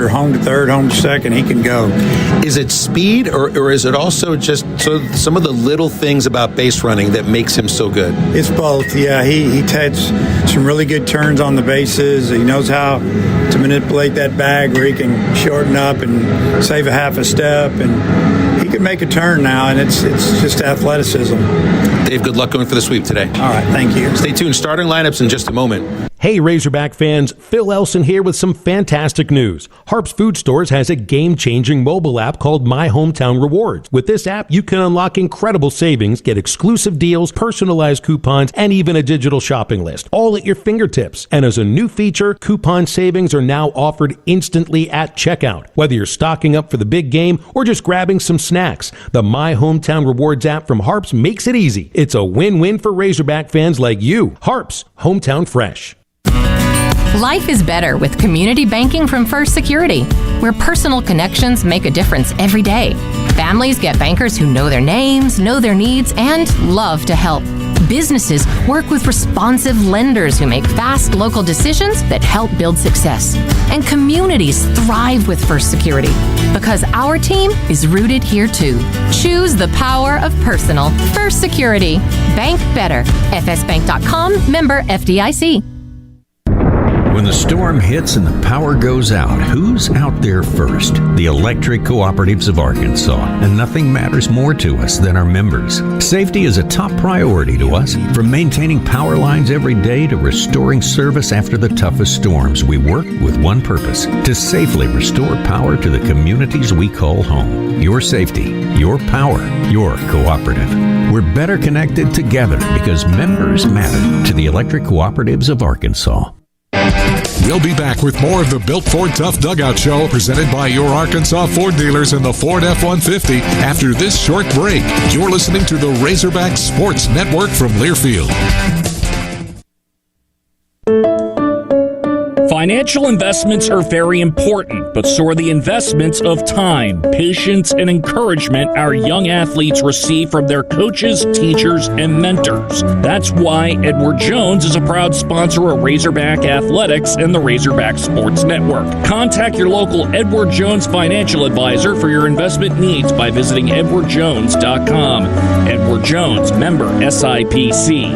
or home to third, home to second, he can go. Is it speed, or is it also just some of the little things about base running that makes him so good? It's both, yeah. He takes some really good turns on the bases. He knows how to manipulate that bag where he can shorten up and save a half a step, and he can make a turn now, and it's just athleticism. Dave, good luck going for the sweep today. All right, thank you. Stay tuned. Starting lineups in just a moment. Hey, Razorback fans, Phil Elson here with some fantastic news. Harps Food Stores has a game-changing mobile app called My Hometown Rewards. With this app, you can unlock incredible savings, get exclusive deals, personalized coupons, and even a digital shopping list, all at your fingertips. And as a new feature, coupon savings are now offered instantly at checkout. Whether you're stocking up for the big game or just grabbing some snacks, the My Hometown Rewards app from Harps makes it easy. It's a win-win for Razorback fans like you. Harps, hometown fresh. Life is better with community banking from First Security, where personal connections make a difference every day. Families get bankers who know their names, know their needs, and love to help. Businesses work with responsive lenders who make fast local decisions that help build success. And communities thrive with First Security because our team is rooted here too. Choose the power of personal. First Security. Bank better. fsbank.com, member FDIC. When the storm hits and the power goes out, who's out there first? The Electric Cooperatives of Arkansas. And nothing matters more to us than our members. Safety is a top priority to us. From maintaining power lines every day to restoring service after the toughest storms, we work with one purpose: to safely restore power to the communities we call home. Your safety, your power, your cooperative. We're better connected together because members matter to the Electric Cooperatives of Arkansas. We'll be back with more of the Built Ford Tough Dugout Show presented by your Arkansas Ford dealers and the Ford F-150 after this short break. You're listening to the Razorback Sports Network from Learfield. Financial investments are very important, but so are the investments of time, patience, and encouragement our young athletes receive from their coaches, teachers, and mentors. That's why Edward Jones is a proud sponsor of Razorback Athletics and the Razorback Sports Network. Contact your local Edward Jones financial advisor for your investment needs by visiting edwardjones.com. Edward Jones, member SIPC.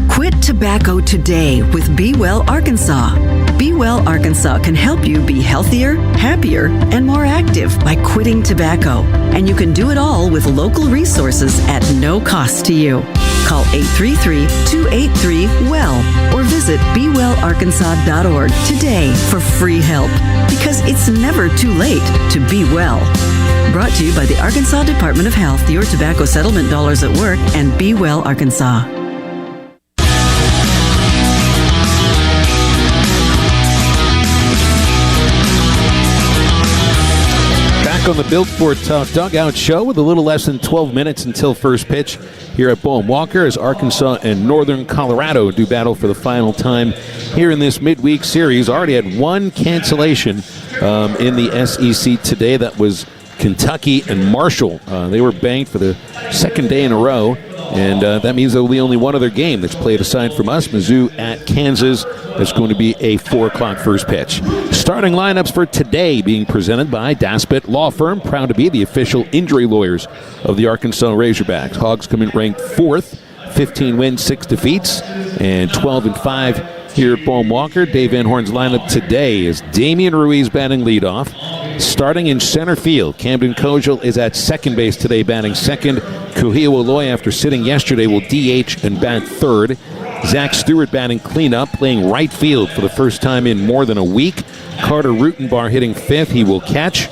Quit tobacco today with Be Well Arkansas. Be Well Arkansas can help you be healthier, happier, and more active by quitting tobacco. And you can do it all with local resources at no cost to you. Call 833-283-WELL or visit BeWellArkansas.org today for free help, because it's never too late to be well. Brought to you by the Arkansas Department of Health, your tobacco settlement dollars at work, and Be Well Arkansas. On the Built Ford Tough Dugout Show with a little less than 12 minutes until first pitch here at Boehm Walker as Arkansas and Northern Colorado do battle for the final time here in this midweek series. Already had one cancellation in the SEC today. That was Kentucky and Marshall. They were banked for the second day in a row, and that means there will be only one other game that's played aside from us, Mizzou at Kansas. That's going to be a 4 o'clock first pitch. Starting lineups for today being presented by Daspit Law Firm, proud to be the official injury lawyers of the Arkansas Razorbacks. Hogs come in ranked 4th, 15 wins, 6 defeats, and 12-5 here at Boehm Walker. Dave Van Horn's lineup today is Damian Ruiz batting leadoff. Starting in center field, Camden Kojal is at second base today, batting second. Kuhio Aloy, after sitting yesterday, will DH and bat third. Zach Stewart batting cleanup, playing right field for the first time in more than a week. Carter Rutenbar hitting fifth. He will catch.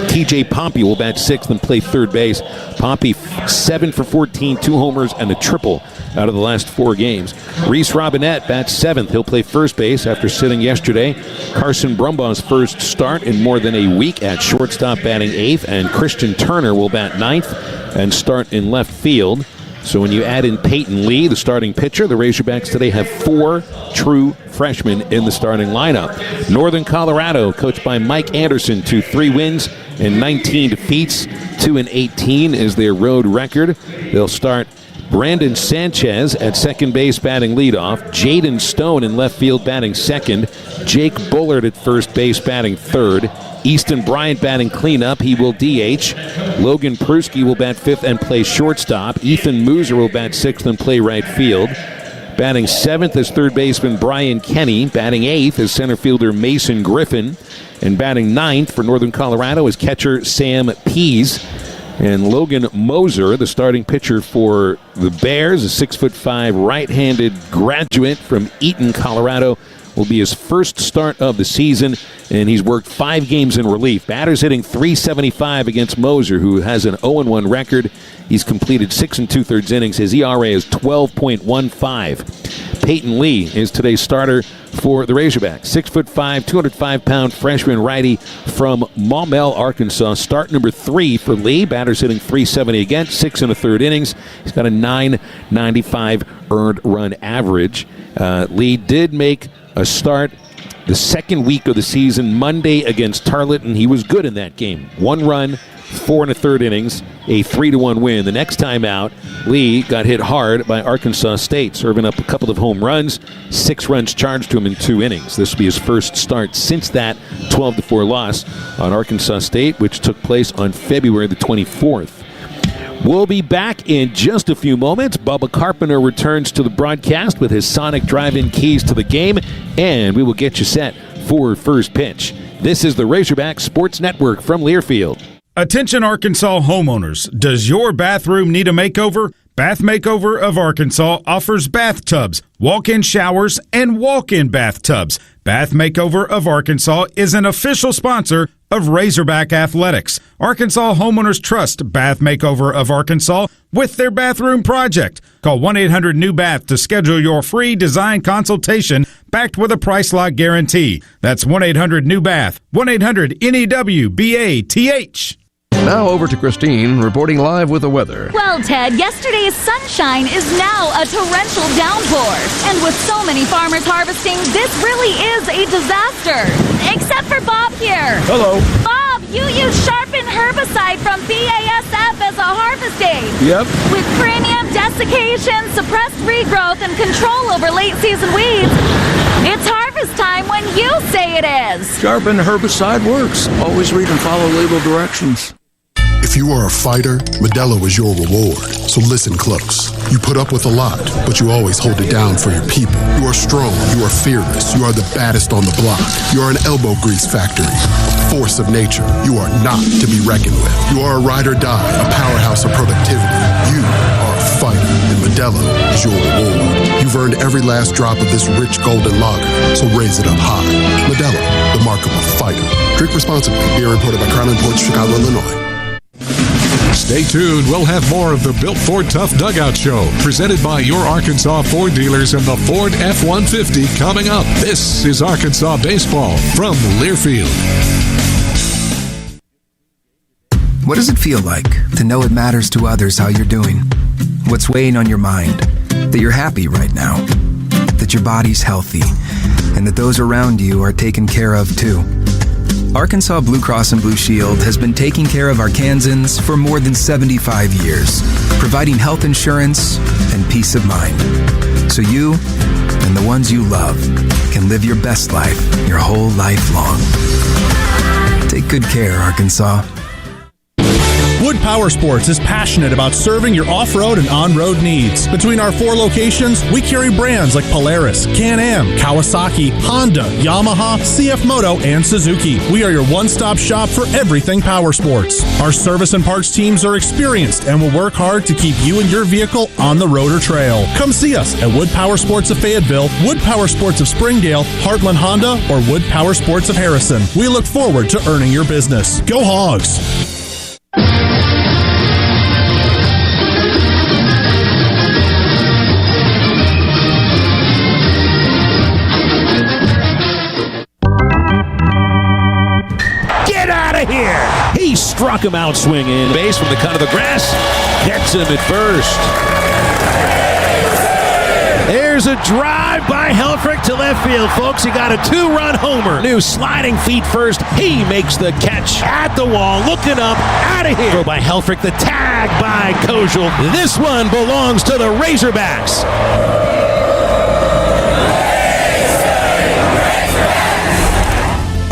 TJ Pompey will bat sixth and play third base. Pompey 7 for 14, 2 homers and a triple out of the last 4 games. Reese Robinette bats seventh. He'll play first base after sitting yesterday. Carson Brumbaugh's first start in more than a week at shortstop, batting eighth. And Christian Turner will bat ninth and start in left field. So when you add in Peyton Lee, the starting pitcher, the Razorbacks today have 4 true freshmen in the starting lineup. Northern Colorado, coached by Mike Anderson, to 3 wins and 19 defeats. 2-18 is their road record. They'll start Brandon Sanchez at second base batting leadoff. Jaden Stone in left field batting second. Jake Bullard at first base batting third. Easton Bryant batting cleanup. He will DH. Logan Pruski will bat fifth and play shortstop. Ethan Mooser will bat sixth and play right field. Batting seventh is third baseman Brian Kenny. Batting eighth is center fielder Mason Griffin. And batting ninth for Northern Colorado is catcher Sam Pease. And Logan Moser, the starting pitcher for the Bears, a 6'5" right-handed graduate from Eaton, Colorado, will be his first start of the season, and he's worked 5 games in relief. Batters hitting .375 against Moser, who has an 0-1 record. He's completed 6 2/3 innings. His ERA is 12.15. Peyton Lee is today's starter for the Razorbacks. 6'5", 205-pound freshman righty from Maumelle, Arkansas. Start number 3 for Lee. Batters hitting .370 against, 6 1/3 innings. He's got a .995 earned run average. Lee did make a start the second week of the season, Monday against Tarleton. He was good in that game. 1 run, 4 1/3 innings, a 3-1 win. The next time out, Lee got hit hard by Arkansas State, serving up a couple of home runs, 6 runs charged to him in 2 innings. This will be his first start since that 12-4 loss on Arkansas State, which took place on February the 24th. We'll be back in just a few moments. Bubba Carpenter returns to the broadcast with his Sonic Drive-In keys to the game, and we will get you set for first pitch. This is the Razorback Sports Network from Learfield. Attention Arkansas homeowners, does your bathroom need a makeover? Bath Makeover of Arkansas offers bathtubs, walk-in showers, and walk-in bathtubs. Bath Makeover of Arkansas is an official sponsor of Razorback Athletics. Arkansas homeowners trust Bath Makeover of Arkansas with their bathroom project. Call 1-800-NEW-BATH to schedule your free design consultation backed with a price lock guarantee. That's 1-800-NEW-BATH, 1-800-NEWBATH. Now over to Christine, reporting live with the weather. Well, Ted, yesterday's sunshine is now a torrential downpour. And with so many farmers harvesting, this really is a disaster. Except for Bob here. Hello. Bob, you use Sharpen herbicide from BASF as a harvest aid. Yep. With premium desiccation, suppressed regrowth, and control over late-season weeds, it's harvest time when you say it is. Sharpen herbicide works. Always read and follow label directions. If you are a fighter, Modelo is your reward. So listen close. You put up with a lot, but you always hold it down for your people. You are strong. You are fearless. You are the baddest on the block. You are an elbow grease factory, a force of nature. You are not to be reckoned with. You are a ride or die, a powerhouse of productivity. You are a fighter, and Modelo is your reward. You've earned every last drop of this rich golden lager, so raise it up high. Modelo, the mark of a fighter. Drink responsibly. Beer imported by Crown Imports, Chicago, Illinois. Stay tuned. We'll have more of the Built Ford Tough Dugout Show, presented by your Arkansas Ford dealers and the Ford F-150 coming up. This is Arkansas Baseball from Learfield. What does it feel like to know it matters to others how you're doing? What's weighing on your mind? That you're happy right now, that your body's healthy, and that those around you are taken care of too. Arkansas Blue Cross and Blue Shield has been taking care of Arkansans for more than 75 years, providing health insurance and peace of mind. So you and the ones you love can live your best life your whole life long. Take good care, Arkansas. Wood Power Sports is passionate about serving your off-road and on-road needs. Between our 4 locations, we carry brands like Polaris, Can-Am, Kawasaki, Honda, Yamaha, CF Moto, and Suzuki. We are your one-stop shop for everything power sports. Our service and parts teams are experienced and will work hard to keep you and your vehicle on the road or trail. Come see us at Wood Power Sports of Fayetteville, Wood Power Sports of Springdale, Heartland Honda, or Wood Power Sports of Harrison. We look forward to earning your business. Go Hogs! Here. He struck him out swinging. Base from the cut of the grass. Gets him at first. There's a drive by Helfrich to left field, folks. He got a 2-run homer. New sliding feet first. He makes the catch at the wall, looking up, out of here. Throw by Helfrich, the tag by Kojal. This one belongs to the Razorbacks.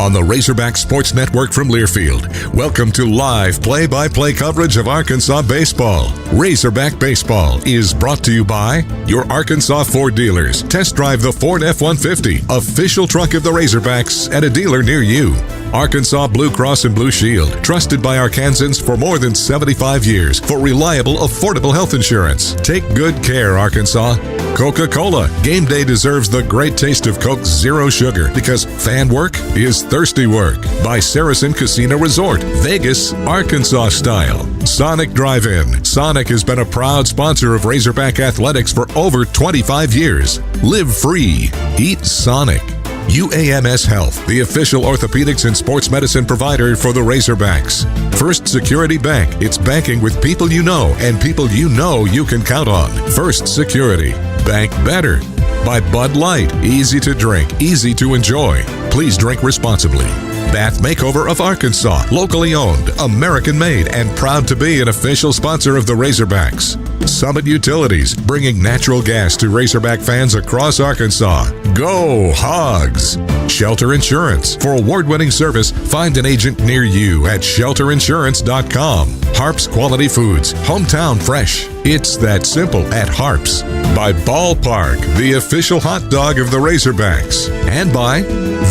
On the Razorback Sports Network from Learfield, welcome to live play-by-play coverage of Arkansas baseball. Razorback Baseball is brought to you by your Arkansas Ford dealers. Test drive the Ford F-150, official truck of the Razorbacks, at a dealer near you. Arkansas Blue Cross and Blue Shield, trusted by Arkansans for more than 75 years for reliable, affordable health insurance. Take good care, Arkansas. Coca-Cola. Game day deserves the great taste of Coke Zero Sugar because fan work is thirsty work. By Saracen Casino Resort, Vegas, Arkansas style. Sonic Drive-In. Sonic has been a proud sponsor of Razorback Athletics for over 25 years. Live free. Eat Sonic. UAMS Health, the official orthopedics and sports medicine provider for the Razorbacks. First Security Bank. It's banking with people you know and people you know you can count on. First Security. Bank better. By Bud Light. Easy to drink, easy to enjoy. Please drink responsibly. Bath Makeover of Arkansas. Locally owned, American made, and proud to be an official sponsor of the Razorbacks. Summit Utilities, bringing natural gas to Razorback fans across Arkansas. Go Hogs! Shelter Insurance. For award-winning service, find an agent near you at shelterinsurance.com. Harps Quality Foods. Hometown fresh. It's that simple at Harps. By Ballpark, the official hot dog of the Razorbacks. And by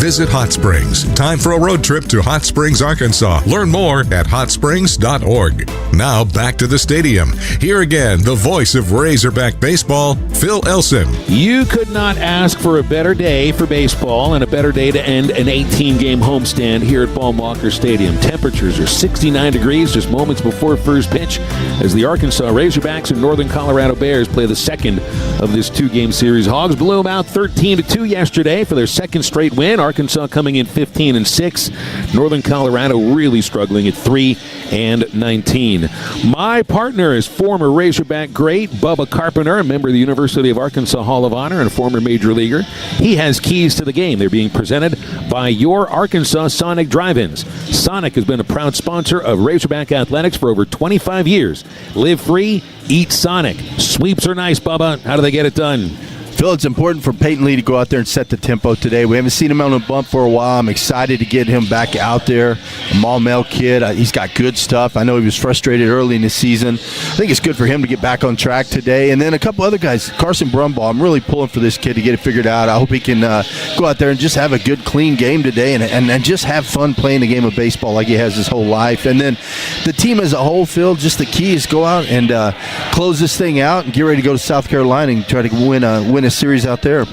Visit Hot Springs. Time for a road trip to Hot Springs, Arkansas. Learn more at hotsprings.org. Now back to the stadium. Here again, the voice of Razorback baseball, Phil Elson. You could not ask for a better day for baseball and a better day to end an 18-game homestand here at Baum-Walker Stadium. Temperatures are 69 degrees just moments before first pitch as the Arkansas Razorbacks and Northern Colorado Bears play the second of this 2-game series. Hogs blew them out 13-2 yesterday for their second straight win. Arkansas coming in 15-6. Northern Colorado really struggling at 3-19. My partner is former Razorback great Bubba Carpenter, a member of the University of Arkansas Hall of Honor and a former major leaguer. He has keys to the game. They're being presented by your Arkansas Sonic Drive-Ins. Sonic has been a proud sponsor of Razorback Athletics for over 25 years. Live free, eat Sonic. Sweeps are nice, Bubba. How do they get it done? Phil, it's important for Peyton Lee to go out there and set the tempo today. We haven't seen him on a bump for a while. I'm excited to get him back out there. A Maumelle kid. He's got good stuff. I know he was frustrated early in the season. I think it's good for him to get back on track today. And then a couple other guys. Carson Brumbaugh, I'm really pulling for this kid to get it figured out. I hope he can go out there and just have a good, clean game today and just have fun playing the game of baseball like he has his whole life. And then the team as a whole, Phil, just the key is go out and close this thing out and get ready to go to South Carolina and try to win a series out there.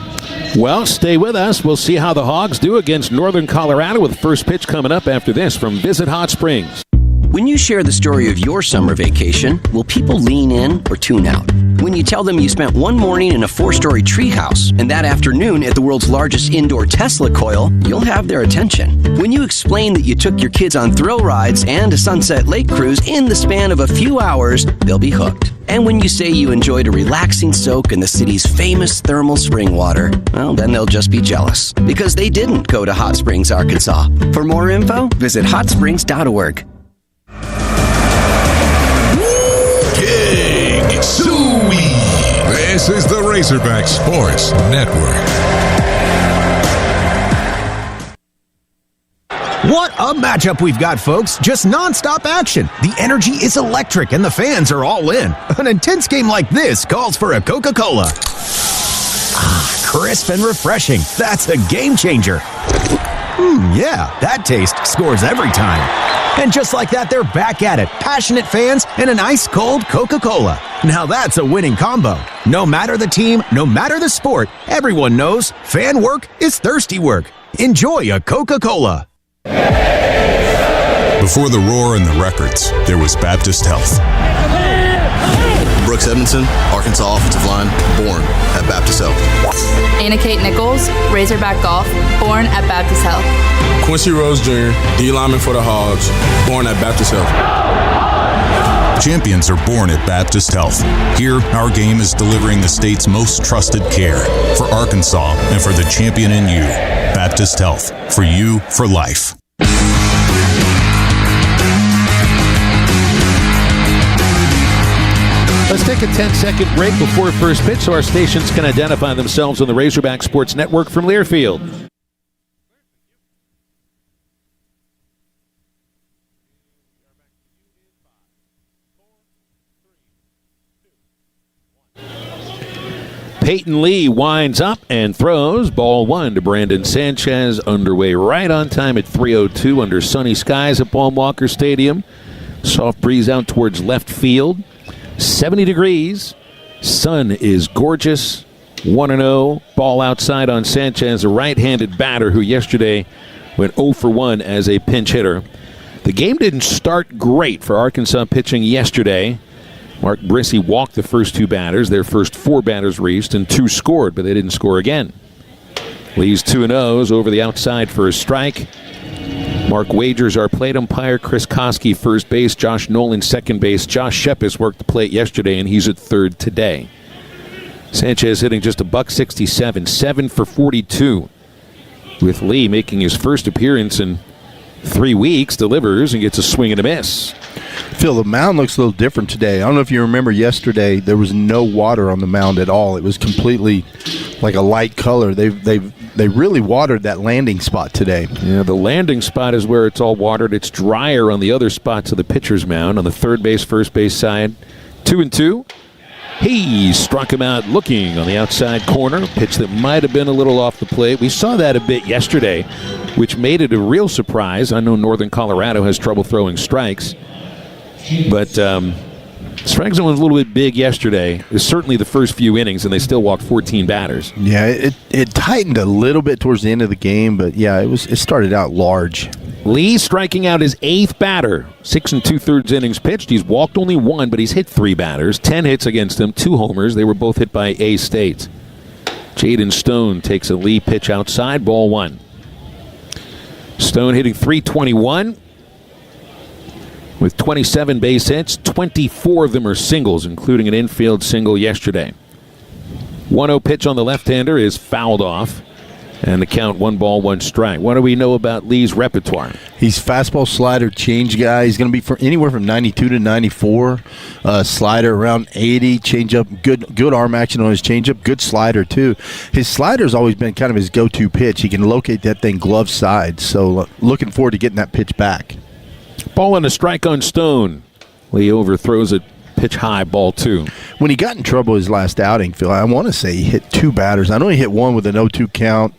Well, stay with us. We'll see how the Hogs do against Northern Colorado with the first pitch coming up after this from Visit Hot Springs. When you share the story of your summer vacation, will people lean in or tune out? When you tell them you spent one morning in a 4-story treehouse and that afternoon at the world's largest indoor Tesla coil, you'll have their attention. When you explain that you took your kids on thrill rides and a Sunset Lake cruise in the span of a few hours, they'll be hooked. And when you say you enjoyed a relaxing soak in the city's famous thermal spring water, well, then they'll just be jealous because they didn't go to Hot Springs, Arkansas. For more info, visit hotsprings.org. King Suey. This is the Razorback Sports Network. What a matchup we've got, folks. Just nonstop action. The energy is electric and the fans are all in. An intense game like this calls for a Coca-Cola. Ah, crisp and refreshing. That's a game changer. Yeah, that taste scores every time. And just like that, they're back at it. Passionate fans and an ice-cold Coca-Cola. Now that's a winning combo. No matter the team, no matter the sport, everyone knows fan work is thirsty work. Enjoy a Coca-Cola. Before the roar and the records, there was Baptist Health. Brooks Edmondson, Arkansas offensive line, born at Baptist Health. Anna Kate Nichols, Razorback Golf, born at Baptist Health. Quincy Rose Jr., D lineman for the Hogs, born at Baptist Health. Champions are born at Baptist Health. Here, our game is delivering the state's most trusted care for Arkansas and for the champion in you. Baptist Health. For you, for life. Let's take a 10-second break before first pitch so our stations can identify themselves on the Razorback Sports Network from Learfield. Peyton Lee winds up and throws. Ball 1 to Brandon Sanchez. Underway right on time at 3:02 under sunny skies at Paul Walker Stadium. Soft breeze out towards left field. 70 degrees. Sun is gorgeous. 1-0. Ball outside on Sanchez, a right-handed batter who yesterday went 0 for 1 as a pinch hitter. The game didn't start great for Arkansas pitching yesterday. Mark Brissy walked the first 2 batters. Their first 4 batters reached, and 2 scored, but they didn't score again. Lee's 2-0s over the outside for a strike. Mark Wagers, our plate umpire. Chris Koski, first base. Josh Nolan, second base. Josh Shepis worked the plate yesterday, and he's at third today. Sanchez hitting just $167, 7 for 42. With Lee making his first appearance in 3 weeks, delivers and gets a swing and a miss. Phil, the mound looks a little different today. I don't know if you remember yesterday, there was no water on the mound at all. It was completely like a light color. They really watered that landing spot today. Yeah, the landing spot is where it's all watered. It's drier on the other spots of the pitcher's mound. On the third base, first base side, 2-2. He struck him out looking on the outside corner. Pitch that might have been a little off the plate. We saw that a bit yesterday, which made it a real surprise. I know Northern Colorado has trouble throwing strikes, but strike zone was a little bit big yesterday. It was certainly the first few innings, and they still walked 14 batters. Yeah, it tightened a little bit towards the end of the game, but yeah, it started out large. Lee striking out his 8th batter. 6 2/3 innings pitched. He's walked only 1, but he's hit 3 batters. 10 hits against him, 2 homers. They were both hit by A-State. Jaden Stone takes a Lee pitch outside, ball 1. Stone hitting .321 with 27 base hits. 24 of them are singles, including an infield single yesterday. 1-0 pitch on the left-hander is fouled off. And the count, 1 ball, 1 strike. What do we know about Lee's repertoire? He's fastball, slider, change guy. He's going to be anywhere from 92 to 94. Slider around 80. Changeup, good arm action on his changeup. Good slider too. His slider's always been kind of his go-to pitch. He can locate that thing glove side. So looking forward to getting that pitch back. Ball and a strike on Stone. Lee overthrows it. Pitch high, ball 2. When he got in trouble his last outing, Phil, I want to say he hit 2 batters. I know he hit one with an 0-2 count,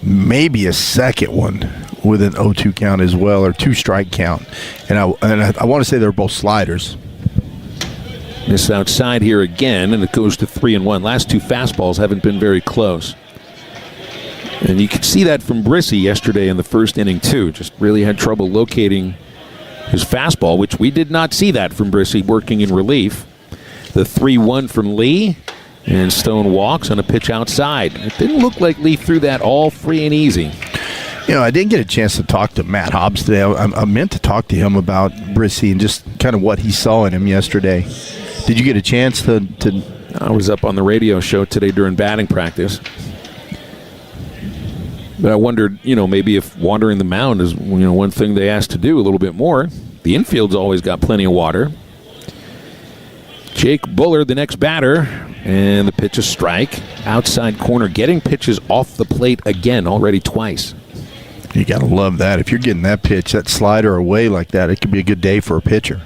maybe a second one with an 0-2 count as well, or 2-strike count. And I want to say they're both sliders. Miss outside here again, and it goes to 3-1. Last 2 fastballs haven't been very close. And you could see that from Brissy yesterday in the first inning, too. Just really had trouble locating his fastball, which we did not see that from Brissy working in relief. The 3-1 from Lee, and Stone walks on a pitch outside. It didn't look like Lee threw that all free and easy. You know, I didn't get a chance to talk to Matt Hobbs today. I meant to talk to him about Brissy and just kind of what he saw in him yesterday. Did you get a chance to? I was up on the radio show today during batting practice. But I wondered, maybe if watering the mound is, one thing they asked to do a little bit more. The infield's always got plenty of water. Jake Bullard, the next batter, and the pitch is strike. Outside corner, getting pitches off the plate again, already twice. You got to love that. If you're getting that pitch, that slider away like that, it could be a good day for a pitcher.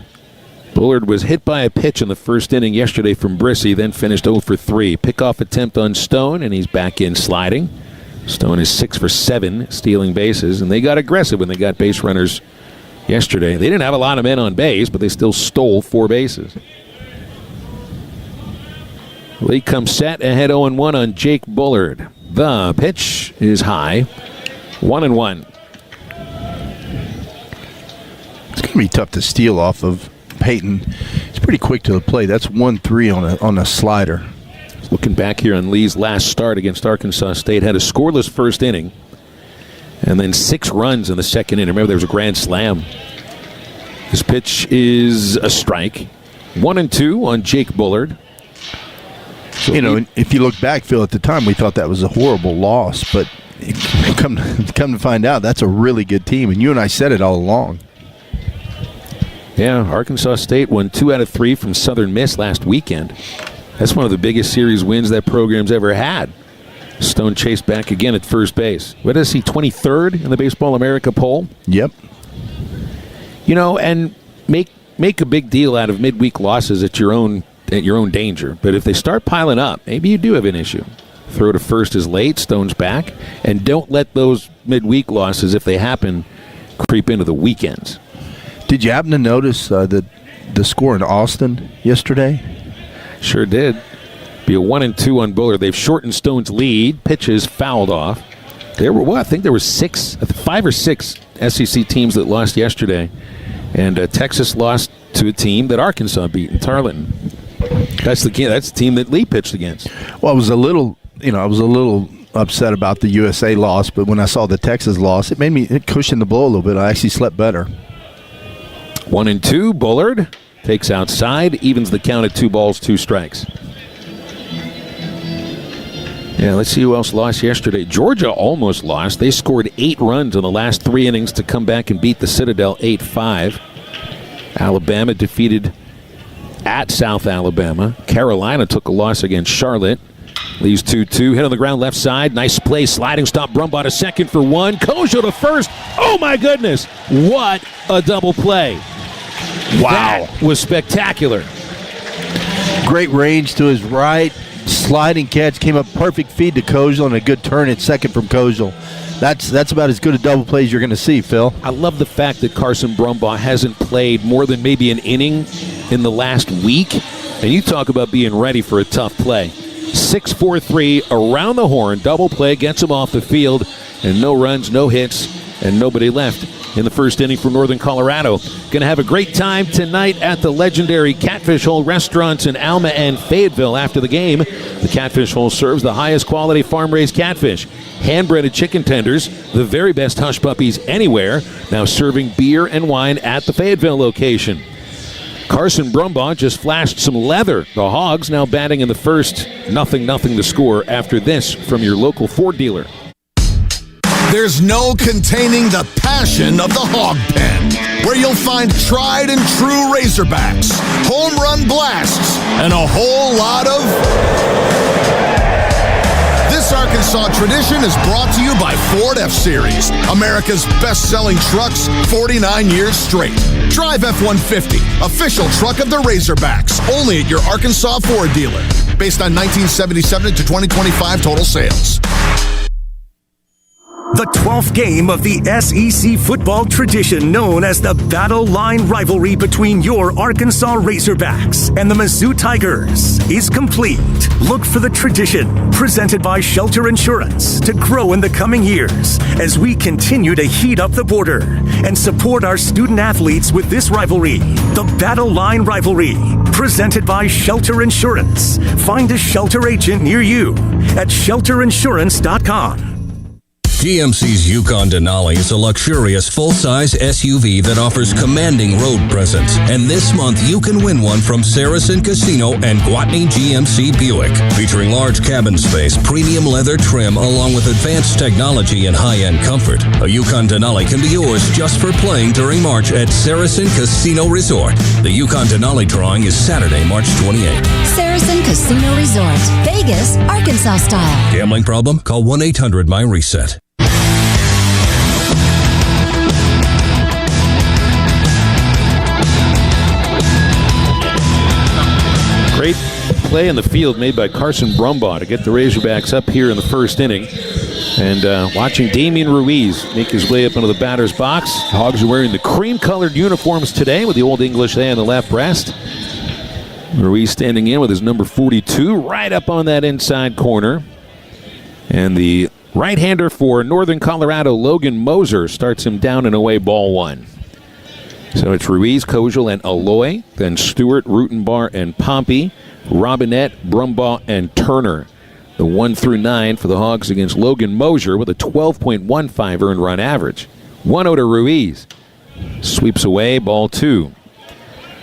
Bullard was hit by a pitch in the first inning yesterday from Brissy, then finished 0 for 3. Pickoff attempt on Stone, and he's back in sliding. Stone is 6 for 7 stealing bases, and they got aggressive when they got base runners yesterday. They didn't have a lot of men on base, but they still stole 4 bases. Lee comes set ahead 0-1 on Jake Bullard. The pitch is high, 1-1. It's going to be tough to steal off of Peyton. He's pretty quick to the plate. That's 1-3 on a slider. Looking back here on Lee's last start against Arkansas State, had a scoreless first inning and then 6 runs in the second inning. Remember, there was a grand slam. His pitch is a strike. 1-2 on Jake Bullard. So if you look back, Phil, at the time we thought that was a horrible loss, but come to find out, that's a really good team, and you and I said it all along. Yeah, Arkansas State won 2 out of 3 from Southern Miss last weekend. That's one of the biggest series wins that program's ever had. Stone chased back again at first base. What is he, 23rd in the Baseball America poll? Yep. And make a big deal out of midweek losses at your own danger. But if they start piling up, maybe you do have an issue. Throw to first is late, Stone's back, and don't let those midweek losses, if they happen, creep into the weekends. Did you happen to notice the score in Austin yesterday? Sure did. Be a 1-2 on Bullard. They've shortened Stone's lead. Pitches fouled off. There were, I think there were 5 or 6 SEC teams that lost yesterday. And Texas lost to a team that Arkansas beat in Tarleton. That's the team that Lee pitched against. Well, I was a little upset about the USA loss, but when I saw the Texas loss, it cushioned the blow a little bit. I actually slept better. 1-2, Bullard takes outside, evens the count at 2 balls, 2 strikes. Yeah, let's see who else lost yesterday. Georgia almost lost. They scored 8 runs in the last 3 innings to come back and beat the Citadel 8-5. Alabama defeated at South Alabama. Carolina took a loss against Charlotte. Leaves 2-2. Hit on the ground left side. Nice play. Sliding stop. Brumbaugh to second for 1. Kojo to first. Oh, my goodness. What a double play. Wow. That was spectacular. Great range to his right. Sliding catch. Came up perfect feed to Kojo and a good turn at second from Kojo. That's about as good a double play as you're going to see, Phil. I love the fact that Carson Brumbaugh hasn't played more than maybe an inning in the last week. And you talk about being ready for a tough play. 6-4-3 around the horn. Double play gets him off the field. And no runs, no hits, and nobody left in the first inning from Northern Colorado. Going to have a great time tonight at the legendary Catfish Hole restaurants in Alma and Fayetteville after the game. The Catfish Hole serves the highest quality farm-raised catfish, hand-breaded chicken tenders, the very best hush puppies anywhere, now serving beer and wine at the Fayetteville location. Carson Brumbaugh just flashed some leather. The Hogs now batting in the first, 0-0 to score after this from your local Ford dealer. There's no containing the passion of the Hog Pen, where you'll find tried and true Razorbacks, home run blasts, and a whole lot of... This Arkansas tradition is brought to you by Ford F-Series, America's best-selling trucks 49 years straight. Drive F-150, official truck of the Razorbacks, only at your Arkansas Ford dealer. Based on 1977 to 2025 total sales. The 12th game of the SEC football tradition known as the Battle Line rivalry between your Arkansas Razorbacks and the Mizzou Tigers is complete. Look for the tradition, presented by Shelter Insurance, to grow in the coming years as we continue to heat up the border and support our student athletes with this rivalry. The Battle Line rivalry, presented by Shelter Insurance. Find a Shelter agent near you at shelterinsurance.com. GMC's Yukon Denali is a luxurious full-size SUV that offers commanding road presence. And this month, you can win one from Saracen Casino and Gwatney GMC Buick. Featuring large cabin space, premium leather trim, along with advanced technology and high-end comfort. A Yukon Denali can be yours just for playing during March at Saracen Casino Resort. The Yukon Denali drawing is Saturday, March 28th. Saracen Casino Resort, Vegas, Arkansas style. Gambling problem? Call 1-800-MY-RESET. Great play in the field made by Carson Brumbaugh to get the Razorbacks up here in the first inning. And watching Damian Ruiz make his way up into the batter's box. Hogs are wearing the cream-colored uniforms today with the Old English A on the left breast. Ruiz standing in with his number 42 right up on that inside corner. And the right-hander for Northern Colorado, Logan Moser, starts him down and away, ball 1. So it's Ruiz, Kozel, and Aloy, then Stewart, Rutenbar, and Pompey, Robinette, Brumbaugh, and Turner. The 1 through 9 for the Hogs against Logan Moser with a 12.15 earned run average. 1-0 to Ruiz. Sweeps away, ball 2.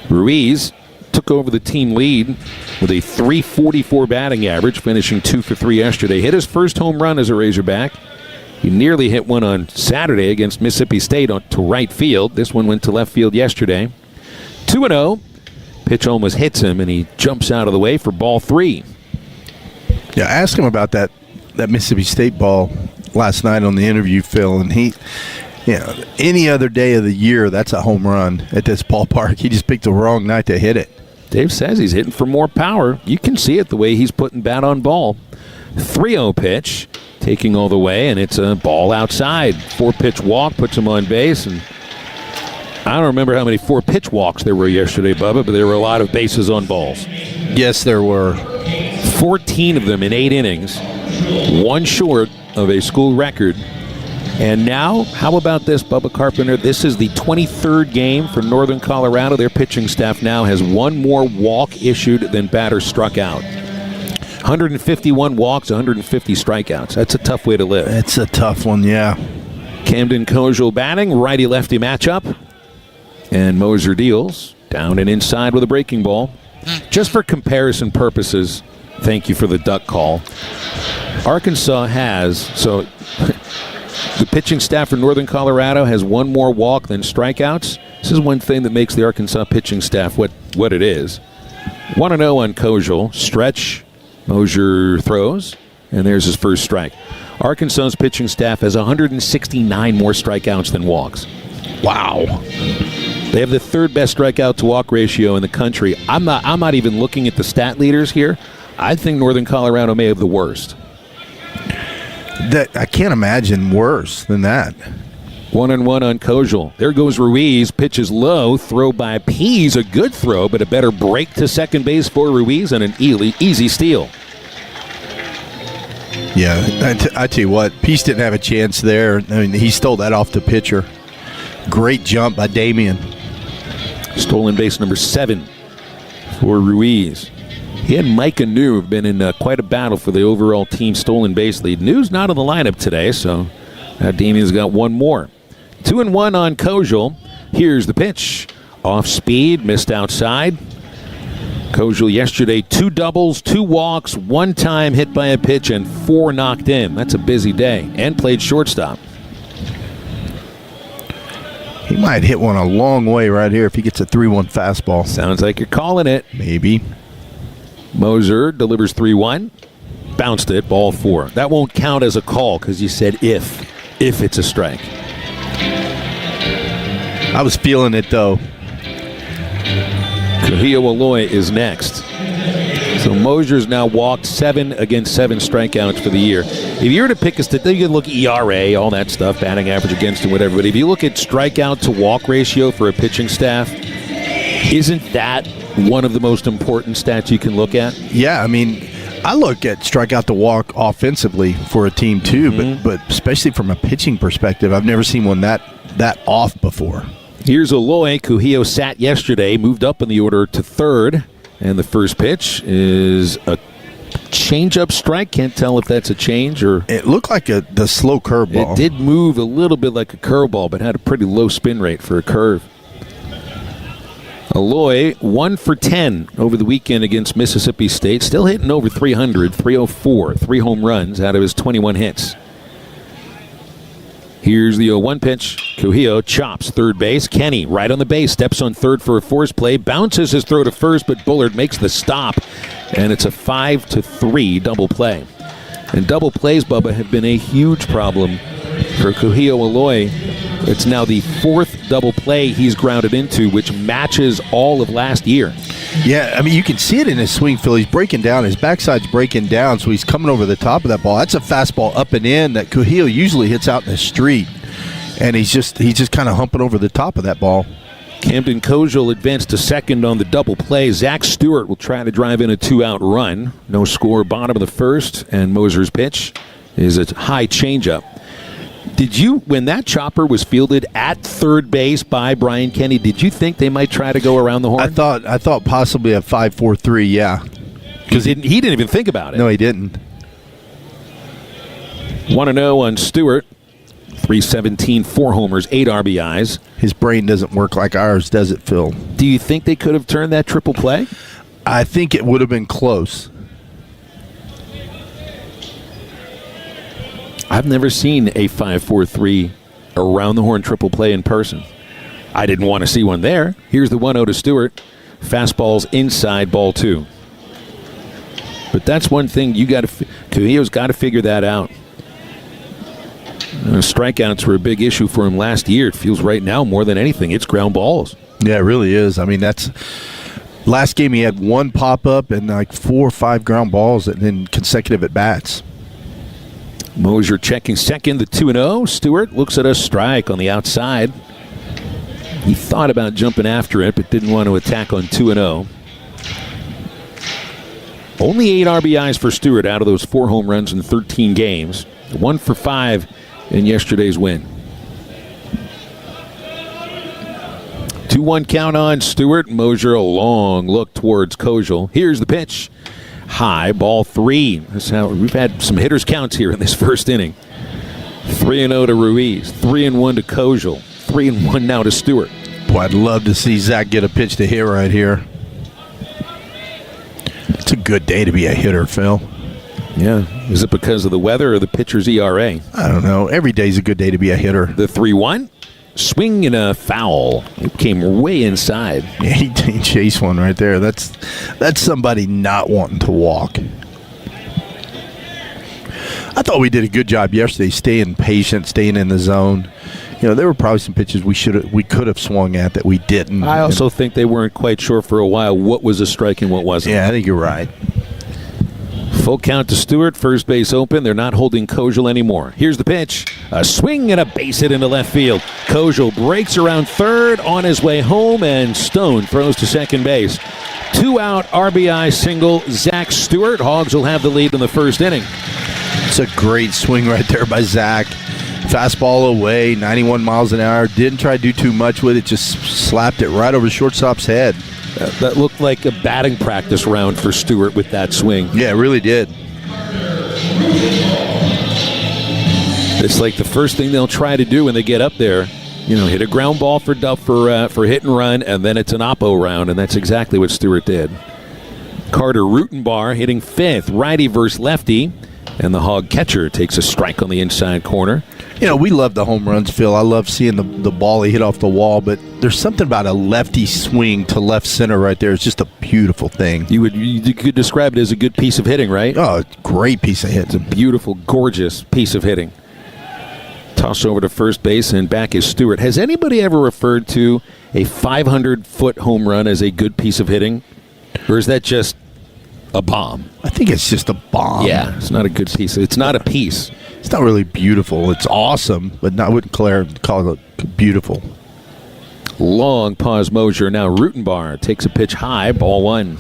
Ruiz took took over the team lead with a .344 batting average, finishing 2 for 3 yesterday. Hit his first home run as a Razorback. He nearly hit one on Saturday against Mississippi State to right field. This one went to left field yesterday. 2-0. Pitch almost hits him, and he jumps out of the way for ball 3. Yeah, I asked him about that Mississippi State ball last night on the interview, Phil, and he, any other day of the year, that's a home run at this ballpark. He just picked the wrong night to hit it. Dave says he's hitting for more power. You can see it the way he's putting bat on ball. 3-0 pitch, taking all the way, and it's a ball outside. 4-pitch walk puts him on base, and I don't remember how many 4-pitch walks there were yesterday, Bubba, but there were a lot of bases on balls. Yes, there were. 14 of them in 8 innings, one short of a school record. And now, how about this, Bubba Carpenter? This is the 23rd game for Northern Colorado. Their pitching staff now has one more walk issued than batters struck out. 151 walks, 150 strikeouts. That's a tough way to live. It's a tough one, yeah. Camden Kojal batting, righty-lefty matchup. And Moser deals down and inside with a breaking ball. Just for comparison purposes, thank you for the duck call. Arkansas has, the pitching staff for Northern Colorado has one more walk than strikeouts. This is one thing that makes the Arkansas pitching staff what it is. 1-0 on Kojal. Stretch, Moser throws, and there's his first strike. Arkansas's pitching staff has 169 more strikeouts than walks. Wow. They have the 3rd best strikeout to walk ratio in the country. I'm not even looking at the stat leaders here. I think Northern Colorado may have the worst. I can't imagine worse than that. 1-1 on Kojal. There goes Ruiz. Pitches low. Throw by Pease. A good throw, but a better break to second base for Ruiz and an easy steal. Yeah, I tell you what, Pease didn't have a chance there. I mean, he stole that off the pitcher. Great jump by Damian. Stolen base number 7 for Ruiz. He and Micah New have been in quite a battle for the overall team stolen base lead. New's not in the lineup today, so Damian's got one more. 2-1 on Kojal. Here's the pitch. Off speed, missed outside. Kojal yesterday, 2 doubles, 2 walks, 1 time hit by a pitch, and 4 knocked in. That's a busy day. And played shortstop. He might hit one a long way right here if he gets a 3-1 fastball. Sounds like you're calling it. Maybe. Moser delivers 3-1. Bounced it, ball 4. That won't count as a call because you said if it's a strike. I was feeling it, though. Kuhio Aloy is next. So Moser's now walked 7 against 7 strikeouts for the year. If you were to pick a statistic, you can look at ERA, all that stuff, batting average against him, whatever. But if you look at strikeout to walk ratio for a pitching staff, isn't that one of the most important stats you can look at? Yeah, I mean, I look at strikeout to walk offensively for a team too, but especially from a pitching perspective, I've never seen one that off before. Here's Aloy. Kuhio sat yesterday, moved up in the order to 3rd, and the first pitch is a change-up strike. Can't tell if that's a change or... It looked like the slow curveball. It did move a little bit like a curveball, but had a pretty low spin rate for a curve. Aloy, 1 for 10 over the weekend against Mississippi State. Still hitting over 300, 304, 3 home runs out of his 21 hits. Here's the 0-1 pitch. Kuhio chops third base. Kenny right on the base, steps on third for a force play, bounces his throw to first, but Bullard makes the stop, and it's a 5-3 double play. And double plays, Bubba, have been a huge problem for Kuhio Aloy. It's now the 4th double play he's grounded into, which matches all of last year. Yeah, I mean, you can see it in his swing, Phil. He's breaking down. His backside's breaking down, so he's coming over the top of that ball. That's a fastball up and in that Kuhio usually hits out in the street, and he's just kind of humping over the top of that ball. Camden Kojal advanced to second on the double play. Zach Stewart will try to drive in a 2-out run. No score, bottom of the first, and Moser's pitch is a high changeup. Did you, when that chopper was fielded at third base by Brian Kenny, did you think they might try to go around the horn? I thought possibly a 5-4-3, yeah. Because he didn't even think about it. No, he didn't. 1-0 on Stewart. 317, 4 homers, 8 RBIs. His brain doesn't work like ours, does it, Phil? Do you think they could have turned that triple play? I think it would have been close. I've never seen a 5-4-3 around-the-horn triple play in person. I didn't want to see one there. Here's the 1-0 to Stewart. Fastball's inside, ball 2. But that's one thing Cahillo's got to figure that out. Strikeouts were a big issue for him last year. It feels right now more than anything it's ground balls. Yeah, it really is. I mean, that's last game he had 1 pop-up and like 4 or 5 ground balls and then consecutive at-bats. Mosier checking second, the 2-0. Stewart looks at a strike on the outside. He thought about jumping after it, but didn't want to attack on 2-0. Only 8 RBIs for Stewart out of those 4 home runs in 13 games. 1 for 5 in yesterday's win. 2-1 count on Stewart. Mosier a long look towards Kojal. Here's the pitch. High, ball 3. That's how we've had some hitters counts here in this first inning. 3-0 to Ruiz, 3-1 to Kojal, 3-1 now to Stewart. Boy, I'd love to see Zach get a pitch to hit right here. It's a good day to be a hitter, Phil. Yeah. Is it because of the weather or the pitcher's ERA? I don't know. Every day's a good day to be a hitter. The 3-1. Swing and a foul. It came way inside. Yeah, he chased one right there. That's somebody not wanting to walk. I thought we did a good job yesterday, staying patient, staying in the zone. You know, there were probably some pitches we could have swung at that we didn't. I also think they weren't quite sure for a while what was a strike and what wasn't. Yeah, I think you're right. Full count to Stewart, first base open. They're not holding Kojal anymore. Here's the pitch. A swing and a base hit into left field. Kojal breaks around third on his way home, and Stone throws to second base. 2-out RBI single, Zach Stewart. Hogs will have the lead in the first inning. It's a great swing right there by Zach. Fastball away, 91 miles an hour. Didn't try to do too much with it, just slapped it right over the shortstop's head. That looked like a batting practice round for Stewart with that swing. Yeah, it really did. It's like the first thing they'll try to do when they get up there, hit a ground ball for hit and run, and then it's an oppo round, and that's exactly what Stewart did. Carter Rutenbar hitting 5th, righty versus lefty, and the Hog catcher takes a strike on the inside corner. We love the home runs, Phil. I love seeing the ball he hit off the wall, but there's something about a lefty swing to left center right there. It's just a beautiful thing. You could describe it as a good piece of hitting, right? Oh, it's a great piece of hitting. It's a beautiful, gorgeous piece of hitting. Toss over to first base, and back is Stewart. Has anybody ever referred to a 500-foot home run as a good piece of hitting? Or is that just a bomb? I think it's just a bomb. Yeah, it's not a good piece. It's not a piece. It's not really beautiful. It's awesome, but I wouldn't call it beautiful. Long pause, Mosier. Now Rutenbar takes a pitch high, ball 1.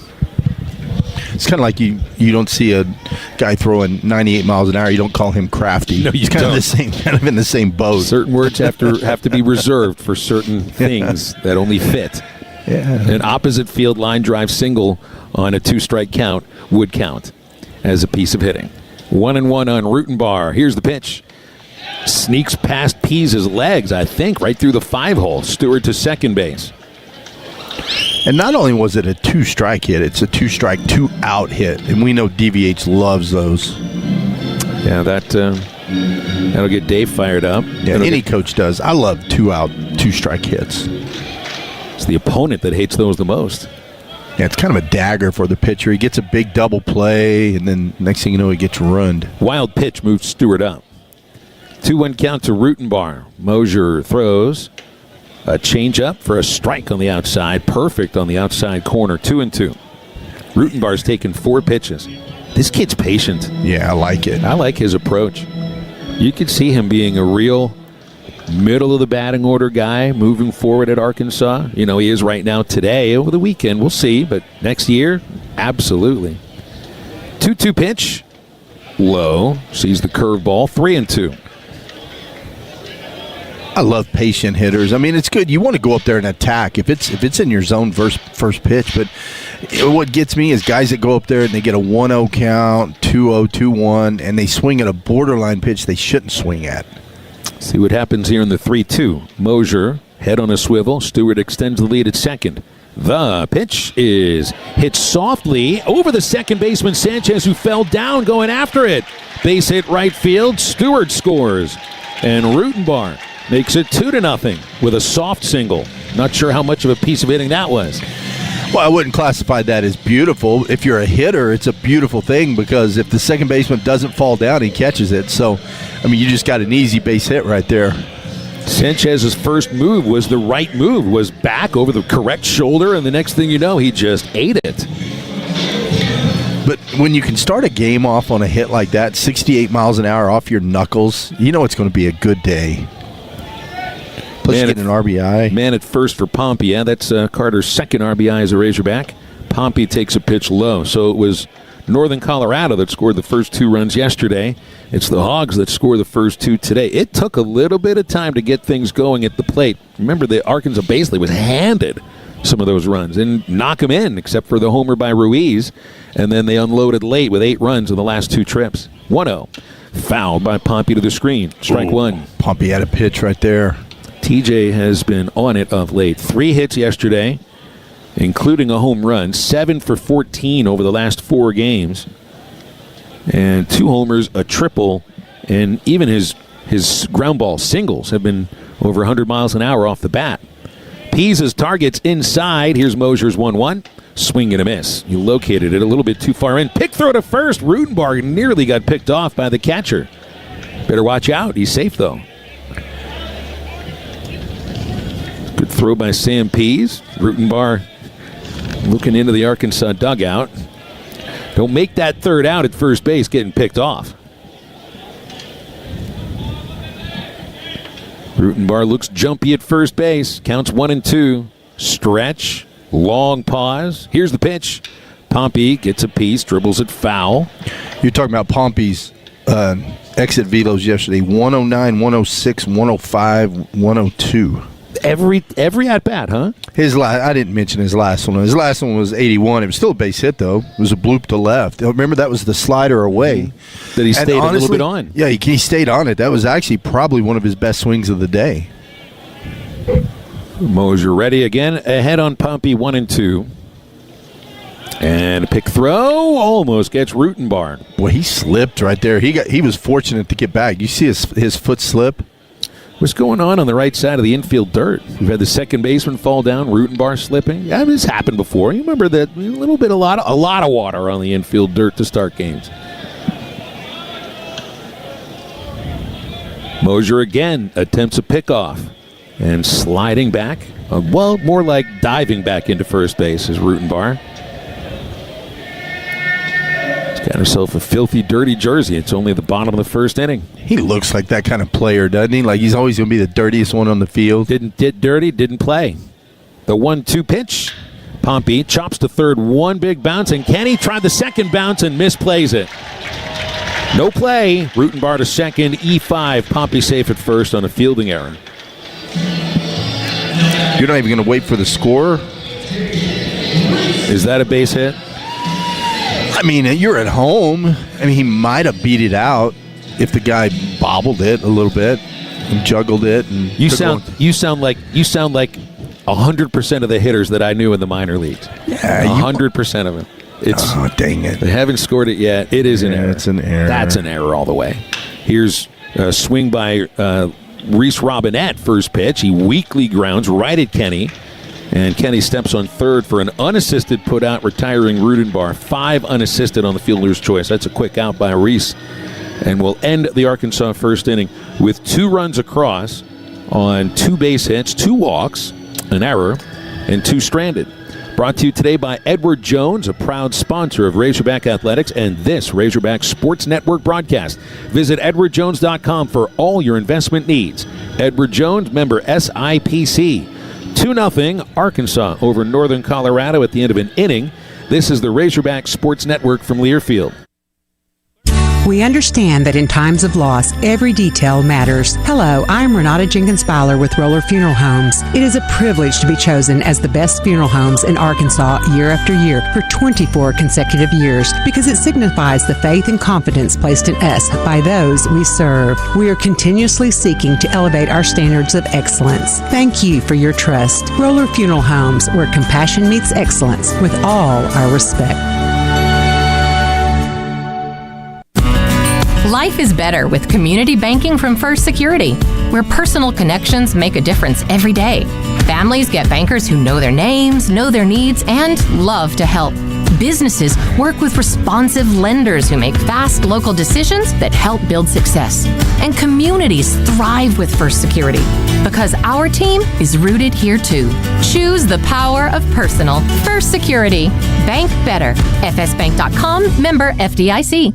It's kind of like you don't see a guy throwing 98 miles an hour. You don't call him crafty. No, you He's kind of in the same boat. Certain words have to be reserved for certain things that only fit. Yeah. An opposite field line drive single on a 2-strike count would count as a piece of hitting. 1-1 on Rutenbar. Here's the pitch. Sneaks past Pease's legs, I think, right through the 5-hole. Stewart to second base. And not only was it a 2-strike hit, it's a 2-strike, 2-out hit. And we know DVH loves those. Yeah, that'll get Dave fired up. Yeah, any coach does. I love 2-out, 2-strike hits. It's the opponent that hates those the most. Yeah, it's kind of a dagger for the pitcher. He gets a big double play, and then next thing you know, he gets runned. Wild pitch moves Stewart up. 2-1 count to Rutenbar. Mosier throws a changeup for a strike on the outside. Perfect on the outside corner. 2-2. Rutenbar's taken 4 pitches. This kid's patient. Yeah, I like it. I like his approach. You could see him being a real middle of the batting order guy moving forward at Arkansas. He is right now today. Over the weekend, we'll see. But next year, absolutely. 2-2 pitch. Low. Sees the curveball. 3-2. I love patient hitters. I mean, it's good. You want to go up there and attack if it's in your zone first pitch. But what gets me is guys that go up there and they get a 1-0 count, 2-0, 2-1, and they swing at a borderline pitch they shouldn't swing at. See what happens here in the 3-2. Mosier, head on a swivel. Stewart extends the lead at second. The pitch is hit softly over the second baseman Sanchez, who fell down going after it. Base hit right field. Stewart scores. And Rutenbar makes it 2-0 with a soft single. Not sure how much of a piece of hitting that was. Well, I wouldn't classify that as beautiful. If you're a hitter, it's a beautiful thing because if the second baseman doesn't fall down, he catches it. So, I mean, you just got an easy base hit right there. Sanchez's first move was the right move, was back over the correct shoulder, and the next thing you know, he just ate it. But when you can start a game off on a hit like that, 68 miles an hour off your knuckles, you know it's going to be a good day. Plus you get an RBI. Man at first for Pompey. Yeah, that's Carter's second RBI as a Razorback. Pompey takes a pitch low. So it was Northern Colorado that scored the first 2 runs yesterday. It's the Hogs that score the first 2 today. It took a little bit of time to get things going at the plate. Remember, the Arkansas basically was handed some of those runs and knock them in, except for the homer by Ruiz. And then they unloaded late with 8 runs in the last 2 trips. 1-0. Fouled by Pompey to the screen. Strike 1. Pompey had a pitch right there. TJ has been on it of late. 3 hits yesterday, including a home run. 7 for 14 over the last 4 games. And 2 homers, a triple, and even his ground ball singles have been over 100 miles an hour off the bat. Pease's target's inside. Here's Mosier's 1-1. Swing and a miss. He located it a little bit too far in. Pick throw to first. Rutenbar nearly got picked off by the catcher. Better watch out. He's safe, though. Good throw by Sam Pease. Rutenbar looking into the Arkansas dugout. Don't make that third out at first base getting picked off. Rutenbar looks jumpy at first base. Counts 1-2. Stretch. Long pause. Here's the pitch. Pompey gets a piece, dribbles it foul. You're talking about Pompey's exit velos yesterday. 109, 106, 105, 102. Every at bat, huh? I didn't mention his last one. His last one was 81. It was still a base hit, though. It was a bloop to left. Remember, that was the slider away. That he stayed a little bit on. Yeah, he stayed on it. That was actually probably one of his best swings of the day. Mosier ready again. Ahead on Pompey, 1-2. And a pick throw almost gets Rutenbar. Boy, he slipped right there. He was fortunate to get back. You see his foot slip? What's going on the right side of the infield dirt? We've had the second baseman fall down, Rutenbar slipping. Yeah, this happened before. You remember that a lot of water on the infield dirt to start games. Mosier again attempts a pickoff and sliding back. More like diving back into first base is Rutenbar. Got himself a filthy, dirty jersey. It's only the bottom of the first inning. He looks like that kind of player, doesn't he? Like he's always going to be the dirtiest one on the field. Didn't get dirty, didn't play. The 1-2 pitch. Pompey chops to third, one big bounce, and Kenny tried the second bounce and misplays it. No play. Rutenbar to second, E5. Pompey safe at first on a fielding error. You're not even going to wait for the score? Is that a base hit? I mean, you're at home. I mean, he might have beat it out if the guy bobbled it a little bit and juggled it. And you sound like 100% of the hitters that I knew in the minor leagues. Yeah, 100% of them. Dang it! They haven't scored it yet. It is an error. It's an error. That's an error all the way. Here's a swing by Reese Robinette. First pitch. He weakly grounds right at Kenny. And Kenny steps on third for an unassisted put-out, retiring Rutenbar. 5 unassisted on the fielder's choice. That's a quick out by Reese. And we'll end the Arkansas first inning with 2 runs across on 2 base hits, 2 walks, an error, and 2 stranded. Brought to you today by Edward Jones, a proud sponsor of Razorback Athletics and this Razorback Sports Network broadcast. Visit edwardjones.com for all your investment needs. Edward Jones, member SIPC. 2-0 Arkansas over Northern Colorado at the end of an inning. This is the Razorback Sports Network from Learfield. We understand that in times of loss, every detail matters. Hello, I'm Renata Jenkins-Byler with Roller Funeral Homes. It is a privilege to be chosen as the best funeral homes in Arkansas year after year for 24 consecutive years because it signifies the faith and confidence placed in us by those we serve. We are continuously seeking to elevate our standards of excellence. Thank you for your trust. Roller Funeral Homes, where compassion meets excellence with all our respect. Life is better with community banking from First Security, where personal connections make a difference every day. Families get bankers who know their names, know their needs, and love to help. Businesses work with responsive lenders who make fast local decisions that help build success. And communities thrive with First Security because our team is rooted here too. Choose the power of personal. First Security. Bank better. fsbank.com, member FDIC.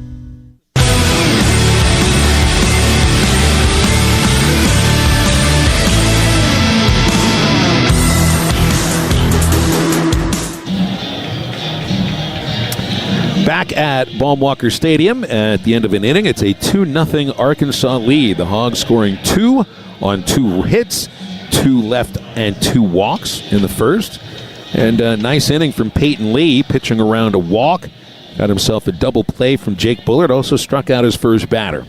Back at Baum-Walker Stadium at the end of an inning, it's a 2-0 Arkansas lead. The Hogs scoring 2 on 2 hits, 2 left and 2 walks in the first. And a nice inning from Peyton Lee, pitching around a walk. Got himself a double play from Jake Bullard, also struck out his first batter.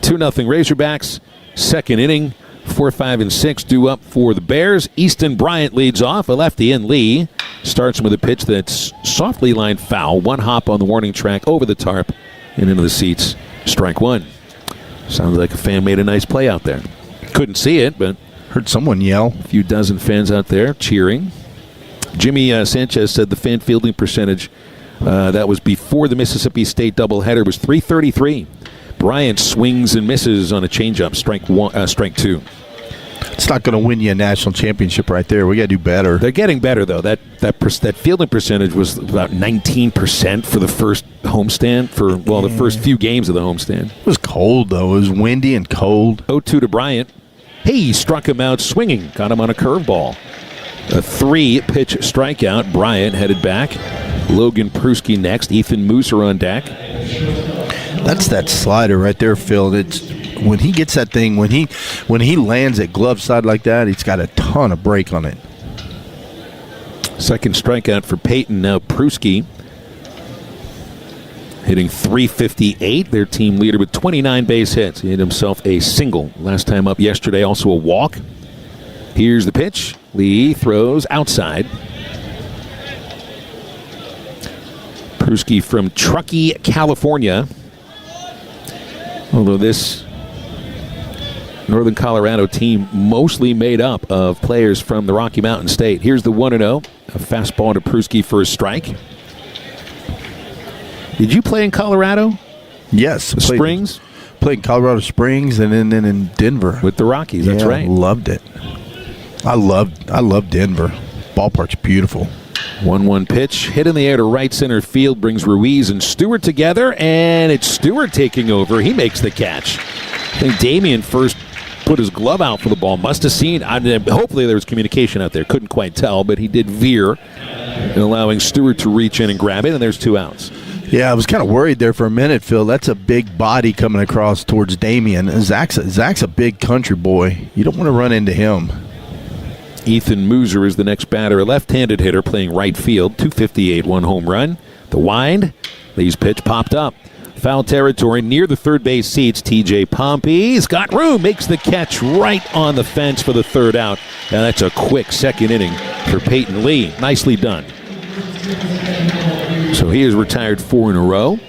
2-0 Razorbacks, second inning. 4, 5, and 6 due up for the Bears. Easton Bryant leads off. A lefty in. Lee starts with a pitch that's softly lined foul. One hop on the warning track over the tarp and into the seats. Strike one. Sounds like a fan made a nice play out there. Couldn't see it, but heard someone yell. A few dozen fans out there cheering. Jimmy Sanchez said the fan fielding percentage that was before the Mississippi State doubleheader was .333. Bryant swings and misses on a changeup. Strike two. It's not going to win you a national championship right there. We got to do better. They're getting better, though. That fielding percentage was about 19% for the first homestand, the first few games of the homestand. It was cold, though. It was windy and cold. 0-2 to Bryant. He struck him out swinging. Got him on a curveball. A 3-pitch strikeout. Bryant headed back. Logan Pruski next. Ethan Mooser on deck. That's that slider right there, Phil. It's when he gets that thing, when he lands at glove side like that, he's got a ton of break on it. Second strikeout for Peyton. Now Pruski hitting .358. Their team leader with 29 base hits. He hit himself a single last time up yesterday. Also a walk. Here's the pitch. Lee throws outside. Pruski from Truckee, California. Although this Northern Colorado team mostly made up of players from the Rocky Mountain State. Here's the 1-0. A fastball to Pruski for a strike. Did you play in Colorado? Yes. Springs? Played in Colorado Springs and then in Denver. With the Rockies, that's right. Loved it. I love Denver. Ballpark's beautiful. 1-1 pitch, hit in the air to right center field, brings Ruiz and Stewart together, and it's Stewart taking over. He makes the catch. I think Damian first put his glove out for the ball. Must have seen, hopefully there was communication out there. Couldn't quite tell, but he did veer, and allowing Stewart to reach in and grab it, and there's 2 outs. Yeah, I was kind of worried there for a minute, Phil. That's a big body coming across towards Damian. Zach's a big country boy. You don't want to run into him. Ethan Mooser is the next batter, a left-handed hitter playing right field. .258, 1 home run. The wind, Lee's pitch popped up. Foul territory near the third base seats. TJ Pompey's got room, makes the catch right on the fence for the third out. Now that's a quick second inning for Peyton Lee. Nicely done. So he has retired 4 in a row.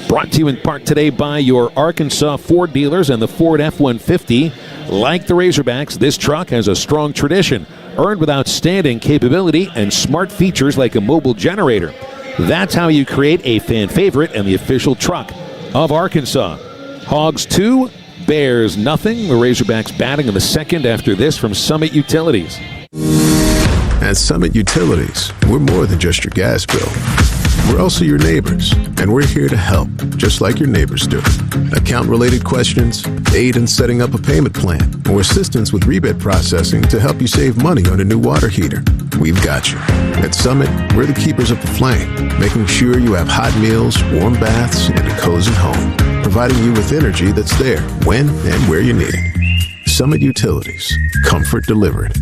Brought to you in part today by your Arkansas Ford dealers and the Ford F-150. Like the Razorbacks, this truck has a strong tradition, earned with outstanding capability and smart features like a mobile generator. That's how you create a fan favorite and the official truck of Arkansas. Hogs 2, Bears nothing. The Razorbacks batting in the second after this from Summit Utilities. At Summit Utilities, we're more than just your gas bill. We're also your neighbors, and we're here to help, just like your neighbors do. Account-related questions, aid in setting up a payment plan, or assistance with rebate processing to help you save money on a new water heater. We've got you. At Summit, we're the keepers of the flame, making sure you have hot meals, warm baths, and a cozy home, providing you with energy that's there when and where you need it. Summit Utilities. Comfort delivered.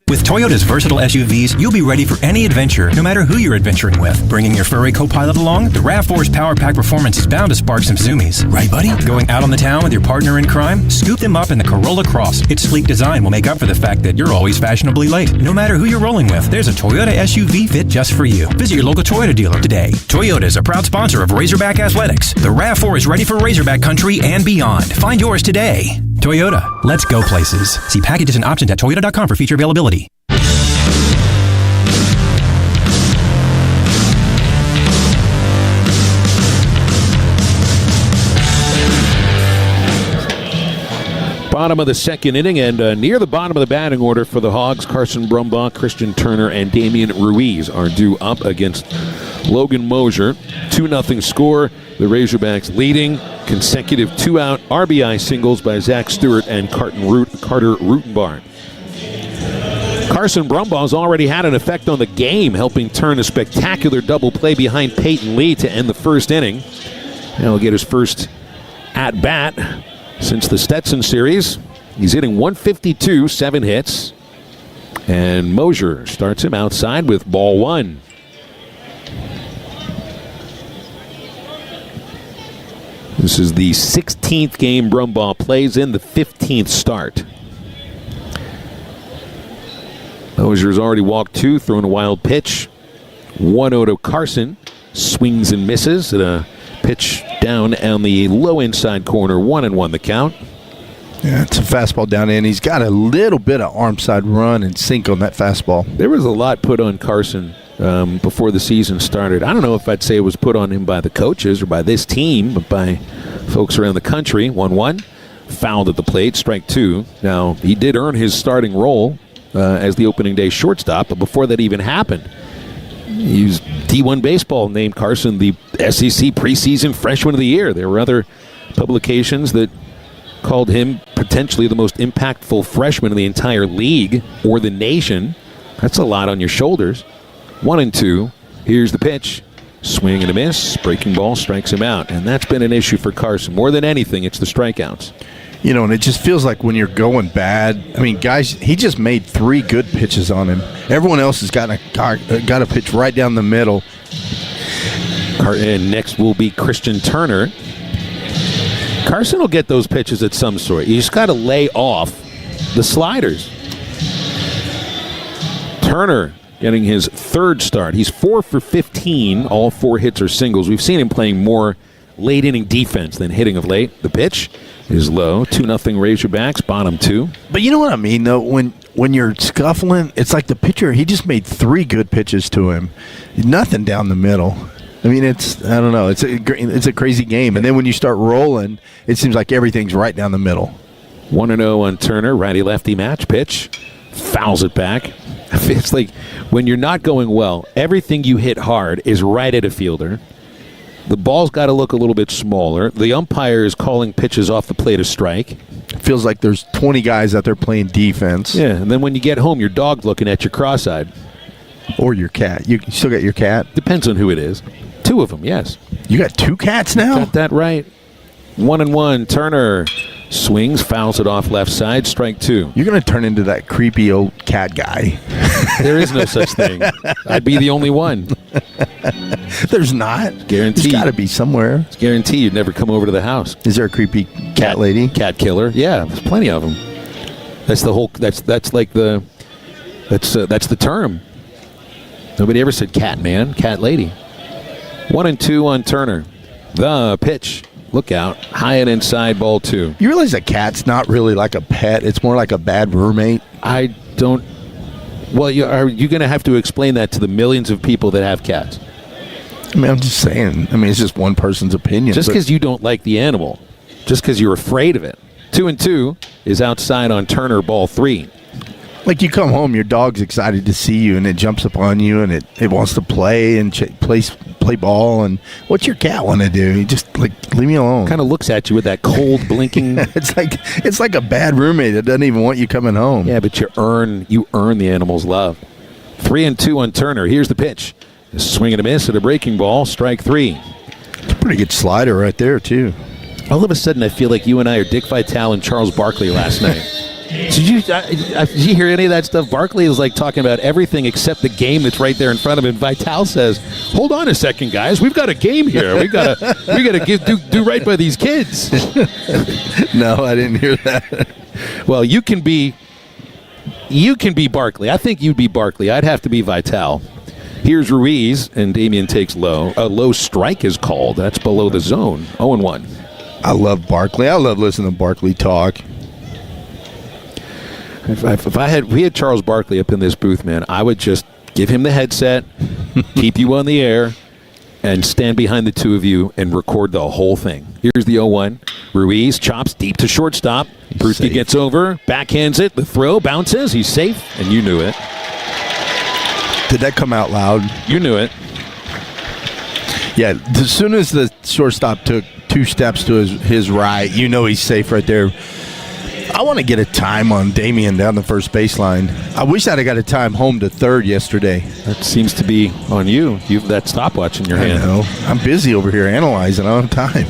With Toyota's versatile SUVs, you'll be ready for any adventure, no matter who you're adventuring with. Bringing your furry co-pilot along, the RAV4's Power Pack Performance is bound to spark some zoomies. Right, buddy? Going out on the town with your partner in crime? Scoop them up in the Corolla Cross. Its sleek design will make up for the fact that you're always fashionably late. No matter who you're rolling with, there's a Toyota SUV fit just for you. Visit your local Toyota dealer today. Toyota is a proud sponsor of Razorback Athletics. The RAV4 is ready for Razorback country and beyond. Find yours today. Toyota. Let's go places. See packages and options at toyota.com for feature availability. Bottom of the second inning, and near the bottom of the batting order for the Hogs, Carson Brumbaugh, Christian Turner, and Damian Ruiz are due up against Logan Mosier. 2-0 score. The Razorbacks leading. Consecutive 2-out RBI singles by Zach Stewart and Carter Rutenbarn. Carson Brumbaugh's already had an effect on the game, helping turn a spectacular double play behind Peyton Lee to end the first inning. Now he'll get his first at-bat since the Stetson series. He's hitting 152, 7 hits. And Mosier starts him outside with ball one. This is the 16th game Brumbaugh plays in, the 15th start. Mosier's already walked 2, thrown a wild pitch. 1-0 to Carson. Swings and misses at a pitch down on the low inside corner. 1-1 the count. Yeah, it's a fastball down in. He's got a little bit of arm side run and sink on that fastball. There was a lot put on Carson before the season started. I don't know if I'd say it was put on him by the coaches or by this team, but by folks around the country. 1-1. Fouled at the plate. Strike 2. Now, he did earn his starting role as the opening day shortstop, but before that even happened, he was D1 Baseball named Carson the SEC preseason freshman of the year. There were other publications that called him potentially the most impactful freshman in the entire league or the nation. That's a lot on your shoulders. 1-2. Here's the pitch. Swing and a miss. Breaking ball strikes him out. And that's been an issue for Carson. More than anything, it's the strikeouts. You know, and it just feels like when you're going bad, I mean, guys, he just made 3 good pitches on him. Everyone else has got a pitch right down the middle. And next will be Christian Turner. Carson will get those pitches at some sort. You just got to lay off the sliders. Turner getting his 3rd start. He's 4 for 15. All 4 hits are singles. We've seen him playing more late inning defense than hitting of late. The pitch is low. 2-0 Razorbacks, bottom 2. But you know what I mean, though? When you're scuffling, it's like the pitcher, he just made 3 good pitches to him. Nothing down the middle. I mean, I don't know. It's a crazy game. And then when you start rolling, it seems like everything's right down the middle. 1-0 on Turner, righty-lefty match. Pitch, fouls it back. It's like when you're not going well, everything you hit hard is right at a fielder. The ball's got to look a little bit smaller. The umpire is calling pitches off the plate a strike. It feels like there's 20 guys out there playing defense. Yeah, and then when you get home, your dog's looking at you cross-eyed. Or your cat. You still got your cat? Depends on who it is. 2 of them, yes. You got 2 cats now? Got that right. 1-1. Turner swings, fouls it off left side. Strike 2. You're going to turn into that creepy old cat guy. There is no such thing. I'd be the only one. There's not. Guaranteed. There's got to be somewhere. It's guaranteed you'd never come over to the house. Is there a creepy cat lady? Cat killer. Yeah, there's plenty of them. That's the whole. That's like the. That's the term. Nobody ever said cat man, cat lady. 1-2 on Turner. The pitch. Look out. High and inside, ball 2. You realize a cat's not really like a pet. It's more like a bad roommate. I don't. Well, are you going to have to explain that to the millions of people that have cats? I mean, I'm just saying. I mean, it's just one person's opinion. Just because you don't like the animal. Just because you're afraid of it. 2-2 is outside on Turner, ball 3. Like you come home, your dog's excited to see you, and it jumps upon you, and it wants to play and play ball. And what's your cat want to do? He just leave me alone. Kind of looks at you with that cold blinking. it's like a bad roommate that doesn't even want you coming home. Yeah, but you earn the animal's love. 3-2 on Turner. Here's the pitch. A swing and a miss at a breaking ball. Strike 3. It's a pretty good slider right there too. All of a sudden, I feel like you and I are Dick Vitale and Charles Barkley last night. Did you hear any of that stuff? Barkley is like talking about everything except the game that's right there in front of him. Vitale says, "Hold on a second, guys. We've got a game here. We gotta do right by these kids." No, I didn't hear that. Well, you can be Barkley. I think you'd be Barkley. I'd have to be Vitale. Here's Ruiz, and Damian takes low. A low strike is called. That's below the zone. 0-1. I love Barkley. I love listening to Barkley talk. If we had Charles Barkley up in this booth, man, I would just give him the headset, keep you on the air, and stand behind the two of you and record the whole thing. Here's the 0-1. Ruiz chops deep to shortstop. Brewski gets over, backhands it. The throw bounces. He's safe, and you knew it. Did that come out loud? You knew it. Yeah, as soon as the shortstop took 2 steps to his right, you know he's safe right there. I want to get a time on Damian down the first baseline. I wish I'd have got a time home to third yesterday. That seems to be on you. You have that stopwatch in your hand. I know. I'm busy over here analyzing. I don't have time.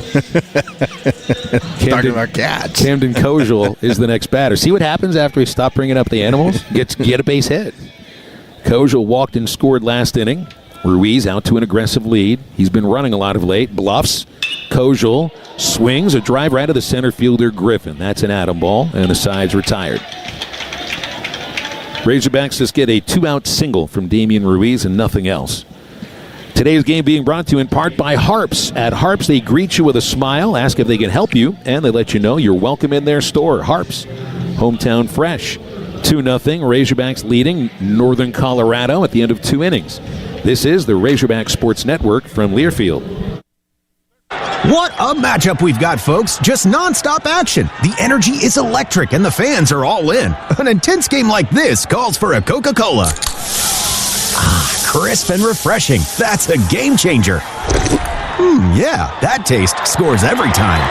Talking about cats. Camden Kojal is the next batter. See what happens after we stop bringing up the animals? Get a base hit. Kojal walked and scored last inning. Ruiz out to an aggressive lead. He's been running a lot of late. Bluffs. Kojal swings a drive right to the center fielder Griffin. That's an atom ball, and the side's retired. Razorbacks just get a 2-out single from Damian Ruiz and nothing else. Today's game being brought to you in part by Harps. At Harps, they greet you with a smile, ask if they can help you, and they let you know you're welcome in their store. Harps, hometown fresh. 2-0, Razorbacks leading Northern Colorado at the end of 2 innings. This is the Razorback Sports Network from Learfield. What a matchup we've got, folks. Just nonstop action. The energy is electric and the fans are all in. An intense game like this calls for a Coca-Cola. Ah, crisp and refreshing. That's a game changer. Yeah, that taste scores every time.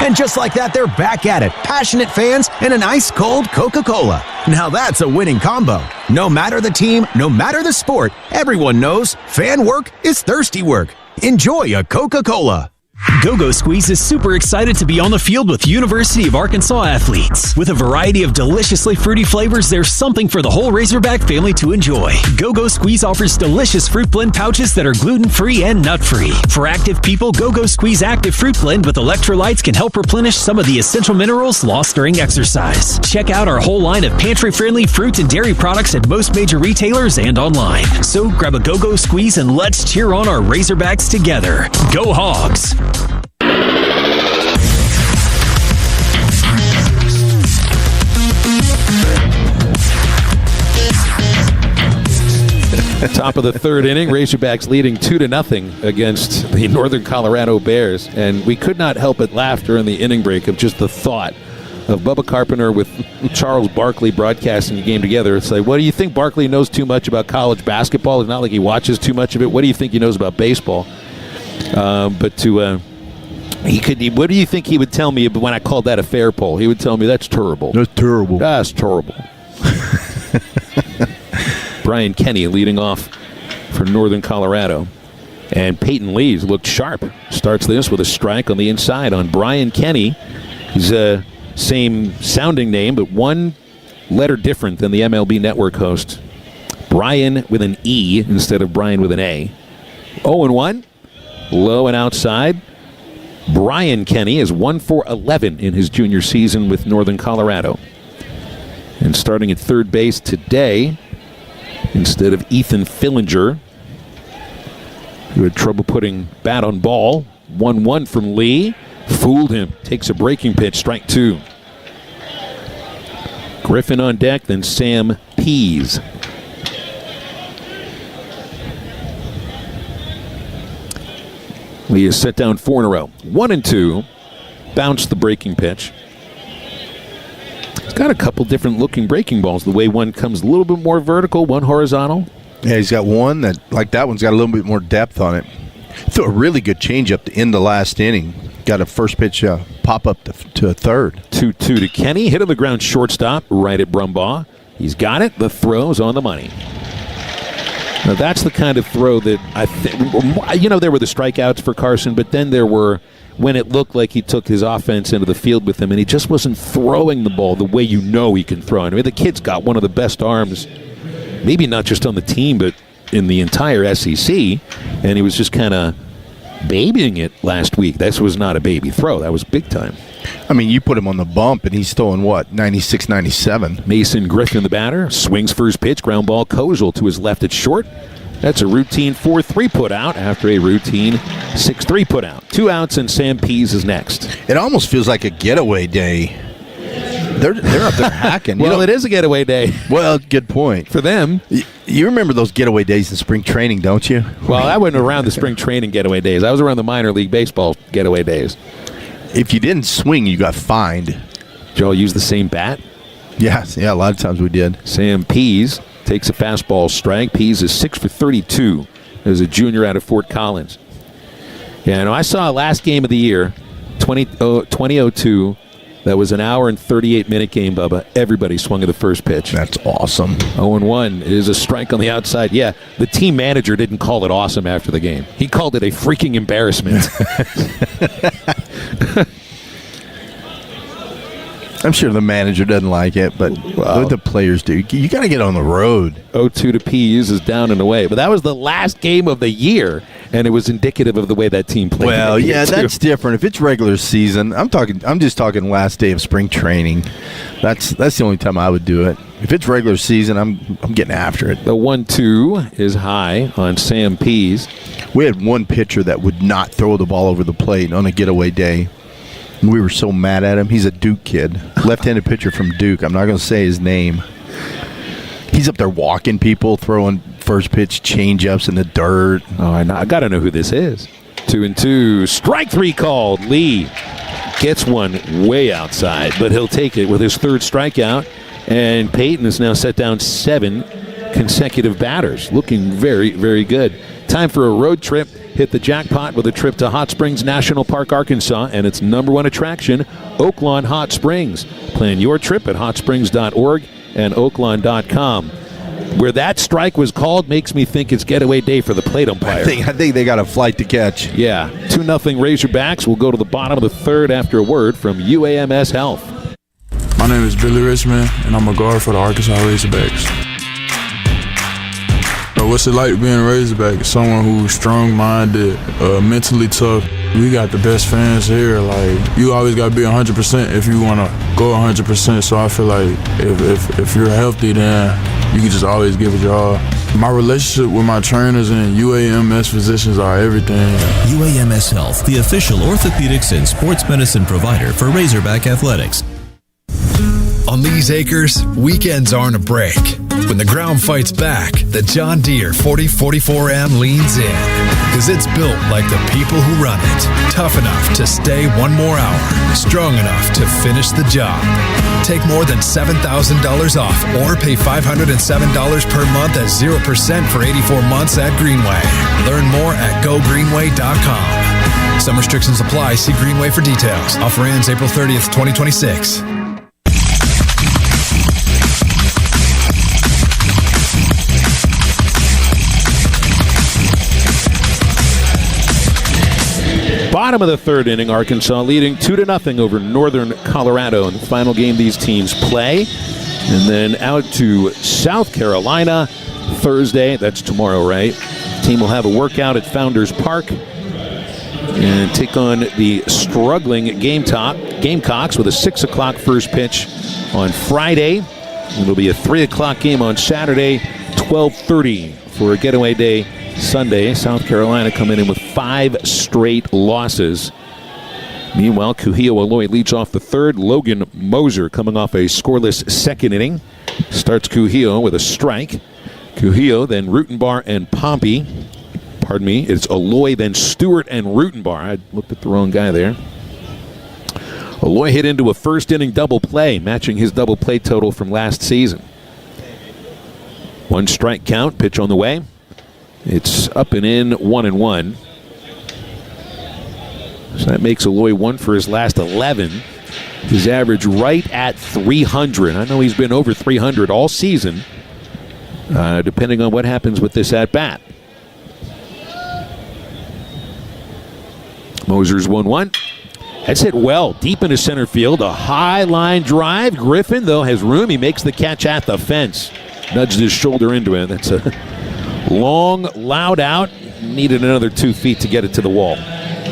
And just like that, they're back at it. Passionate fans and an ice-cold Coca-Cola. Now that's a winning combo. No matter the team, no matter the sport, everyone knows fan work is thirsty work. Enjoy a Coca-Cola. Go-Go Squeeze is super excited to be on the field with University of Arkansas athletes. With a variety of deliciously fruity flavors, there's something for the whole Razorback family to enjoy. Go-Go Squeeze offers delicious fruit blend pouches that are gluten-free and nut-free. For active people, Go-Go Squeeze Active Fruit Blend with electrolytes can help replenish some of the essential minerals lost during exercise. Check out our whole line of pantry-friendly fruit and dairy products at most major retailers and online. So grab a Go-Go Squeeze and let's cheer on our Razorbacks together. Go Hogs! Top of the 3rd inning, Razorbacks leading 2-0 against the Northern Colorado Bears. And we could not help but laugh during the inning break of just the thought of Bubba Carpenter with Charles Barkley broadcasting the game together. It's like, what do you think Barkley knows too much about college basketball? It's not like he watches too much of it. What do you think he knows about baseball? What do you think he would tell me when I called that a fair poll? He would tell me, that's terrible. That's terrible. That's terrible. Brian Kenny leading off for Northern Colorado. And Peyton Lees looked sharp. Starts this with a strike on the inside on Brian Kenny. He's a same sounding name, but one letter different than the MLB Network host. Brian with an E instead of Brian with an A. 0-1. Low and outside. Brian Kenny is 1-for-11 in his junior season with Northern Colorado. And starting at third base today, instead of Ethan Fillinger, who had trouble putting bat on ball. 1-1 from Lee. Fooled him. Takes a breaking pitch. Strike 2. Griffin on deck, then Sam Pease. Lee has set down 4 in a row. 1-2. Bounced the breaking pitch. got a couple different looking breaking balls. The way one comes a little bit more vertical, one horizontal. Yeah, he's got one that, like that one's got a little bit more depth on it. Threw a really good changeup to end the last inning. Got a first pitch pop up to a third. 2-2 to Kenny. Hit on the ground shortstop right at Brumbaugh. He's got it. The throw's on the money. Now that's the kind of throw that I think, there were the strikeouts for Carson, but then there were when it looked like he took his offense into the field with him and he just wasn't throwing the ball the way he can throw it. I mean, the kid's got one of the best arms, maybe not just on the team, but in the entire SEC, and he was just kind of babying it last week. This was not a baby throw. That was big time. I mean, you put him on the bump, and he's throwing, 96, 97. Mason Griffin, the batter, swings for his pitch. Ground ball, Kozel to his left at short. That's a routine 4-3 put out after a routine 6-3 put out. 2 outs, and Sam Pease is next. It almost feels like a getaway day. They're up there hacking. Well, it is a getaway day. Well, good point. For them. You remember those getaway days in spring training, don't you? Well, I wasn't around the spring training getaway days. I was around the minor league baseball getaway days. If you didn't swing, you got fined. Did you all use the same bat? Yes, yeah, a lot of times we did. Sam Pease takes a fastball strike. Pease is 6 for 32 as a junior out of Fort Collins. Yeah, I saw last game of the year, 2002. That was an hour and 38-minute game, Bubba. Everybody swung at the first pitch. That's awesome. 0-1. It is a strike on the outside. Yeah, the team manager didn't call it awesome after the game. He called it a freaking embarrassment. I'm sure the manager doesn't like it, but the players do. You got to get on the road. 0-2 to Pease is down and away. But that was the last game of the year, and it was indicative of the way that team played. Well, yeah, that's different. If it's regular season, I'm just talking last day of spring training. That's the only time I would do it. If it's regular season, I'm getting after it. The 1-2 is high on Sam Pease. We had one pitcher that would not throw the ball over the plate on a getaway day. We were so mad at him. He's a Duke kid, left-handed pitcher from Duke. I'm not going to say his name. He's up there walking people, throwing first pitch change-ups in the dirt. Oh, I got to know who this is. 2-2. Strike 3 called. Lee gets one way outside, but he'll take it with his third strikeout. And Peyton has now set down 7 consecutive batters. Looking very, very good. Time for a road trip. Hit the jackpot with a trip to Hot Springs National Park, Arkansas, and its #1 attraction, Oaklawn Hot Springs. Plan your trip at hotsprings.org and oaklawn.com. Where that strike was called makes me think it's getaway day for the plate umpire. I think they got a flight to catch. Yeah. 2-0 Razorbacks. We'll go to the bottom of the third after a word from UAMS Health. My name is Billy Richmond, and I'm a guard for the Arkansas Razorbacks. What's it like being a Razorback? Someone who's strong-minded, mentally tough. We got the best fans here. Like, you always got to be 100% if you want to go 100%. So I feel like if you're healthy, then you can just always give it your all. My relationship with my trainers and UAMS physicians are everything. UAMS Health, the official orthopedics and sports medicine provider for Razorback Athletics. On these acres, weekends aren't a break. When the ground fights back, the John Deere 4044M leans in. Because it's built like the people who run it. Tough enough to stay one more hour. Strong enough to finish the job. Take more than $7,000 off or pay $507 per month at 0% for 84 months at Greenway. Learn more at gogreenway.com. Some restrictions apply. See Greenway for details. Offer ends April 30th, 2026. Bottom of the third inning, Arkansas leading 2-0 over Northern Colorado in the final game these teams play. And then out to South Carolina Thursday. That's tomorrow, right? The team will have a workout at Founders Park and take on the struggling Gamecocks with a 6 o'clock first pitch on Friday. It'll be a 3 o'clock game on Saturday, 12:30 for a getaway day Sunday. South Carolina coming in with 5 straight losses. Meanwhile, Kuhio Aloy leads off the third. Logan Moser coming off a scoreless second inning. Starts Kuhio with a strike. Kuhio, then Rutenbar and Pompey. Pardon me, it's Aloy, then Stewart and Rutenbar. I looked at the wrong guy there. Aloy hit into a first-inning double play, matching his double play total from last season. 1 strike count, pitch on the way. It's up and in, 1-1. So that makes Aloy 1 for his last 11. His average right at 300. I know he's been over 300 all season, depending on what happens with this at-bat. Moser's 1-1. That's hit well, deep into center field. A high line drive. Griffin, though, has room. He makes the catch at the fence. Nudged his shoulder into it. That's a long, loud out. Needed another 2 feet to get it to the wall.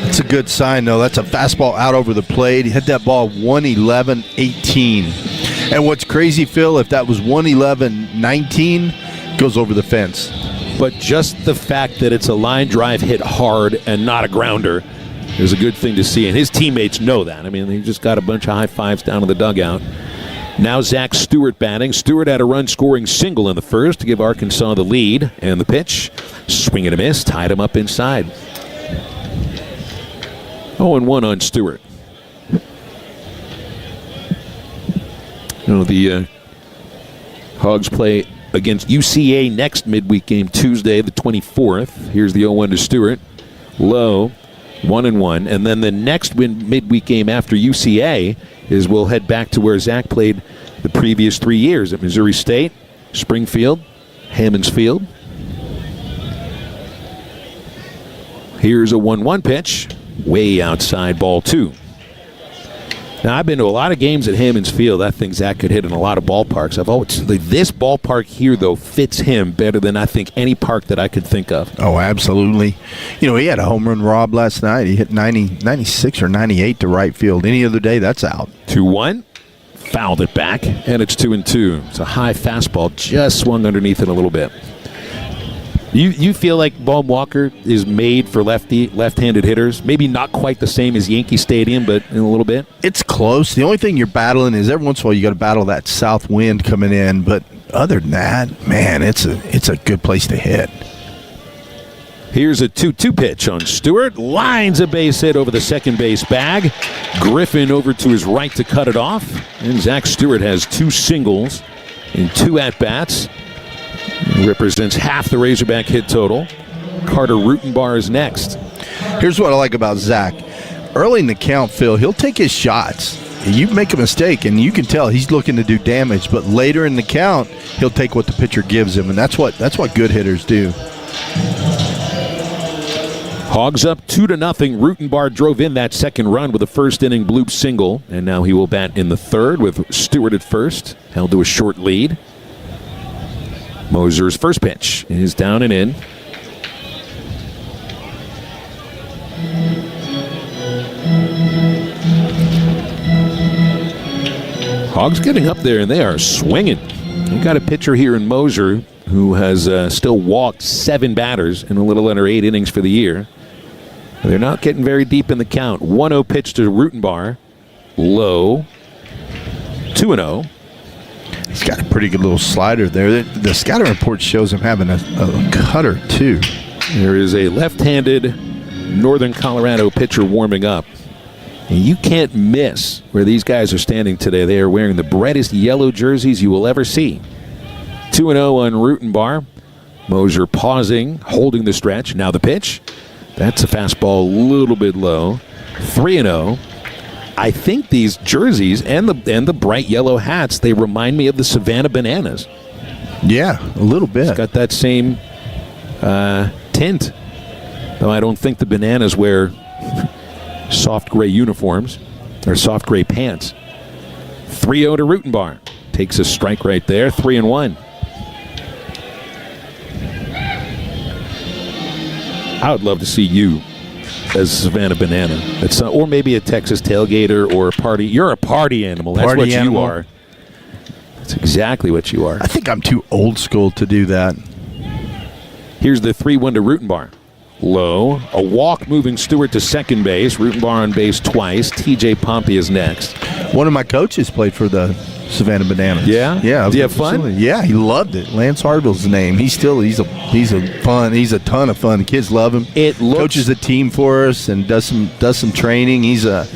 It's a good sign, though. That's a fastball out over the plate. He hit that ball 111-18. And what's crazy, Phil, if that was 111-19, goes over the fence. But just the fact that it's a line drive hit hard and not a grounder is a good thing to see. And his teammates know that. I mean, they just got a bunch of high fives down in the dugout. Now Zach Stewart batting. Stewart had a run-scoring single in the first to give Arkansas the lead. And the pitch, swing and a miss, tied him up inside. 0-1 on Stewart. The Hogs play against UCA next midweek game, Tuesday the 24th. Here's the 0-1 to Stewart. Low, 1-1. And then the next midweek game after UCA is we'll head back to where Zach played the previous 3 years at Missouri State, Springfield, Hammonds Field. Here's a 1-1 pitch, way outside, ball 2. Now, I've been to a lot of games at Hammonds Field. I think Zach could hit in a lot of ballparks. This ballpark here, though, fits him better than I think any park that I could think of. Oh, absolutely. He had a home run rob last night. He hit 96 or 98 to right field. Any other day, that's out. 2-1. Fouled it back, and it's 2-2. It's a high fastball, just swung underneath it a little bit. You feel like Bohm Walker is made for left-handed hitters? Maybe not quite the same as Yankee Stadium, but in a little bit? It's close. The only thing you're battling is every once in a while you got to battle that south wind coming in. But other than that, man, it's a good place to hit. Here's a 2-2 pitch on Stewart. Lines a base hit over the second base bag. Griffin over to his right to cut it off. And Zach Stewart has 2 singles in 2 at-bats. Represents half the Razorback hit total. Carter Rutenbar is next. Here's what I like about Zach. Early in the count, Phil, he'll take his shots. You make a mistake, and you can tell he's looking to do damage. But later in the count, he'll take what the pitcher gives him, and that's what good hitters do. Hogs up 2-0. Rutenbar drove in that second run with a first-inning bloop single, and now he will bat in the third with Stewart at first, held to a short lead. Moser's first pitch is down and in. Hogs getting up there, and they are swinging. We've got a pitcher here in Moser who has still walked 7 batters in a little under 8 innings for the year. They're not getting very deep in the count. 1-0 pitch to Rutenbar. Low. 2-0. He's got a pretty good little slider there. The scouting report shows him having a cutter, too. There is a left-handed Northern Colorado pitcher warming up. And you can't miss where these guys are standing today. They are wearing the brightest yellow jerseys you will ever see. 2-0 on Rutenbar. Moser pausing, holding the stretch. Now the pitch. That's a fastball a little bit low. 3-0. I think these jerseys and the bright yellow hats, they remind me of the Savannah Bananas. Yeah, a little bit. It's got that same tint. Though I don't think the Bananas wear soft gray uniforms or soft gray pants. 3-0 to Rutenbar. Takes a strike right there. 3-1. I would love to see you as a Savannah Banana. Or maybe a Texas tailgater or a party. You're a party animal. That's what you are. That's exactly what you are. I think I'm too old school to do that. Here's the 3-1 to Rutenbar. Low. A walk moving Stewart to second base. Rutenbar on base twice. TJ Pompey is next. One of my coaches played for the Savannah Bananas. Yeah? Yeah. Did you have fun? Yeah, he loved it. Lance Harville's name. He's a ton of fun. The kids love him. Coaches a team for us and does some training. He's a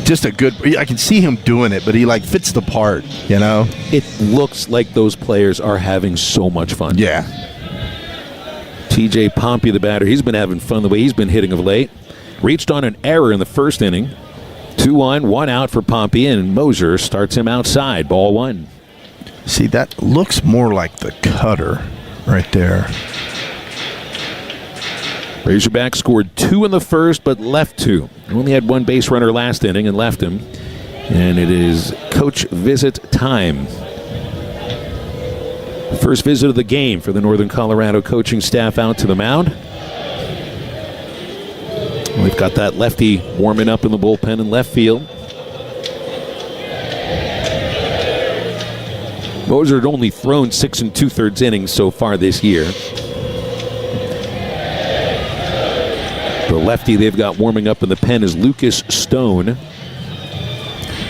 just a good. I can see him doing it, but he fits the part. It looks like those players are having so much fun. Yeah. TJ Pompey, the batter, he's been having fun the way he's been hitting of late. Reached on an error in the first inning. 2-1, 1 out for Pompey, and Moser starts him outside. Ball 1. See, that looks more like the cutter right there. Razorback scored 2 in the first, but left 2. Only had 1 base runner last inning and left him. And it is coach visit time. First visit of the game for the Northern Colorado coaching staff out to the mound. We've got that lefty warming up in the bullpen in left field. Moser had only thrown 6 2/3 innings so far this year. The lefty they've got warming up in the pen is Lucas Stone.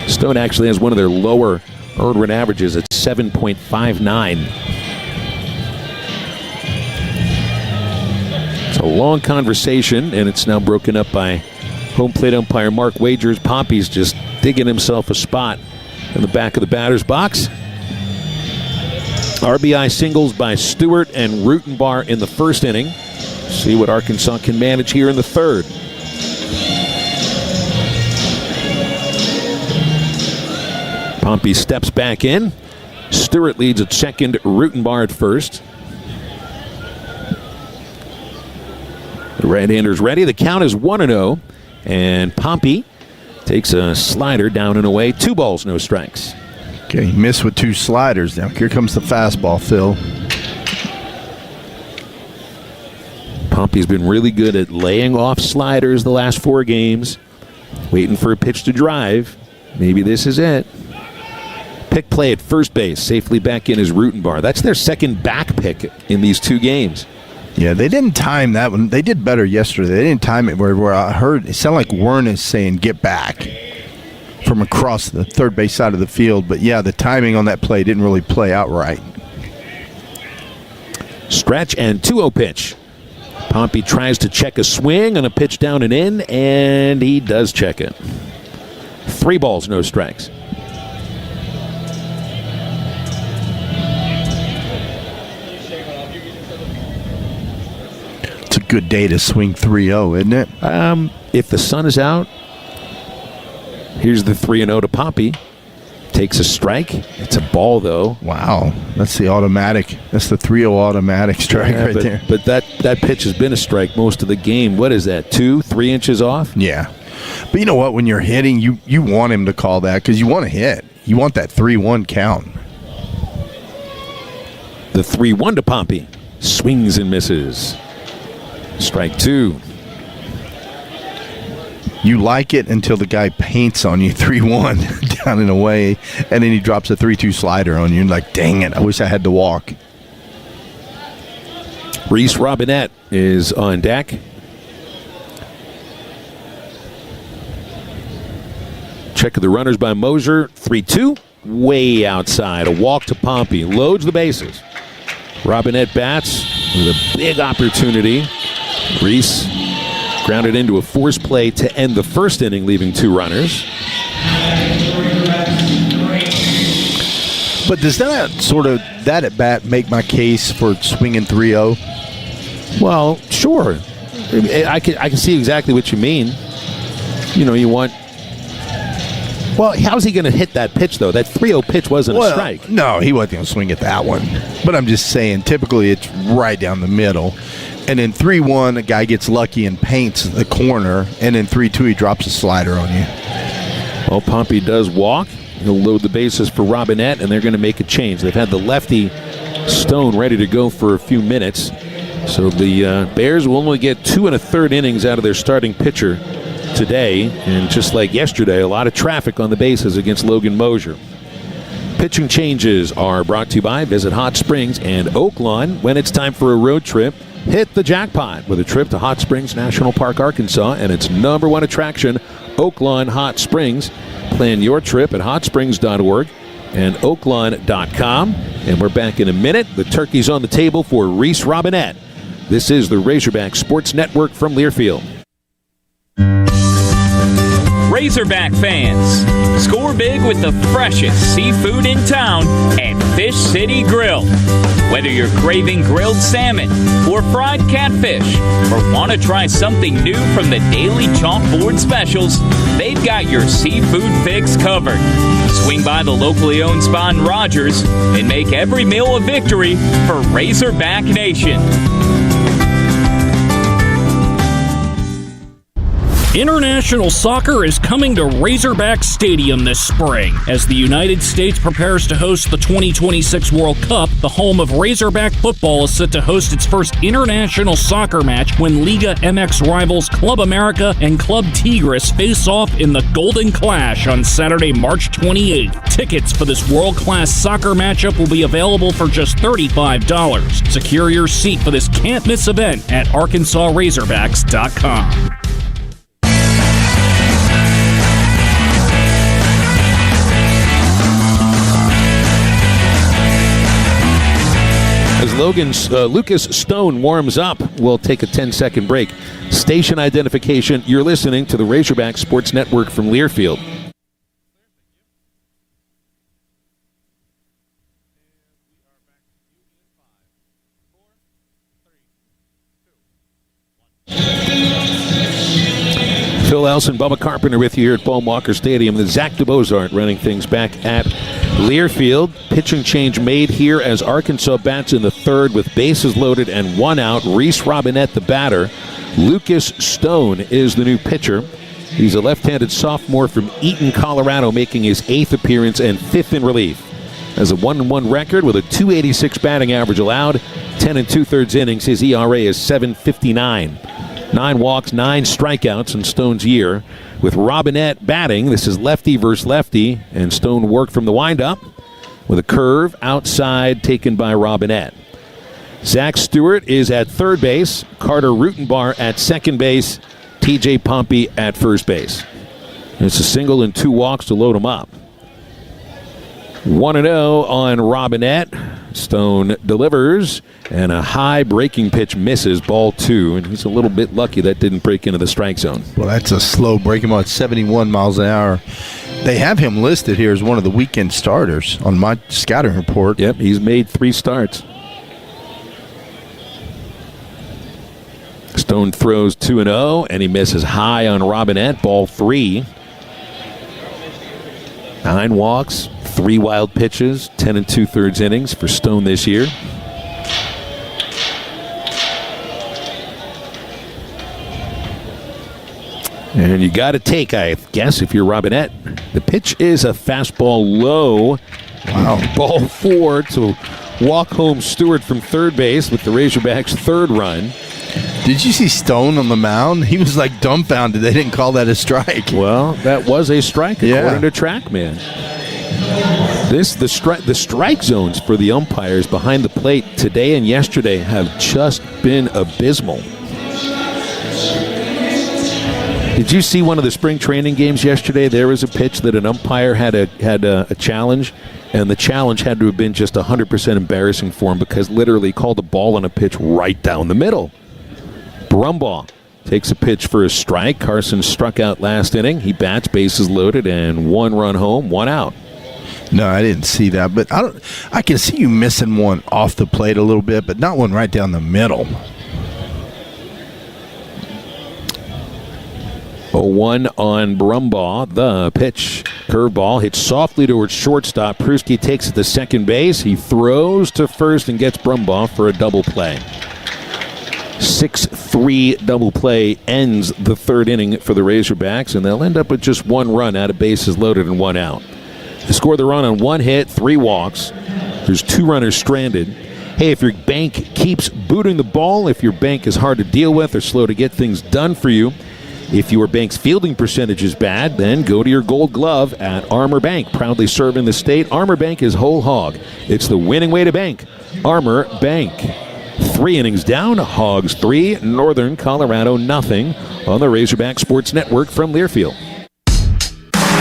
Stone actually has one of their lower earned run averages at 7.59. It's a long conversation, and it's now broken up by home plate umpire Mark Wagers. Pompey's just digging himself a spot in the back of the batter's box. RBI singles by Stewart and Rutenbar in the first inning. See what Arkansas can manage here in the third. Pompey steps back in. Stewart leads at second, Rutenbar at first. The right-hander's ready. The count is 1-0, and Pompey takes a slider down and away. 2 balls, no strikes. Okay, he missed with 2 sliders. Now here comes the fastball, Phil. Pompey's been really good at laying off sliders the last 4 games, waiting for a pitch to drive. Maybe this is it. Pick play at first base, safely back in is Rutenbar. That's their second back pick in these 2 games. Yeah, they didn't time that one. They did better yesterday. They didn't time it where I heard it sounded like Wern is saying get back from across the third base side of the field. But yeah, the timing on that play didn't really play out right. Stretch and 2-0 pitch. Pompey tries to check a swing on a pitch down and in, and he does check it. 3 balls, no strikes. It's a good day to swing 3-0, isn't it? If the sun is out, here's the 3-0 to Pompey. Takes a strike. It's a ball, though. Wow. That's the automatic. That's the 3-0 automatic strike there. But that pitch has been a strike most of the game. What is that, 2-3 inches off? Yeah. But you know what? When you're hitting, you want him to call that because you want to hit. You want that 3-1 count. The 3-1 to Pompey. Swings and misses. Strike 2. You like it until the guy paints on you 3-1 down and away, and then he drops a 3-2 slider on you. And like, dang it, I wish I had to walk. Reese Robinette is on deck. Check of the runners by Moser. 3-2. Way outside. A walk to Pompey. Loads the bases. Robinette bats with a big opportunity. Reese grounded into a force play to end the first inning, leaving 2 runners. But does that at bat make my case for swinging 3-0? Well, sure. I can see exactly what you mean. You know, you want. Well, how's he going to hit that pitch, though? That 3-0 pitch wasn't a strike. No, he wasn't going to swing at that one. But I'm just saying, typically it's right down the middle. And then 3-1, a guy gets lucky and paints the corner. And then 3-2, he drops a slider on you. Well, Pompey does walk. He'll load the bases for Robinette, and they're going to make a change. They've had the lefty Stone ready to go for a few minutes. So the Bears will only get 2 1/3 innings out of their starting pitcher today. And just like yesterday, a lot of traffic on the bases against Logan Mosier. Pitching changes are brought to you by Visit Hot Springs and Oaklawn. When it's time for a road trip, hit the jackpot with a trip to Hot Springs National Park, Arkansas, and its #1 attraction, Oaklawn Hot Springs. Plan your trip at hotsprings.org and oaklawn.com. And we're back in a minute. The turkey's on the table for Reese Robinette. This is the Razorback Sports Network from Learfield. Razorback fans. Score big with the freshest seafood in town at Fish City Grill. Whether you're craving grilled salmon or fried catfish, or want to try something new from the daily chalkboard specials, they've got your seafood fix covered. Swing by the locally owned spot in Rogers and make every meal a victory for Razorback Nation. International soccer is coming to Razorback Stadium this spring. As the United States prepares to host the 2026 World Cup, the home of Razorback football is set to host its first international soccer match when Liga MX rivals Club America and Club Tigres face off in the Golden Clash on Saturday, March 28th. Tickets for this world-class soccer matchup will be available for just $35. Secure your seat for this can't-miss event at ArkansasRazorbacks.com. As Lucas Stone warms up, we'll take a 10-second break. Station identification, you're listening to the Razorback Sports Network from Learfield. Phil Elson, Bubba Carpenter with you here at Bohm Walker Stadium. The Zach DeBozart running things back at Learfield. Pitching change made here as Arkansas bats in the third with bases loaded and one out. Reese Robinette the batter. Lucas Stone is the new pitcher. He's a left-handed sophomore from Eaton, Colorado, making his 8th appearance and 5th in relief. Has a 1-1 record with a .286 batting average allowed, 10 2/3 innings. His ERA is .759. 9 walks, 9 strikeouts in Stone's year. With Robinette batting, this is lefty versus lefty, and Stone worked from the windup with a curve outside taken by Robinette. Zach Stewart is at third base, Carter Rutenbar at second base, TJ Pompey at first base. It's a single and 2 walks to load him up. 1-0 on Robinette. Stone delivers, and a high breaking pitch misses, ball 2, and he's a little bit lucky that didn't break into the strike zone. Well, that's a slow breaking ball at 71 miles an hour. They have him listed here as one of the weekend starters on my scouting report. Yep, he's made 3 starts. Stone throws 2-0, and he misses high on Robinette, ball 3. 9 walks, 3 wild pitches, 10 2/3 innings for Stone this year. And you got to take, I guess, if you're Robinette. The pitch is a fastball low. Wow. Ball 4 to walk home Stewart from third base with the Razorbacks' 3rd run. Did you see Stone on the mound? He was like dumbfounded. They didn't call that a strike. Well, that was a strike according to TrackMan. The strike zones for the umpires behind the plate today and yesterday have just been abysmal. Did you see one of the spring training games yesterday? There was a pitch that an umpire had a challenge, and the challenge had to have been just 100% embarrassing for him because literally called a ball on a pitch right down the middle. Brumbaugh takes a pitch for a strike. Carson struck out last inning. He bats, bases loaded, and 1 run home, 1 out. No, I didn't see that, but I can see you missing one off the plate a little bit, but not one right down the middle. 0-1 on Brumbaugh. The pitch, curveball, hits softly towards shortstop. Pruski takes it to second base. He throws to first and gets Brumbaugh for a double play. 6-3 double play ends the 3rd inning for the Razorbacks, and they'll end up with just 1 run out of bases loaded and 1 out. They score the run on 1 hit, 3 walks. There's 2 runners stranded. Hey, if your bank keeps booting the ball, if your bank is hard to deal with or slow to get things done for you, if your bank's fielding percentage is bad, then go to your gold glove at Armor Bank. Proudly serving the state, Armor Bank is whole hog. It's the winning way to bank. Armor Bank. 3 innings down, Hogs 3, Northern Colorado nothing on the Razorback Sports Network from Learfield.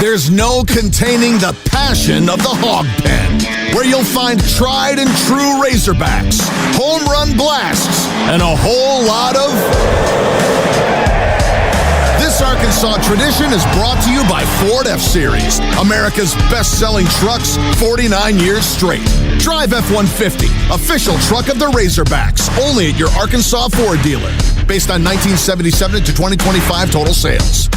There's no containing the passion of the Hog Pen, where you'll find tried and true Razorbacks, home run blasts, and a whole lot of... This Arkansas Tradition is brought to you by Ford F-Series, America's best-selling trucks 49 years straight. Drive F-150, official truck of the Razorbacks, only at your Arkansas Ford dealer. Based on 1977 to 2025 total sales.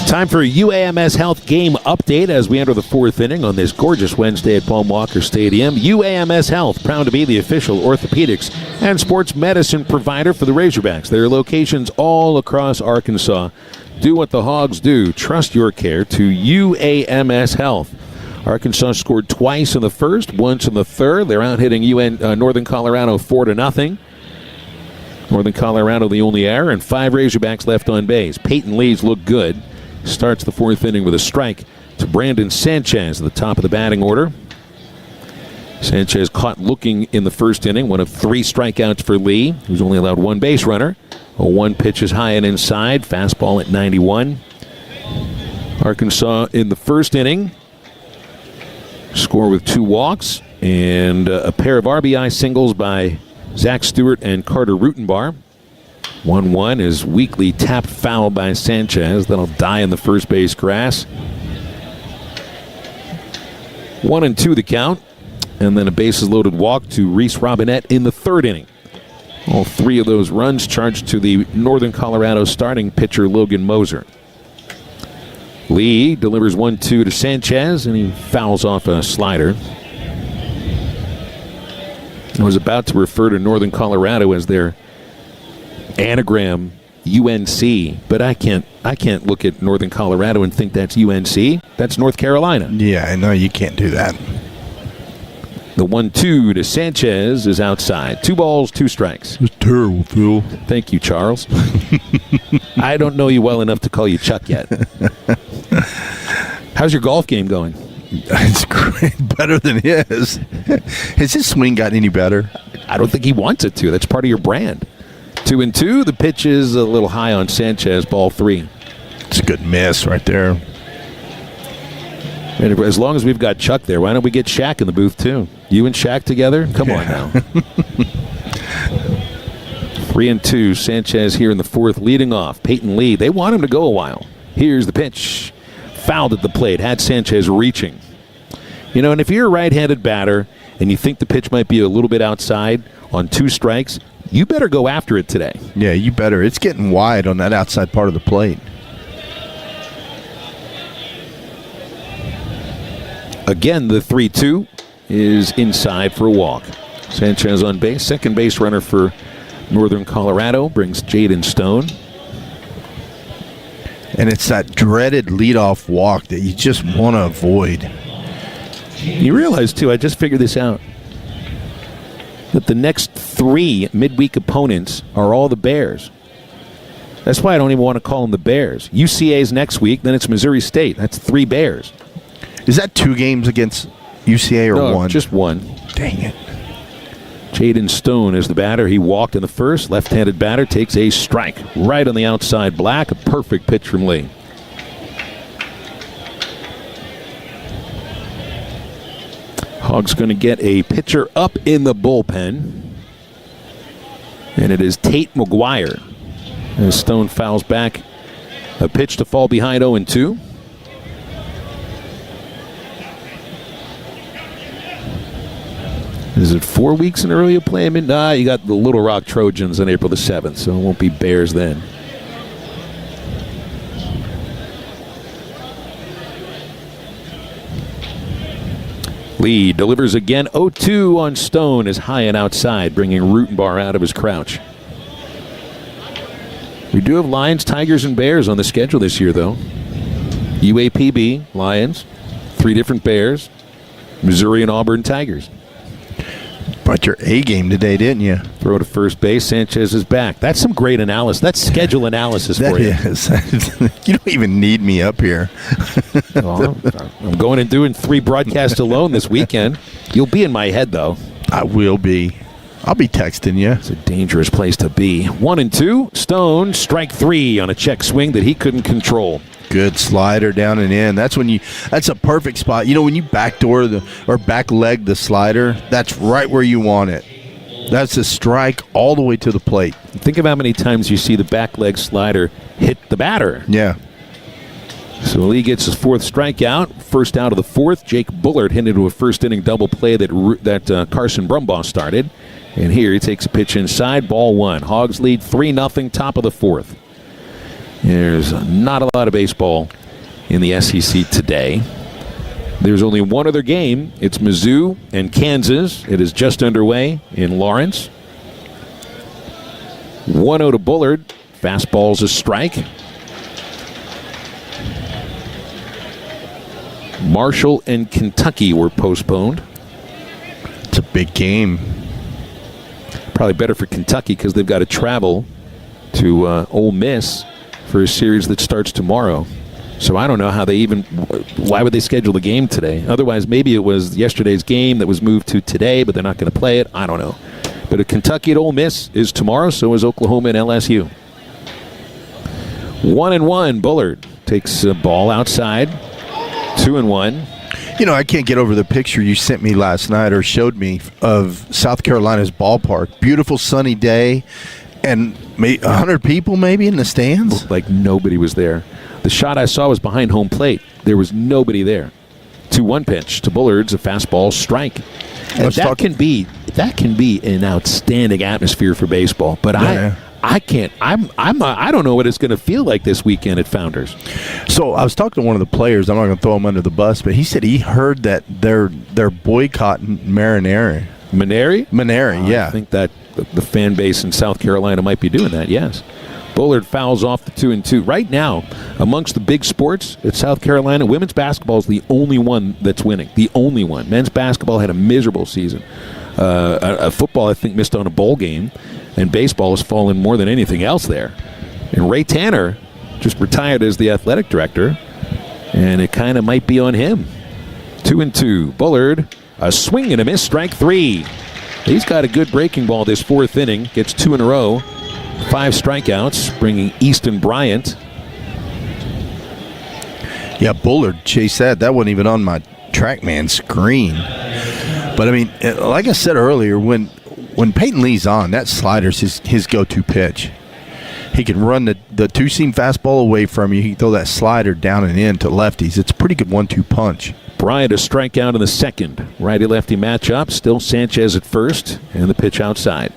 Time for a UAMS Health game update as we enter the fourth inning on this gorgeous Wednesday at Paul Walker Stadium. UAMS Health, proud to be the official orthopedics and sports medicine provider for the Razorbacks. There are locations all across Arkansas. Do what the Hogs do. Trust your care to UAMS Health. Arkansas scored twice in the first, once in the third. They're out hitting Northern Colorado 4-0. Northern Colorado the only error, and 5 Razorbacks left on base. Peyton Lee's look good. Starts the fourth inning with a strike to Brandon Sanchez at the top of the batting order. Sanchez caught looking in the first inning, one of 3 strikeouts for Lee, who's only allowed 1 base runner. A 1 pitch is high and inside, fastball at 91. Arkansas in the first inning score with 2 walks and a pair of RBI singles by Zach Stewart and Carter Rutenbar. 1-1 is weakly tapped foul by Sanchez. That'll die in the first base grass. 1-2 the count. And then a bases loaded walk to Reese Robinette in the third inning. All 3 of those runs charged to the Northern Colorado starting pitcher Logan Moser. Lee delivers 1-2 to Sanchez, and he fouls off a slider. I was about to refer to Northern Colorado as their anagram UNC, but I can't look at Northern Colorado and think that's UNC. That's North Carolina. Yeah, I know you can't do that. The 1-2 to Sanchez is outside. 2 balls, 2 strikes. It's terrible, Phil. Thank you, Charles. I don't know you well enough to call you Chuck yet. How's your golf game going? It's great. Better than his. Has his swing gotten any better? I don't think he wants it to. That's part of your brand. 2-2. The pitch is a little high on Sanchez. Ball 3. It's a good miss right there. And as long as we've got Chuck there, why don't we get Shaq in the booth too? You and Shaq together? Come on now. 3-2. Sanchez here in the fourth, leading off. Peyton Lee. They want him to go a while. Here's the pitch. Fouled at the plate. Had Sanchez reaching. You know, and if you're a right-handed batter and you think the pitch might be a little bit outside on 2 strikes, you better go after it today. Yeah, you better. It's getting wide on that outside part of the plate. Again, the 3-2 is inside for a walk. Sanchez on base. Second base runner for Northern Colorado brings Jaden Stone. And it's that dreaded leadoff walk that you just want to avoid. You realize, too, I just figured this out, that the next 3 midweek opponents are all the Bears. That's why I don't even want to call them the Bears. UCA's next week, then it's Missouri State. That's 3 Bears. Is that 2 games against UCA or no, 1? Just 1. Dang it. Jaden Stone is the batter. He walked in the first. Left-handed batter takes a strike right on the outside black. A perfect pitch from Lee. Hogs going to get a pitcher up in the bullpen. And it is Tate McGuire. As Stone fouls back. A pitch to fall behind 0-2. Is it 4 weeks in a row you play him in? Nah, you got the Little Rock Trojans on April the 7th, so it won't be Bears then. Lee delivers again. 0-2 on Stone is high and outside, bringing Rutenbar out of his crouch. We do have Lions, Tigers, and Bears on the schedule this year, though. UAPB, Lions, 3 different Bears, Missouri and Auburn Tigers. Brought your A game today, didn't you? Throw to first base. Sanchez is back. That's some great analysis. That's schedule analysis for you. Is. You don't even need me up here. Well, I'm going and doing 3 broadcasts alone this weekend. You'll be in my head, though. I will be. I'll be texting you. It's a dangerous place to be. 1-2. Stone, strike 3 on a check swing that he couldn't control. Good slider down and in. That's a perfect spot. When you backdoor or back leg the slider, that's right where you want it. That's a strike all the way to the plate. Think of how many times you see the back leg slider hit the batter. Yeah. So Lee gets his 4th strikeout. First out of the 4th. Jake Bullard hit into a first-inning double play that Carson Brumbaugh started. And here he takes a pitch inside, ball 1. Hogs lead 3-0, top of the 4th. There's not a lot of baseball in the SEC today. There's only one other game. It's Mizzou and Kansas. It is just underway in Lawrence. 1-0 to Bullard. Fastball's a strike. Marshall and Kentucky were postponed. It's a big game. Probably better for Kentucky because they've got to travel to Ole Miss for a series that starts tomorrow. So I don't know how why would they schedule the game today? Otherwise, maybe it was yesterday's game that was moved to today, but they're not going to play it. I don't know. But a Kentucky at Ole Miss is tomorrow, so is Oklahoma and LSU. 1-1, Bullard takes a ball outside. 2-1. I can't get over the picture you sent me last night or showed me of South Carolina's ballpark. Beautiful sunny day, and 100 people maybe in the stands. Looked like nobody was there. The shot I saw was behind home plate. There was nobody there. 2-1 pitch to Bullard's a fastball strike. And that can be an outstanding atmosphere for baseball. But I can't. I don't know what it's going to feel like this weekend at Founders. So I was talking to one of the players. I'm not going to throw him under the bus, but he said he heard that they're boycotting Marineri. Marineri, yeah. I think that the fan base in South Carolina might be doing that. Yes. Bullard fouls off the 2-2. Right now, amongst the big sports at South Carolina, women's basketball is the only one that's winning. The only one. Men's basketball had a miserable season. Football, I think, missed on a bowl game, and baseball has fallen more than anything else there. And Ray Tanner just retired as the athletic director, and it kind of might be on him. 2-2. Bullard, a swing and a miss, strike 3. He's got a good breaking ball this 4th inning. Gets 2 in a row. 5 strikeouts, bringing Easton Bryant. Yeah, Bullard chased that. That wasn't even on my TrackMan screen. But, I mean, like I said earlier, when Peyton Lee's on, that slider's his go-to pitch. He can run the two-seam fastball away from you. He can throw that slider down and in to lefties. It's a pretty good 1-2 punch. Bryant a strikeout in the 2nd. Righty-lefty matchup. Still Sanchez at first, and the pitch outside.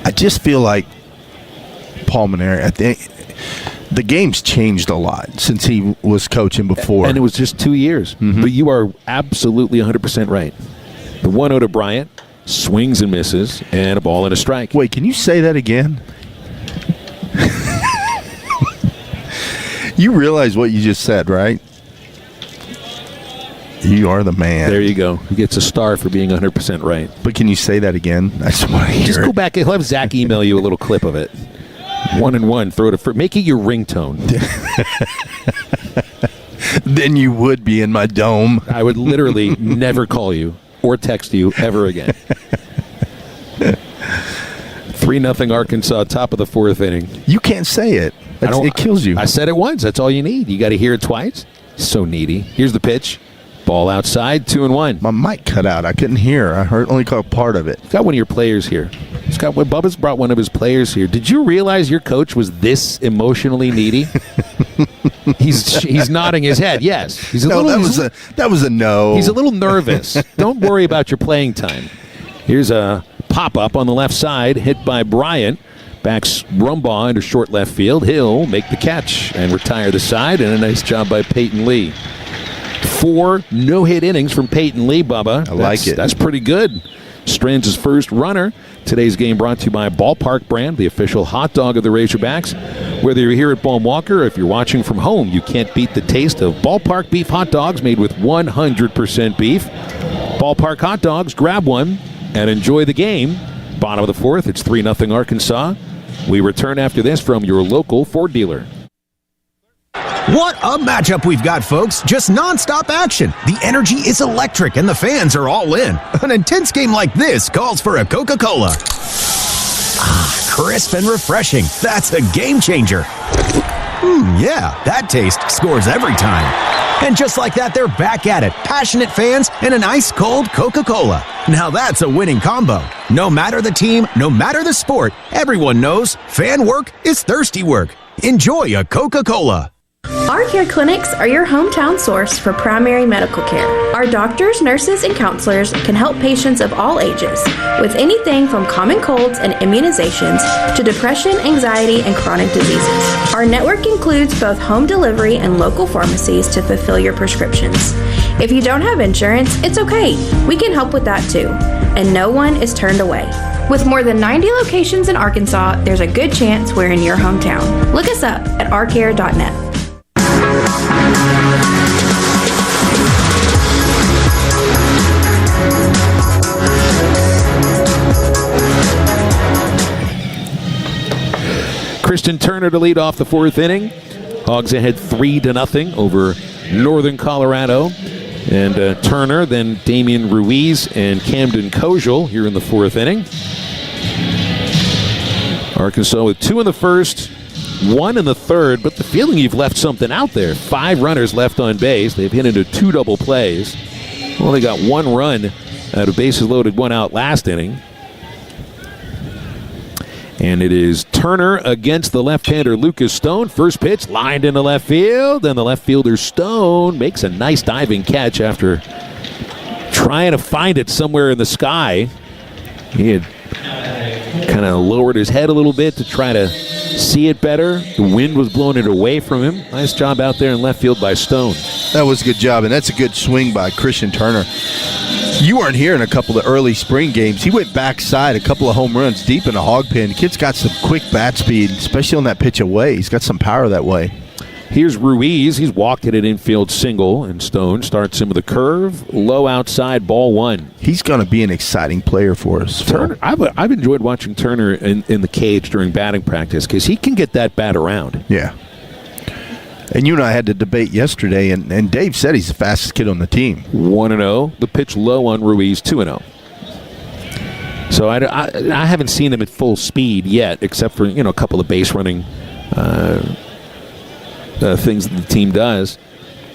I just feel like Paul Mainieri, I think the game's changed a lot since he was coaching before. And it was just 2 years. Mm-hmm. But you are absolutely 100% right. The 1-0 to Bryant, swings and misses, and a ball and a strike. Wait, can you say that again? You realize what you just said, right? You are the man. There you go. He gets a star for being 100% right. But can you say that again? I just want to hear Just it. go back and have Zach email you a little clip of it. 1-1, throw it to make it your ringtone. Then you would be in my dome. I would literally never call you or text you ever again. 3-0 Arkansas, top of the 4th inning. You can't say it. It kills you. I said it once. That's all you need. You got to hear it twice. So needy. Here's the pitch. Ball outside, 2-1. My mic cut out. I couldn't hear. I only caught part of it. Got one of your players here. Bubba's brought one of his players here. Did you realize your coach was this emotionally needy? He's nodding his head. Yes. That was a no. He's a little nervous. Don't worry about your playing time. Here's a pop-up on the left side, hit by Bryant. Backs Brumbaugh into short left field. He'll make the catch and retire the side, and a nice job by Peyton Lee. 4 no-hit innings from Peyton Lee, Bubba. I like it. That's pretty good. Strands' first runner. Today's game brought to you by Ballpark Brand, the official hot dog of the Razorbacks. Whether you're here at Bohm Walker or if you're watching from home, you can't beat the taste of Ballpark beef hot dogs made with 100% beef. Ballpark hot dogs, grab one and enjoy the game. Bottom of the 4th, it's 3-0 Arkansas. We return after this from your local Ford dealer. What a matchup we've got, folks. Just nonstop action. The energy is electric and the fans are all in. An intense game like this calls for a Coca-Cola. crisp and refreshing. That's a game changer. Yeah, that taste scores every time. And just like that, they're back at it. Passionate fans and an ice-cold Coca-Cola. Now that's a winning combo. No matter the team, no matter the sport, everyone knows fan work is thirsty work. Enjoy a Coca-Cola. Our care clinics are your hometown source for primary medical care. Our doctors, nurses, and counselors can help patients of all ages with anything from common colds and immunizations to depression, anxiety, and chronic diseases. Our network includes both home delivery and local pharmacies to fulfill your prescriptions. If you don't have insurance, it's okay. We can help with that too. And no one is turned away. With more than 90 locations in Arkansas, there's a good chance we're in your hometown. Look us up at ourcare.net. Christian Turner to lead off the fourth inning. Hogs ahead 3-0 over Northern Colorado. And Turner, then Damian Ruiz and Camden Kojal here in the fourth inning. Arkansas with 2 in the first, 1 in the third, but the feeling you've left something out there. 5 runners left on base. They've hit into 2 double plays. Well, they got 1 run out of bases loaded, 1 out last inning. And it is Turner against the left-hander Lucas Stone. First pitch lined into left field, and the left fielder Stone makes a nice diving catch after trying to find it somewhere in the sky. He had kind of lowered his head a little bit to try to see it better. The wind was blowing it away from him. Nice job out there in left field by Stone. That was a good job, and that's a good swing by Christian Turner. You weren't here in a couple of early spring games. He went backside, a couple of home runs deep in the hog pen. The kid's got some quick bat speed, especially on that pitch away. He's got some power that way. Here's Ruiz. He's walked at an infield single, and Stone starts him with a curve. Low outside, ball 1. He's going to be an exciting player for us. Turner, I've enjoyed watching Turner in the cage during batting practice because he can get that bat around. Yeah. And you and I had the debate yesterday, and Dave said he's the fastest kid on the team. 1-0. The pitch low on Ruiz, 2-0. So I haven't seen him at full speed yet, except for a couple of base running things that the team does.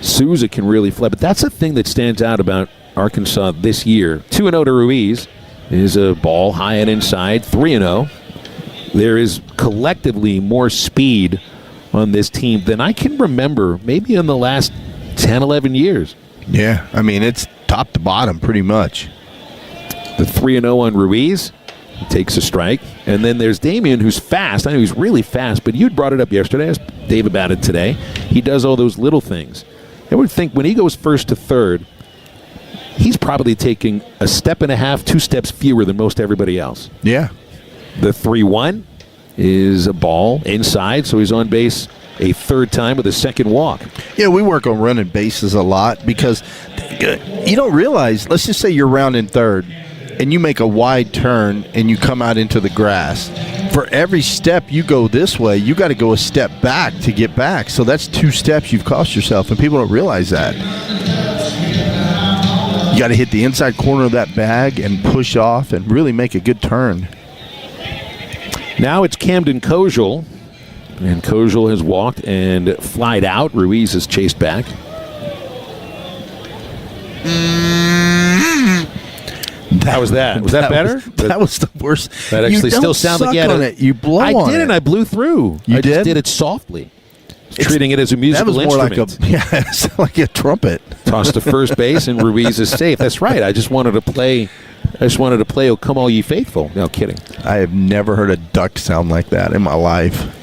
Souza can really fly, but that's the thing that stands out about Arkansas this year. 2-0 to Ruiz is a ball high and inside. 3-0. There is collectively more speed on this team than I can remember maybe in the last 10, 11 years. Yeah, I mean, it's top to bottom pretty much. The 3-0 on Ruiz. He takes a strike. And then there's Damian, who's fast. I know he's really fast, but you'd brought it up yesterday. I asked Dave about it today. He does all those little things. I would think when he goes first to third, he's probably taking a step and a half, 2 steps fewer than most everybody else. Yeah. The 3-1 is a ball inside, so he's on base a third time with a second walk. Yeah, we work on running bases a lot because you don't realize, let's just say you're rounding third and you make a wide turn and you come out into the grass. For every step you go this way, you got to go a step back to get back. So that's 2 steps you've cost yourself, and people don't realize that. You got to hit the inside corner of that bag and push off and really make a good turn. Now it's Camden Kojal, and Kojal has walked and flied out. Ruiz is chased back. How was that? Was that better? That was the worst. That actually still sounded like it. You blow on it. I did, and I blew through. You I just did it softly. Treating it as a musical instrument. It's like a trumpet. Tossed to first base, and Ruiz is safe. That's right. I just wanted to play "Oh Come All Ye Faithful." No kidding. I have never heard a duck sound like that in my life.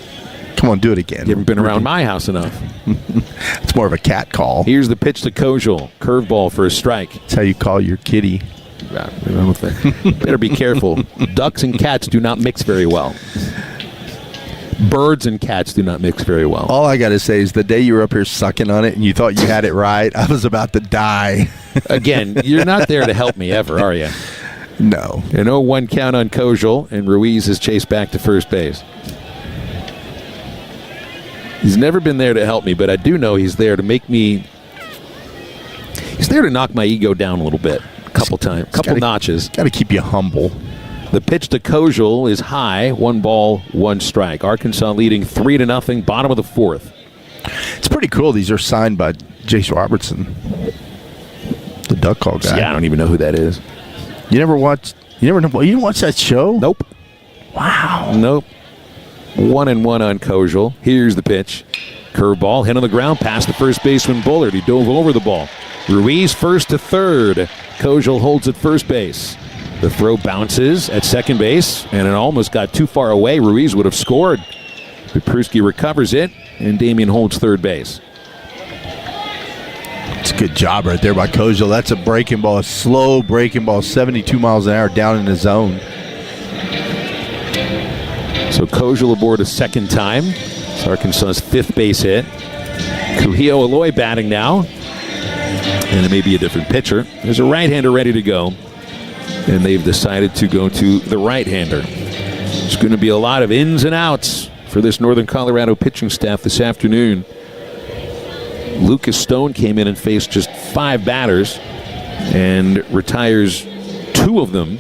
Come on, do it again. You haven't been around my house enough. It's more of a cat call. Here's the pitch to Kojal. Curveball for a strike. That's how you call your kitty. Better be careful. Ducks and cats do not mix very well. Birds and cats do not mix very well. All I got to say is the day you were up here sucking on it and you thought you had it right, I was about to die. Again, you're not there to help me ever, are you? No. An 0-1 count on Kojal, and Ruiz is chased back to first base. He's never been there to help me, but I do know he's there to make me... He's there to knock my ego down a little bit. Couple notches. Got to keep you humble. The pitch to Kojal is high. 1 ball, 1 strike. Arkansas leading 3-0, bottom of the 4th. It's pretty cool. These are signed by Jace Robertson, the duck call guy. Yeah, I don't even know who that is. You didn't watch that show? Nope. Wow. Nope. 1-1 on Kojal. Here's the pitch. Curveball, hit on the ground, past the first baseman Bullard. He dove over the ball. Ruiz first to third. Kojal holds at first base. The throw bounces at second base, and it almost got too far away. Ruiz would have scored. Peprusky recovers it, and Damian holds third base. It's a good job right there by Kojal. That's a breaking ball, a slow breaking ball, 72 miles an hour down in the zone. So Kojal aboard a second time. It's Arkansas's 5th base hit. Kuhio Aloy batting now. And it may be a different pitcher. There's a right-hander ready to go. And they've decided to go to the right-hander. It's going to be a lot of ins and outs for this Northern Colorado pitching staff this afternoon. Lucas Stone came in and faced just 5 batters and retires 2 of them.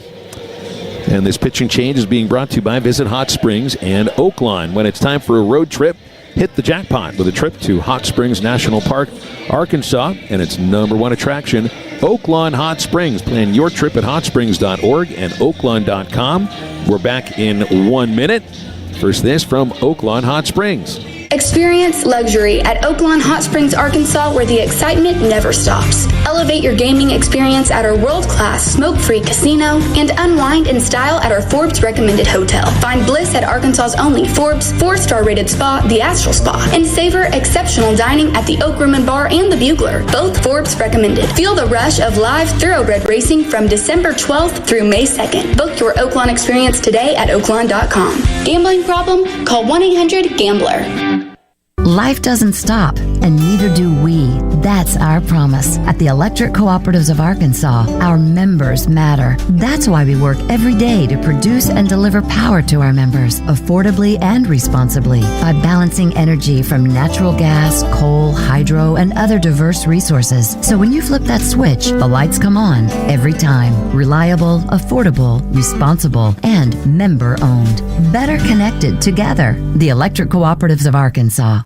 And this pitching change is being brought to you by Visit Hot Springs and Oaklawn. When it's time for a road trip, hit the jackpot with a trip to Hot Springs National Park, Arkansas, and its #1 attraction, Oaklawn Hot Springs. Plan your trip at hotsprings.org and oaklawn.com. We're back in 1 minute. First, this from Oaklawn Hot Springs. Experience luxury at Oaklawn Hot Springs, Arkansas, where the excitement never stops. Elevate your gaming experience at our world-class smoke-free casino and unwind in style at our Forbes recommended hotel. Find bliss at Arkansas's only Forbes 4-star rated spa, the Astral Spa, and savor exceptional dining at the Oak Room and Bar and the Bugler, both Forbes recommended. Feel the rush of live thoroughbred racing from December 12th through May 2nd. Book your Oaklawn experience today at oaklawn.com. Gambling problem? Call 1-800-GAMBLER. Life doesn't stop, and neither do we. That's our promise. At the Electric Cooperatives of Arkansas, our members matter. That's why we work every day to produce and deliver power to our members, affordably and responsibly, by balancing energy from natural gas, coal, hydro, and other diverse resources. So when you flip that switch, the lights come on every time. Reliable, affordable, responsible, and member-owned. Better connected together. The Electric Cooperatives of Arkansas.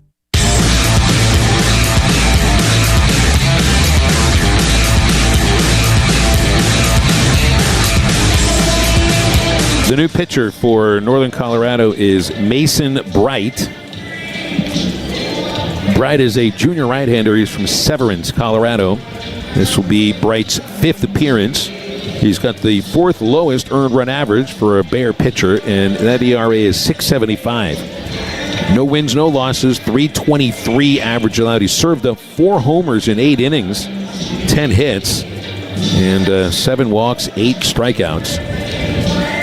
The new pitcher for Northern Colorado is Mason Bright. Bright is a junior right-hander. He's from Severance, Colorado. This will be Bright's 5th appearance. He's got the 4th lowest earned run average for a Bear pitcher, and that ERA is .675. No wins, no losses, .323 average allowed. He served up 4 homers in 8 innings, 10 hits, and 7 walks, 8 strikeouts.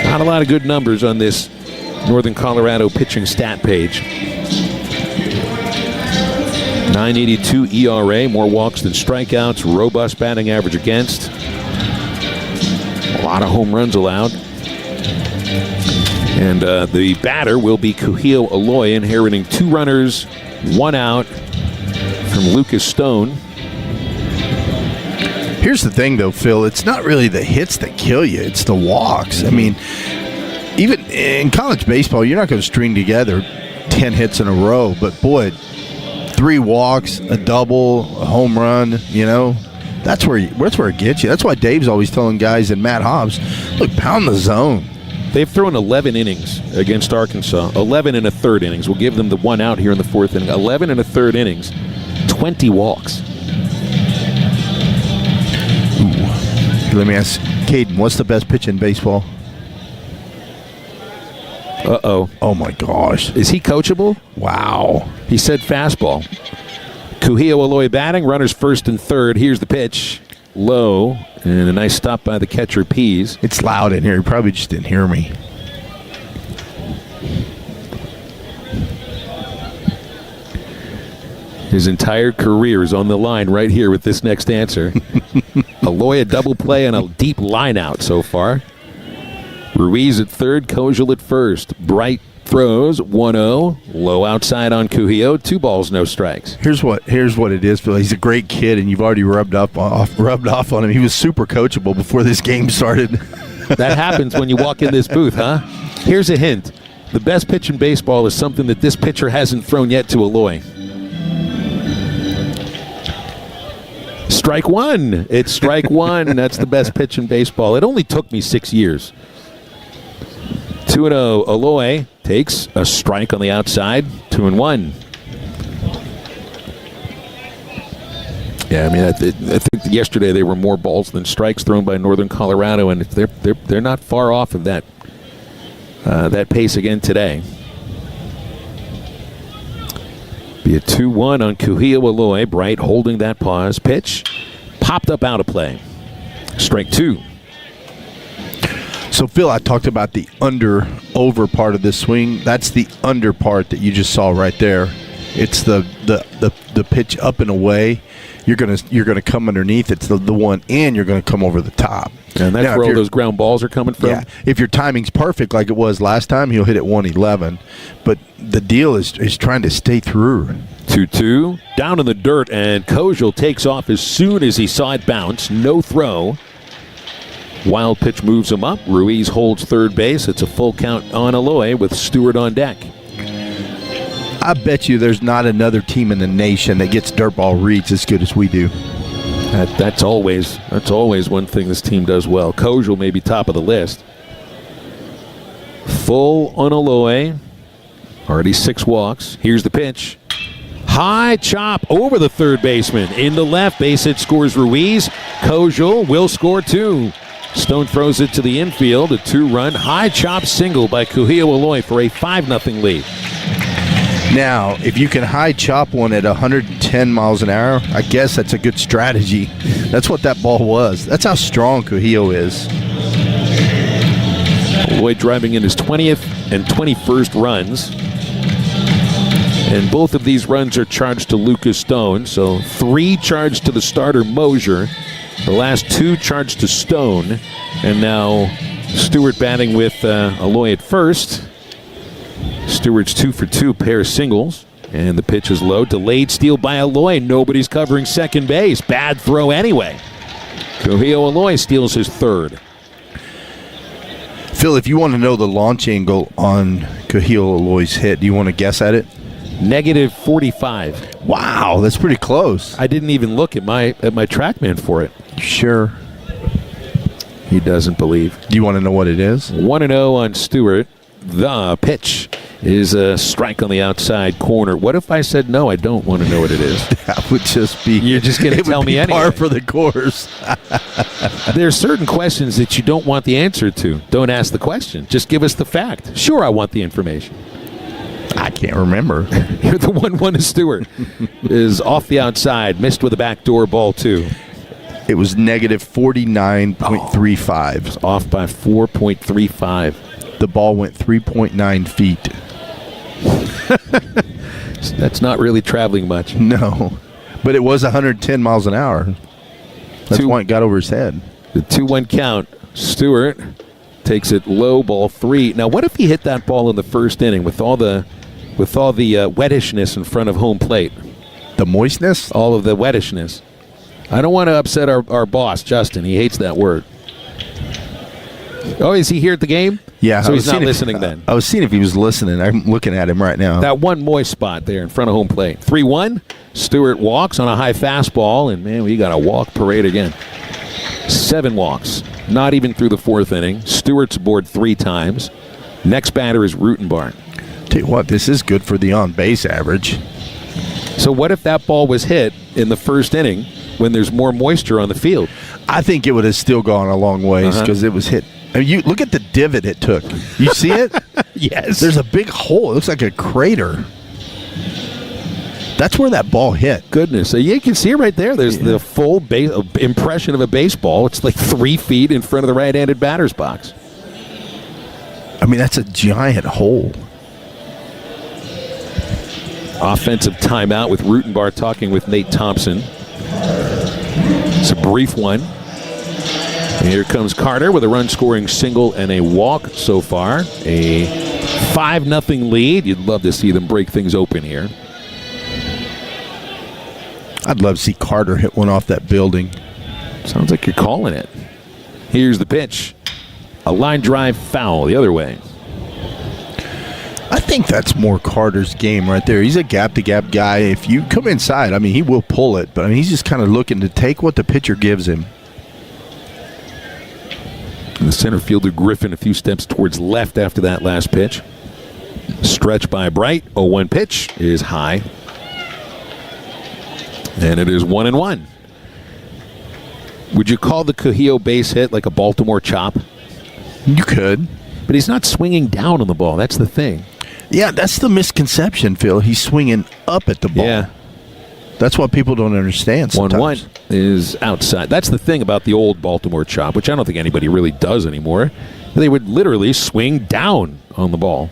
Not a lot of good numbers on this Northern Colorado pitching stat page. .982 ERA, more walks than strikeouts, robust batting average against. A lot of home runs allowed. And the batter will be Kuhio Aloy, inheriting 2 runners, 1 out from Lucas Stone. Here's the thing, though, Phil. It's not really the hits that kill you. It's the walks. I mean, even in college baseball, you're not going to string together 10 hits in a row. But, boy, 3 walks, a double, a home run, that's where it gets you. That's why Dave's always telling guys and Matt Hobbs, look, pound the zone. They've thrown 11 innings against Arkansas. 11 and a third innings. We'll give them the 1 out here in the 4th inning. 11 and a third innings. 20 walks. Let me ask Caden, what's the best pitch in baseball? Uh-oh. Oh, my gosh. Is he coachable? Wow. He said fastball. Kuhio Aloy batting, runners 1st and 3rd. Here's the pitch. Low, and a nice stop by the catcher, Pease. It's loud in here. He probably just didn't hear me. His entire career is on the line right here with this next answer. Aloy a double play and a deep line out so far. Ruiz at 3rd, Kojal at 1st. Bright throws, 1-0. Low outside on Kuhio, 2 balls, no strikes. Here's what it is, Phil. He's a great kid, and you've already rubbed off on him. He was super coachable before this game started. That happens when you walk in this booth, huh? Here's a hint. The best pitch in baseball is something that this pitcher hasn't thrown yet to Aloy. Strike one. It's strike one. That's the best pitch in baseball. It only took me 6 years. 2-0. Aloy takes a strike on the outside. 2-1. Yeah, I mean, I think yesterday there were more balls than strikes thrown by Northern Colorado, and they're not far off of that pace again today. Be a 2-1 on Kuhio Aloy. Bright holding that pause. Pitch popped up out of play. Strike two. So, Phil, I talked about the under-over part of this swing. That's the under part that you just saw right there. It's the pitch up and away. You're gonna come underneath. It's the one in. You're gonna come over the top. And that's where all those ground balls are coming from. Yeah. If your timing's perfect, like it was last time, he'll hit it 111. But the deal is trying to stay through. 2-2 down in the dirt, and Kojal takes off as soon as he saw it bounce. No throw. Wild pitch moves him up. Ruiz holds third base. It's a full count on Aloy with Stewart on deck. I bet you there's not another team in the nation that gets dirt ball reads as good as we do. That's always one thing this team does well. Kojal may be top of the list. Full on Aloy. Already 6 walks. Here's the pitch. High chop over the third baseman. Into left. Base hit scores Ruiz. Kojal will score 2. Stone throws it to the infield. A 2-run high chop single by Kuhio Aloy for a 5-0 lead. Now, if you can high chop one at 110 miles an hour, I guess that's a good strategy. That's what that ball was. That's how strong Kuhio is. Aloy driving in his 20th and 21st runs. And both of these runs are charged to Lucas Stone. So 3 charged to the starter, Mosier. The last 2 charged to Stone. And now Stewart batting with Aloy at first. Stewart's 2 for 2 pair of singles. And the pitch is low. Delayed steal by Aloy. Nobody's covering second base. Bad throw anyway. Kuhio Aloy steals his third. Phil, if you want to know the launch angle on Kuhio Aloy's hit, do you want to guess at it? -45. Wow, that's pretty close. I didn't even look at my TrackMan for it. Sure. He doesn't believe. Do you want to know what it is? 1-0 on Stewart. The pitch is a strike on the outside corner. What if I said no, I don't want to know what it is? That would just be... You're just going to tell me anyway. Par for the course. There are certain questions that you don't want the answer to. Don't ask the question. Just give us the fact. Sure, I want the information. I can't remember. Here, the 1-1 to Stewart is off the outside. Missed with a backdoor ball, too. It was -49.35. Off by 4.35. The ball went 3.9 feet. That's not really traveling much. No. But it was 110 miles an hour. That's why it got over his head. The 2-1 count. Stewart takes it low, ball 3. Now, what if he hit that ball in the first inning with all the wettishness in front of home plate? The moistness? All of the wettishness. I don't want to upset our boss, Justin. He hates that word. Oh, is he here at the game? Yeah. So he's not listening then. I was seeing if he was listening. I'm looking at him right now. That one moist spot there in front of home plate. 3-1. Stewart walks on a high fastball, and, man, we got a walk parade again. 7 walks. Not even through the 4th inning. Stewart's aboard 3 times. Next batter is Rutenbart. Tell you what, this is good for the on-base average. So what if that ball was hit in the first inning when there's more moisture on the field? I think it would have still gone a long ways because it was hit. I mean, you look at the divot it took. You see it? Yes. There's a big hole. It looks like a crater. That's where that ball hit. Goodness. So you can see it right there. There's the full impression of a baseball. It's like 3 feet in front of the right-handed batter's box. I mean, that's a giant hole. Offensive timeout with Rutenbart talking with Nate Thompson. It's a brief one. And here comes Carter with a run-scoring single and a walk so far. A 5-0 lead. You'd love to see them break things open here. I'd love to see Carter hit one off that building. Sounds like you're calling it. Here's the pitch. A line drive foul the other way. I think that's more Carter's game right there. He's a gap-to-gap guy. If you come inside, I mean, he will pull it, but I mean, he's just kind of looking to take what the pitcher gives him. And the center fielder Griffin a few steps towards left after that last pitch. Stretch by Bright. 0-1 pitch is high. And it is 1-1. Would you call the Cahillo base hit like a Baltimore chop? You could. But he's not swinging down on the ball. That's the thing. Yeah, that's the misconception, Phil. He's swinging up at the ball. Yeah. That's what people don't understand sometimes. 1-1 is outside. That's the thing about the old Baltimore chop, which I don't think anybody really does anymore. They would literally swing down on the ball.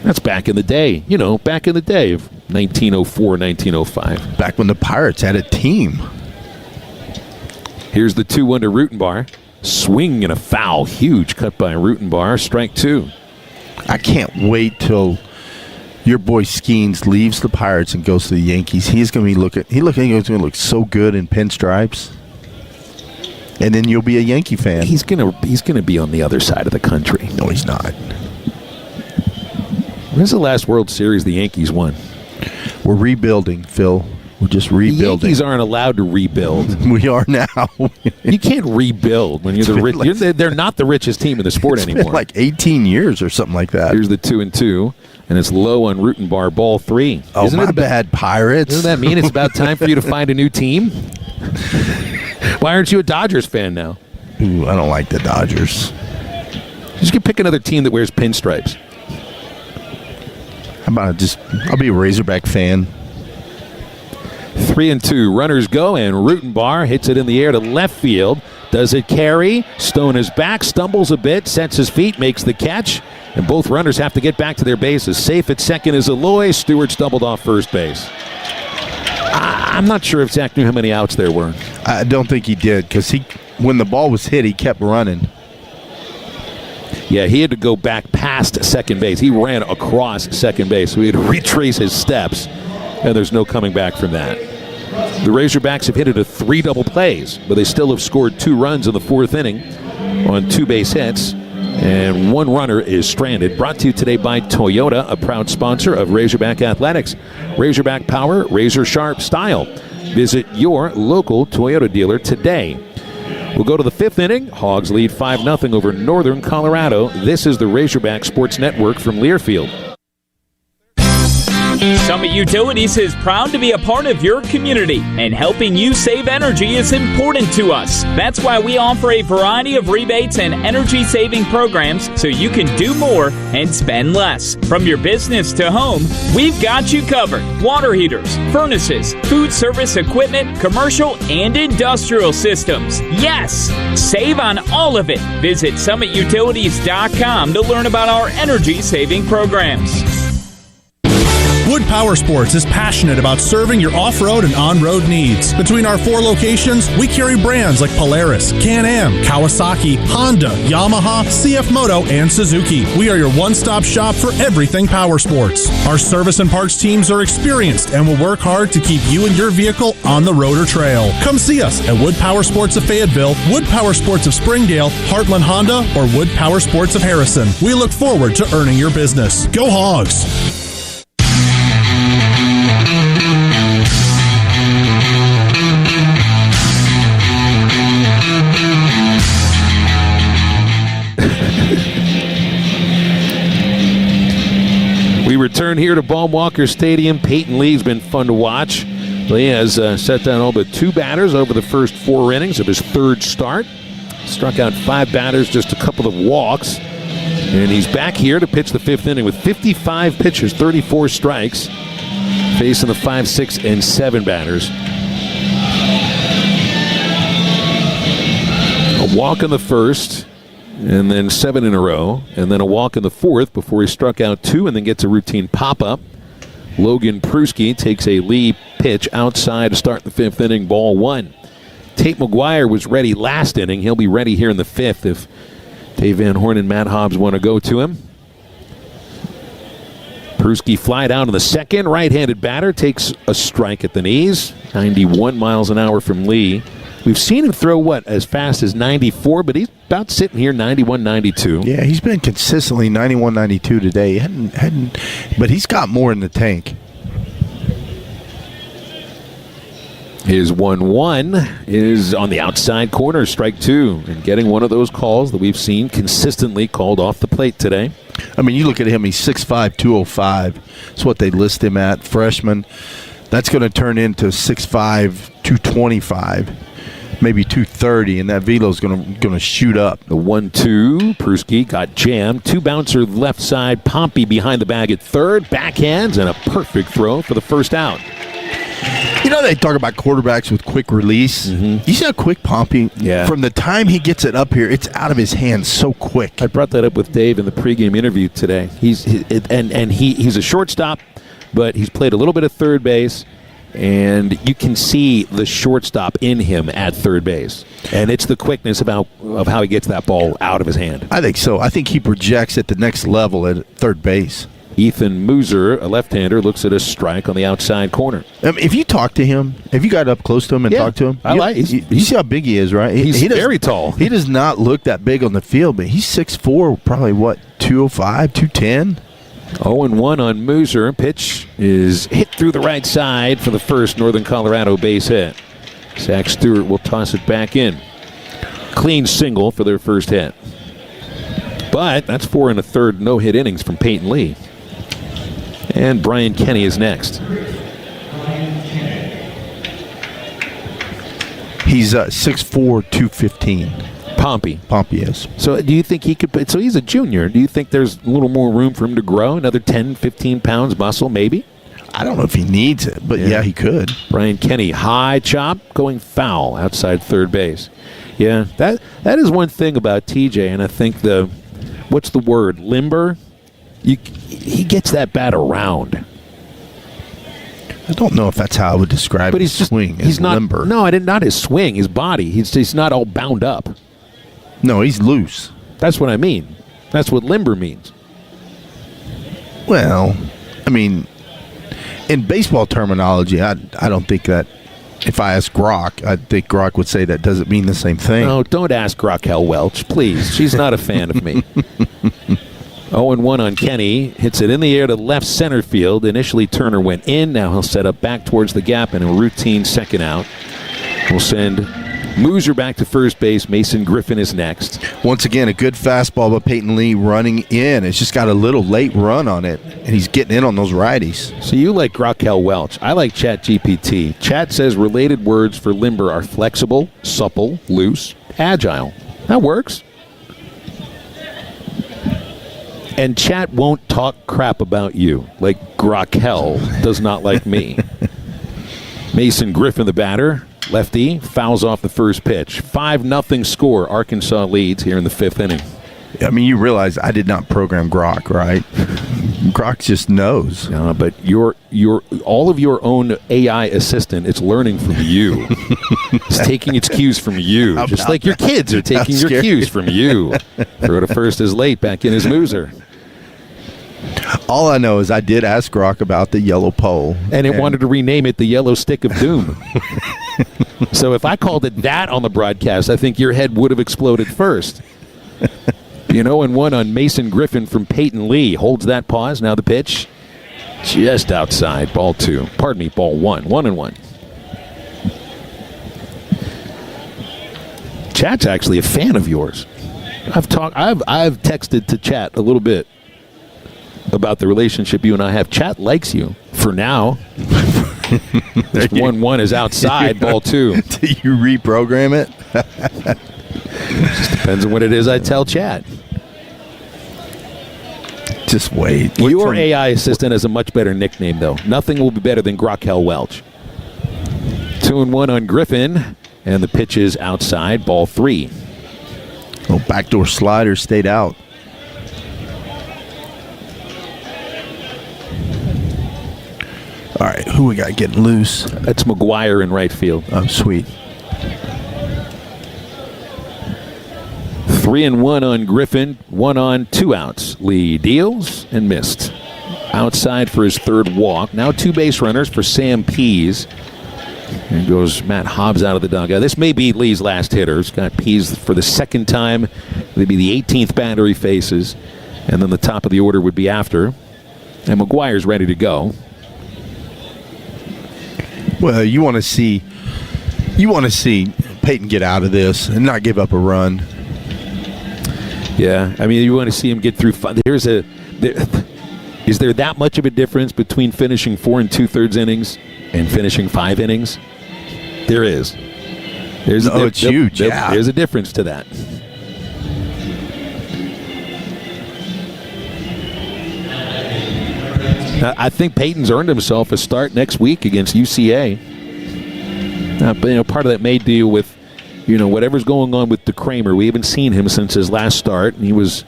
That's back in the day. You know, back in the day of 1904, 1905. Back when the Pirates had a team. Here's the 2-1 to Rutenbar. Swing and a foul. Huge cut by Rutenbar. Strike 2. I can't wait till your boy Skeens leaves the Pirates and goes to the Yankees. He's going to be he's going to look so good in pinstripes. And then you'll be a Yankee fan. He's going to be on the other side of the country. No, he's not. When's the last World Series the Yankees won? We're rebuilding, Phil. We're just rebuilding. The Yankees aren't allowed to rebuild. We are now. You can't rebuild when you're the rich. They're not the richest team in the sport anymore. Been like 18 years or something like that. Here's the 2-2, and it's low on Rutenbar. Ball 3. Oh, my bad, Pirates. Doesn't that mean it's about time for you to find a new team? Why aren't you a Dodgers fan now? Ooh, I don't like the Dodgers. Just pick another team that wears pinstripes. How about I'll be a Razorback fan. 3-2. Runners go, and Rutenbar hits it in the air to left field. Does it carry? Stone is back, stumbles a bit, sets his feet, makes the catch, and both runners have to get back to their bases. Safe at second is Eloy. Stewart stumbled off first base. I'm not sure if Zach knew how many outs there were. I don't think he did, because when the ball was hit, he kept running. Yeah, he had to go back past second base. He ran across second base, so he had to retrace his steps, and there's no coming back from that. The Razorbacks have hit it to 3 double plays, but they still have scored 2 runs in the 4th inning on 2 base hits, and 1 runner is stranded. Brought to you today by Toyota, a proud sponsor of Razorback Athletics. Razorback power, razor sharp style. Visit your local Toyota dealer today. We'll go to the 5th inning. Hogs lead 5-0 over Northern Colorado. This is the Razorback Sports Network from Learfield. Summit Utilities is proud to be a part of your community, and helping you save energy is important to us. That's why we offer a variety of rebates and energy-saving programs so you can do more and spend less. From your business to home, we've got you covered. Water heaters, furnaces, food service equipment, commercial and industrial systems. Yes! Save on all of it. Visit summitutilities.com to learn about our energy-saving programs. Wood Power Sports is passionate about serving your off-road and on-road needs. Between our 4 locations, we carry brands like Polaris, Can-Am, Kawasaki, Honda, Yamaha, CF Moto, and Suzuki. We are your one-stop shop for everything power sports. Our service and parts teams are experienced and will work hard to keep you and your vehicle on the road or trail. Come see us at Wood Power Sports of Fayetteville, Wood Power Sports of Springdale, Heartland Honda, or Wood Power Sports of Harrison. We look forward to earning your business. Go Hogs! We return here to Baum-Walker Stadium. Peyton Lee's been fun to watch. Lee has set down all but 2 batters over the first 4 innings of his 3rd start. Struck out 5 batters, just a couple of walks. And he's back here to pitch the 5th inning with 55 pitches, 34 strikes, facing the 5, 6, and 7 batters. A walk in the first, and then 7 in a row, and then a walk in the 4th before he struck out 2 and then gets a routine pop-up. Logan Pruski takes a Lee pitch outside to start the 5th inning, ball 1. Tate McGuire was ready last inning. He'll be ready here in the 5th if Dave Van Horn and Matt Hobbs want to go to him. Pruski flied out in the 2nd. Right-handed batter takes a strike at the knees. 91 miles an hour from Lee. We've seen him throw, as fast as 94, but he's about sitting here 91, 92. Yeah, he's been consistently 91, 92 today. But he's got more in the tank. His 1-1 is on the outside corner, strike 2, and getting one of those calls that we've seen consistently called off the plate today. I mean, you look at him, he's 6'5", 205. That's what they list him at, freshman. That's going to turn into 6'5", 225, maybe 230, and that velo's going to shoot up. The 1-2, Pruski got jammed. 2-bouncer left side, Pompey behind the bag at third, backhands, and a perfect throw for the first out. You know, they talk about quarterbacks with quick release. You see how quick Pompey, from the time he gets it up here, it's out of his hands so quick. I brought that up with Dave in the pregame interview today. He's a shortstop, but he's played a little bit of third base, and you can see the shortstop in him at third base. And it's the quickness of how he gets that ball out of his hand. I think so. I think he projects at the next level at third base. Ethan Muser, a left-hander, looks at a strike on the outside corner. If you talk to him, if you got up close to him and talked to him, you see how big he is, right? He's very tall. He does not look that big on the field, but he's 6'4", probably, 205, 210? 0-1 on Muser. Pitch is hit through the right side for the first Northern Colorado base hit. Zach Stewart will toss it back in. Clean single for their first hit. But that's 4 1/3 no-hit innings from Peyton Lee. And Brian Kenny is next. He's 6'4", 215. Pompey is. So do you think he could, so he's a junior, do you think there's a little more room for him to grow? Another 10, 15 pounds muscle, maybe? I don't know if he needs it, but yeah, he could. Brian Kenny, high chop, going foul outside third base. Yeah, that is one thing about TJ, and I think what's the word, limber? He gets that bat around. I don't know if that's how I would describe his swing. He's not limber. No, not his swing, his body. He's not all bound up. No, he's loose. That's what I mean. That's what limber means. Well, I mean, in baseball terminology, I don't think that. If I ask Grok, I think Grok would say that doesn't mean the same thing. No, don't ask Raquel Welch, please. She's not a fan of me. 0-1 on Kenny. Hits it in the air to left center field. Initially, Turner went in. Now he'll set up back towards the gap and a routine second out. We'll send Muser back to first base. Mason Griffin is next. Once again, a good fastball by Peyton Lee running in. It's just got a little late run on it, and he's getting in on those righties. So you like Raquel Welch. I like ChatGPT. Chat says related words for limber are flexible, supple, loose, agile. That works. And Chat won't talk crap about you, like Raquel does not like me. Mason Griffin, the batter. Lefty fouls off the first pitch. 5-0 score. Arkansas leads here in the 5th inning. I mean, you realize I did not program Grok, right? Grok just knows. But your all of your own AI assistant, it's learning from you. It's taking its cues from you, just like your kids are taking your cues from you. Throw to first is late. Back in is Muser. All I know is I did ask Grok about the yellow pole. And it wanted to rename it the Yellow Stick of Doom. So if I called it that on the broadcast, I think your head would have exploded first. 0-1 on Mason Griffin from Peyton Lee. Holds that pause. Now the pitch. Just outside. Ball 2. Pardon me, ball 1. 1-1. Chat's actually a fan of yours. I've texted to Chat a little bit about the relationship you and I have. Chat likes you for now. 1-1 is outside, ball 2. Do you reprogram it? Just depends on what it is I tell Chat. Just wait. Your AI assistant has a much better nickname, though. Nothing will be better than Raquel Welch. 2-1 on Griffin, and the pitch is outside, ball 3. Oh, backdoor slider stayed out. All right, who we got getting loose? That's McGuire in right field. Oh, sweet. 3-1 on Griffin, 1 on, 2 outs. Lee deals and missed. Outside for his third walk. Now 2 base runners for Sam Pease. And goes Matt Hobbs out of the dugout. This may be Lee's last hitter. He's got Pease for the second time. It'd be the 18th batter he faces. And then the top of the order would be after. And McGuire's ready to go. Well, you want to see Peyton get out of this and not give up a run. Yeah, I mean, you want to see him get through. Is there that much of a difference between finishing 4 2/3 innings and finishing 5 innings? There is. It's huge. Yeah. There's a difference to that. I think Peyton's earned himself a start next week against UCA. But part of that may deal with whatever's going on with DeCramer. We haven't seen him since his last start, and he was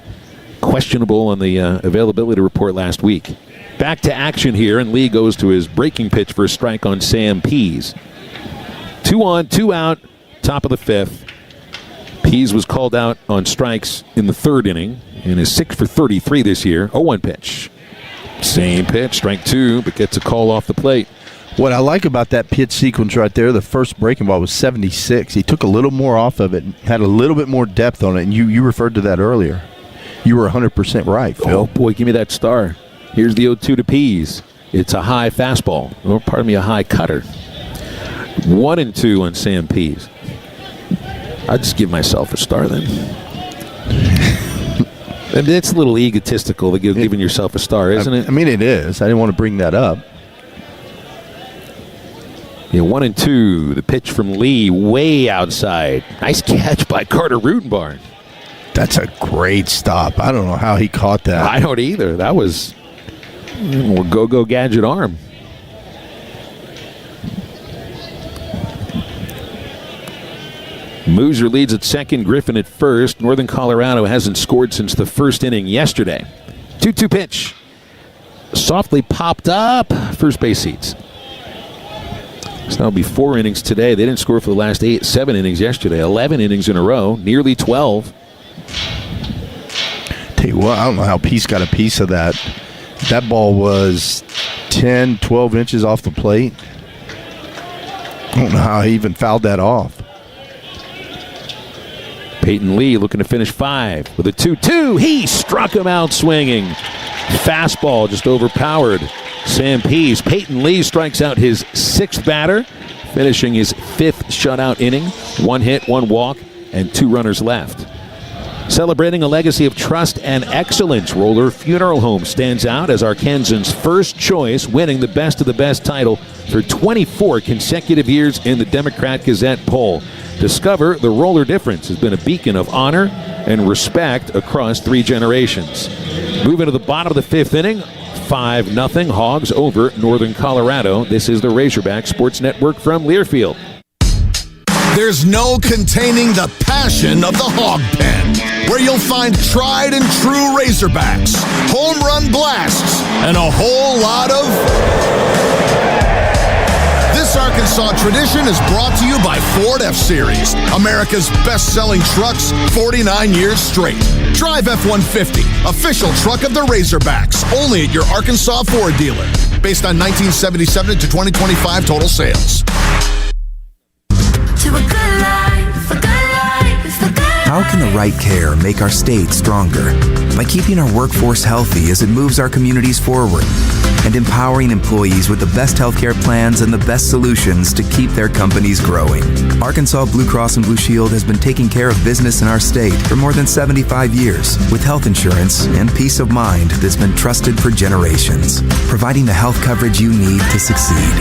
questionable on the availability report last week. Back to action here, and Lee goes to his breaking pitch for a strike on Sam Pease. 2 on, 2 out, top of the 5th. Pease was called out on strikes in the 3rd inning and is 6 for 33 this year. 0-1 pitch. Same pitch, strike 2, but gets a call off the plate. What I like about that pitch sequence right there, the first breaking ball was 76. He took a little more off of it, had a little bit more depth on it, and you referred to that earlier. You were 100% right, Phil. Oh, boy, give me that star. Here's the 0-2 to Pease. It's a high fastball, or pardon me, a high cutter. 1-2 on Sam Pease. I'd just give myself a star then. I mean, it's a little egotistical to giving yourself a star, isn't it? I mean, it is. I didn't want to bring that up. Yeah, 1-2. The pitch from Lee way outside. Nice catch by Carter Rutenbarn. That's a great stop. I don't know how he caught that. I don't either. That was a go-go gadget arm. Moser leads at second, Griffin at first. Northern Colorado hasn't scored since the first inning yesterday. 2-2 pitch. Softly popped up. First base seats. So that'll be 4 innings today. They didn't score for the last 7 innings yesterday. 11 innings in a row, nearly 12. Tell you what, I don't know how Peace got a piece of that. That ball was 10, 12 inches off the plate. I don't know how he even fouled that off. Peyton Lee looking to finish 5 with a 2-2. He struck him out swinging. Fastball just overpowered Sam Pease. Peyton Lee strikes out his 6th batter, finishing his 5th shutout inning. 1 hit, 1 walk, and 2 runners left. Celebrating a legacy of trust and excellence, Roller Funeral Home stands out as Arkansans' first choice, winning the Best of the Best title for 24 consecutive years in the Democrat Gazette poll. Discover the Roller difference has been a beacon of honor and respect across 3 generations. Moving to the bottom of the 5th inning, 5-0 Hogs over Northern Colorado. This is the Razorback Sports Network from Learfield. There's no containing the passion of the Hog Pen, where you'll find tried and true Razorbacks, home run blasts, and a whole lot of... This Arkansas tradition is brought to you by Ford F-Series, America's best-selling trucks 49 years straight. Drive F-150, official truck of the Razorbacks, only at your Arkansas Ford dealer. Based on 1977 to 2025 total sales. How can the right care make our state stronger? By keeping our workforce healthy as it moves our communities forward, and empowering employees with the best healthcare plans and the best solutions to keep their companies growing. Arkansas Blue Cross and Blue Shield has been taking care of business in our state for more than 75 years with health insurance and peace of mind that's been trusted for generations, providing the health coverage you need to succeed.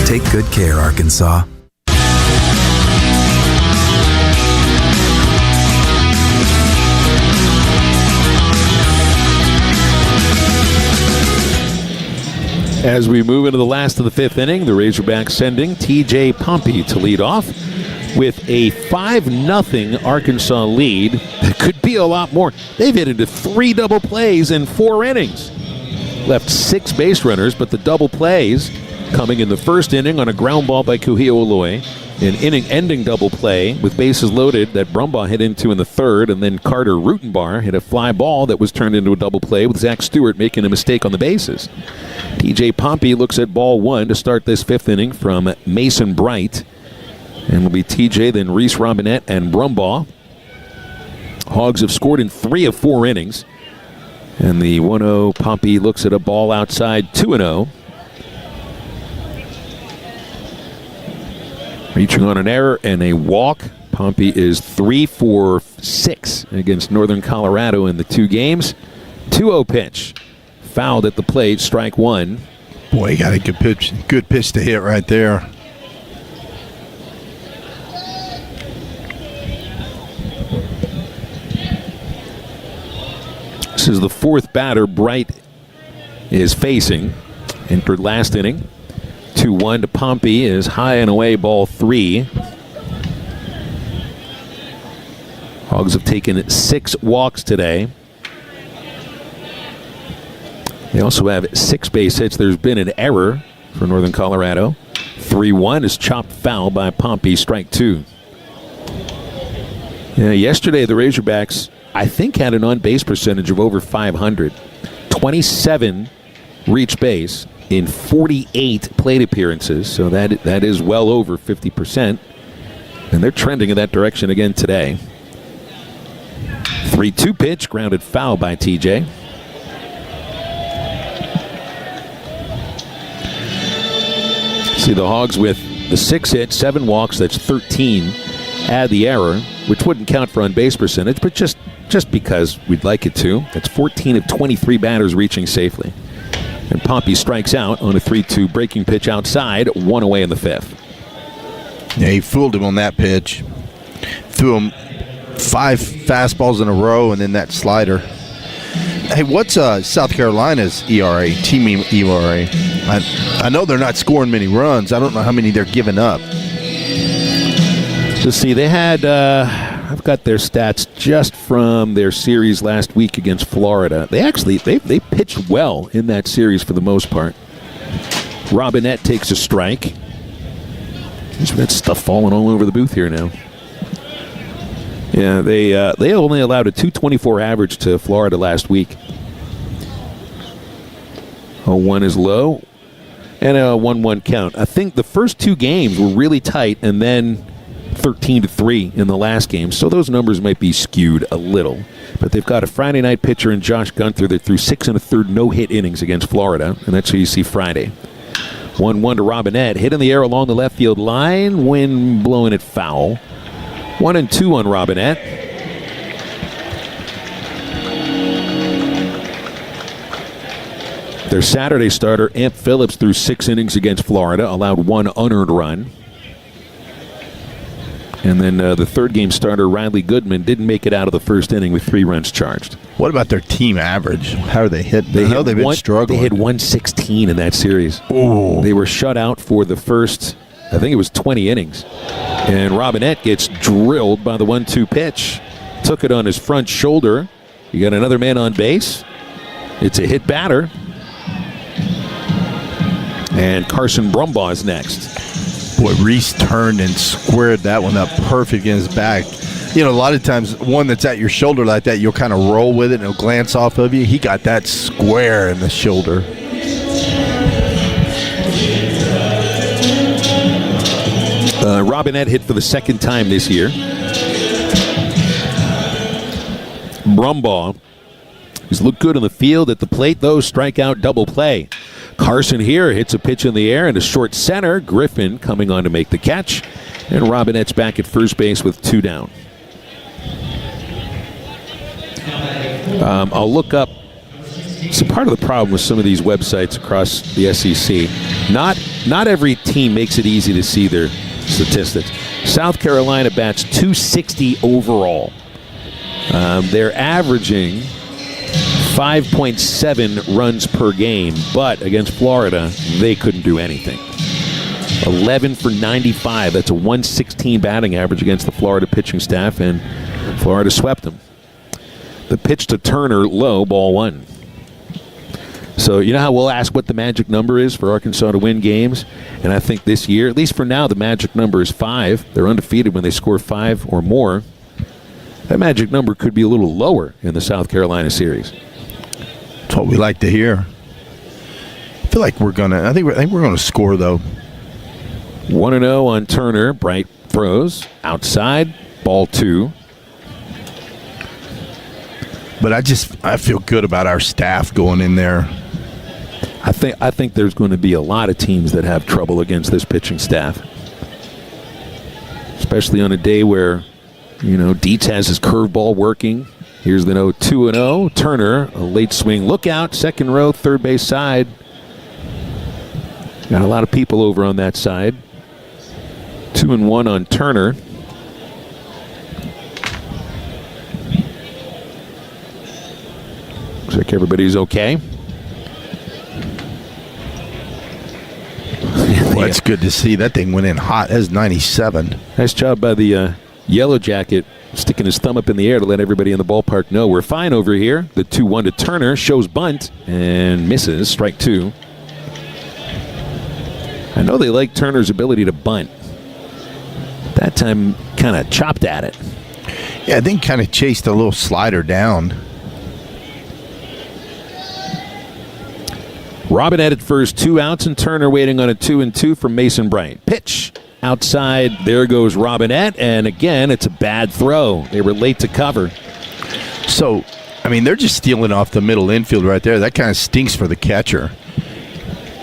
Take good care, Arkansas. As we move into the last of the 5th inning, the Razorbacks sending T.J. Pompey to lead off with a 5-0 Arkansas lead. That could be a lot more. They've hit into 3 double plays in 4 innings. Left 6 base runners, but the double plays coming in the first inning on a ground ball by Kuhio Aloy. An inning-ending double play with bases loaded that Brumbaugh hit into in the 3rd, and then Carter Rutenbarn hit a fly ball that was turned into a double play with Zach Stewart making a mistake on the bases. TJ Pompey looks at ball one to start this fifth inning from Mason Bright. And will be TJ, then Reese Robinette and Brumbaugh. Hogs have scored in 3 of 4 innings. And the 1-0 Pompey looks at a ball outside 2-0. Reaching on an error and a walk. Pompey is 3 for 6 against Northern Colorado in the 2 games. 2-0 pitch. Fouled at the plate, strike one. Boy, he got a good pitch to hit right there. This is the 4th batter Bright is facing. Entered last inning. 2-1 to Pompey is high and away, ball 3. Hogs have taken 6 walks today. They also have 6 base hits. There's been an error for Northern Colorado. 3-1 is chopped foul by Pompey, strike 2. Yesterday, the Razorbacks, I think, had an on-base percentage of over 500. 27 reached base in 48 plate appearances, so that is well over 50%. And they're trending in that direction again today. 3-2 pitch, grounded foul by TJ. See the Hogs with the 6 hits, 7 walks, that's 13. Add the error, which wouldn't count for on-base percentage, but just because we'd like it to. That's 14 of 23 batters reaching safely. And Pompey strikes out on a 3-2 breaking pitch outside, 1 away in the 5th. Yeah, he fooled him on that pitch. Threw him 5 fastballs in a row and then that slider. Hey, what's South Carolina's ERA, team ERA? I know they're not scoring many runs. I don't know how many they're giving up. So see, they had, I've got their stats just from their series last week against Florida. They pitched well in that series for the most part. Robinette takes a strike. There's that stuff falling all over the booth here now. Yeah, they only allowed a .224 average to Florida last week. 0-1 is low, and a 1-1 count. I think the first 2 games were really tight, and then 13-3 in the last game, so those numbers might be skewed a little. But they've got a Friday night pitcher in Josh Gunther that threw 6 1/3 no-hit innings against Florida, and that's who you see Friday. 1-1 to Robinette, hit in the air along the left field line, wind blowing it foul. 1-2 on Robinette. Their Saturday starter, Amp Phillips, threw 6 innings against Florida, allowed 1 unearned run. And then the third game starter, Riley Goodman, didn't make it out of the first inning with 3 runs charged. What about their team average? How are they hit? They've been struggling. They hit 116 in that series. Ooh. They were shut out for the first, I think it was 20 innings. And Robinette gets drilled by the 1-2 pitch. Took it on his front shoulder. You got another man on base. It's a hit batter. And Carson Brumbaugh is next. Boy, Reese turned and squared that one up perfect in his back. You know, a lot of times one that's at your shoulder like that, you'll kind of roll with it and it'll glance off of you. He got that square in the shoulder. Robinette hit for the 2nd time this year. Brumbaugh has looked good in the field. At the plate, though, strikeout double play. Carson here hits a pitch in the air into short center. Griffin coming on to make the catch. And Robinette's back at first base with 2 down. I'll look up. So part of the problem with some of these websites across the SEC, not every team makes it easy to see their statistics. South Carolina bats .260 overall. They're averaging 5.7 runs per game, but against Florida, they couldn't do anything. 11 for 95. That's a 116 batting average against the Florida pitching staff, and Florida swept them. The pitch to Turner, low, ball 1. So you know how we'll ask what the magic number is for Arkansas to win games? And I think this year, at least for now, the magic number is 5. They're undefeated when they score 5 or more. That magic number could be a little lower in the South Carolina series. That's what we like to hear. I feel like we're gonna score though. 1-0 on Turner. Bright throws outside. Ball 2. But I feel good about our staff going in there. I think there's going to be a lot of teams that have trouble against this pitching staff, especially on a day where, Dietz has his curveball working. Here's the 2-0. Turner, a late swing. Look out, second row, third base side. Got a lot of people over on that side. 2-1 on Turner. Looks like everybody's okay. Well, that's good to see. That thing went in hot. That's 97. Nice job by the Yellow Jacket, sticking his thumb up in the air to let everybody in the ballpark know we're fine over here. The 2-1 to Turner, shows bunt and misses. Strike 2. I know they like Turner's ability to bunt. That time kind of chopped at it. Yeah, I think kind of chased a little slider down. Robinette at first, 2 outs, and Turner waiting on a 2-2 from Mason Bright. Pitch outside, there goes Robinette, and again, it's a bad throw. They were late to cover. So, they're just stealing off the middle infield right there. That kind of stinks for the catcher.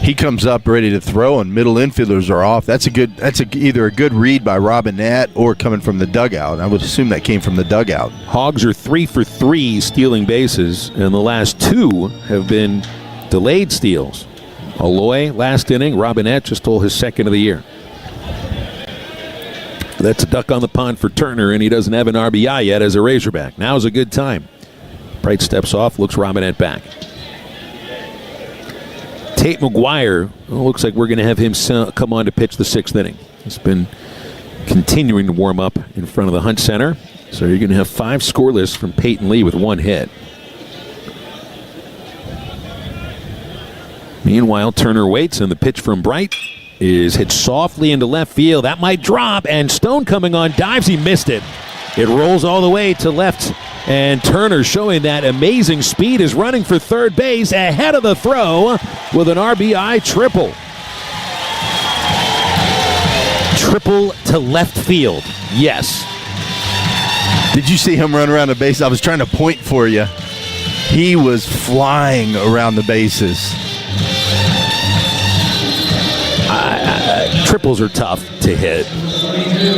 He comes up ready to throw, and middle infielders are off. That's either a good read by Robinette or coming from the dugout. I would assume that came from the dugout. Hogs are 3 for 3 stealing bases, and the last 2 have been delayed steals. Aloy, last inning. Robinette just stole his second of the year. That's a duck on the pond for Turner, and he doesn't have an RBI yet as a Razorback. Now's a good time. Bright steps off, looks Robinette back. Tate McGuire, looks like we're going to have him come on to pitch the 6th inning. He's been continuing to warm up in front of the Hunt Center. So you're going to have 5 scoreless from Peyton Lee with 1 hit. Meanwhile, Turner waits, and the pitch from Bright is hit softly into left field. That might drop, and Stone coming on, dives, he missed it. It rolls all the way to left, and Turner, showing that amazing speed, is running for third base ahead of the throw with an RBI triple. Triple to left field, yes. Did you see him run around the base? I was trying to point for you. He was flying around the bases. Triples are tough to hit.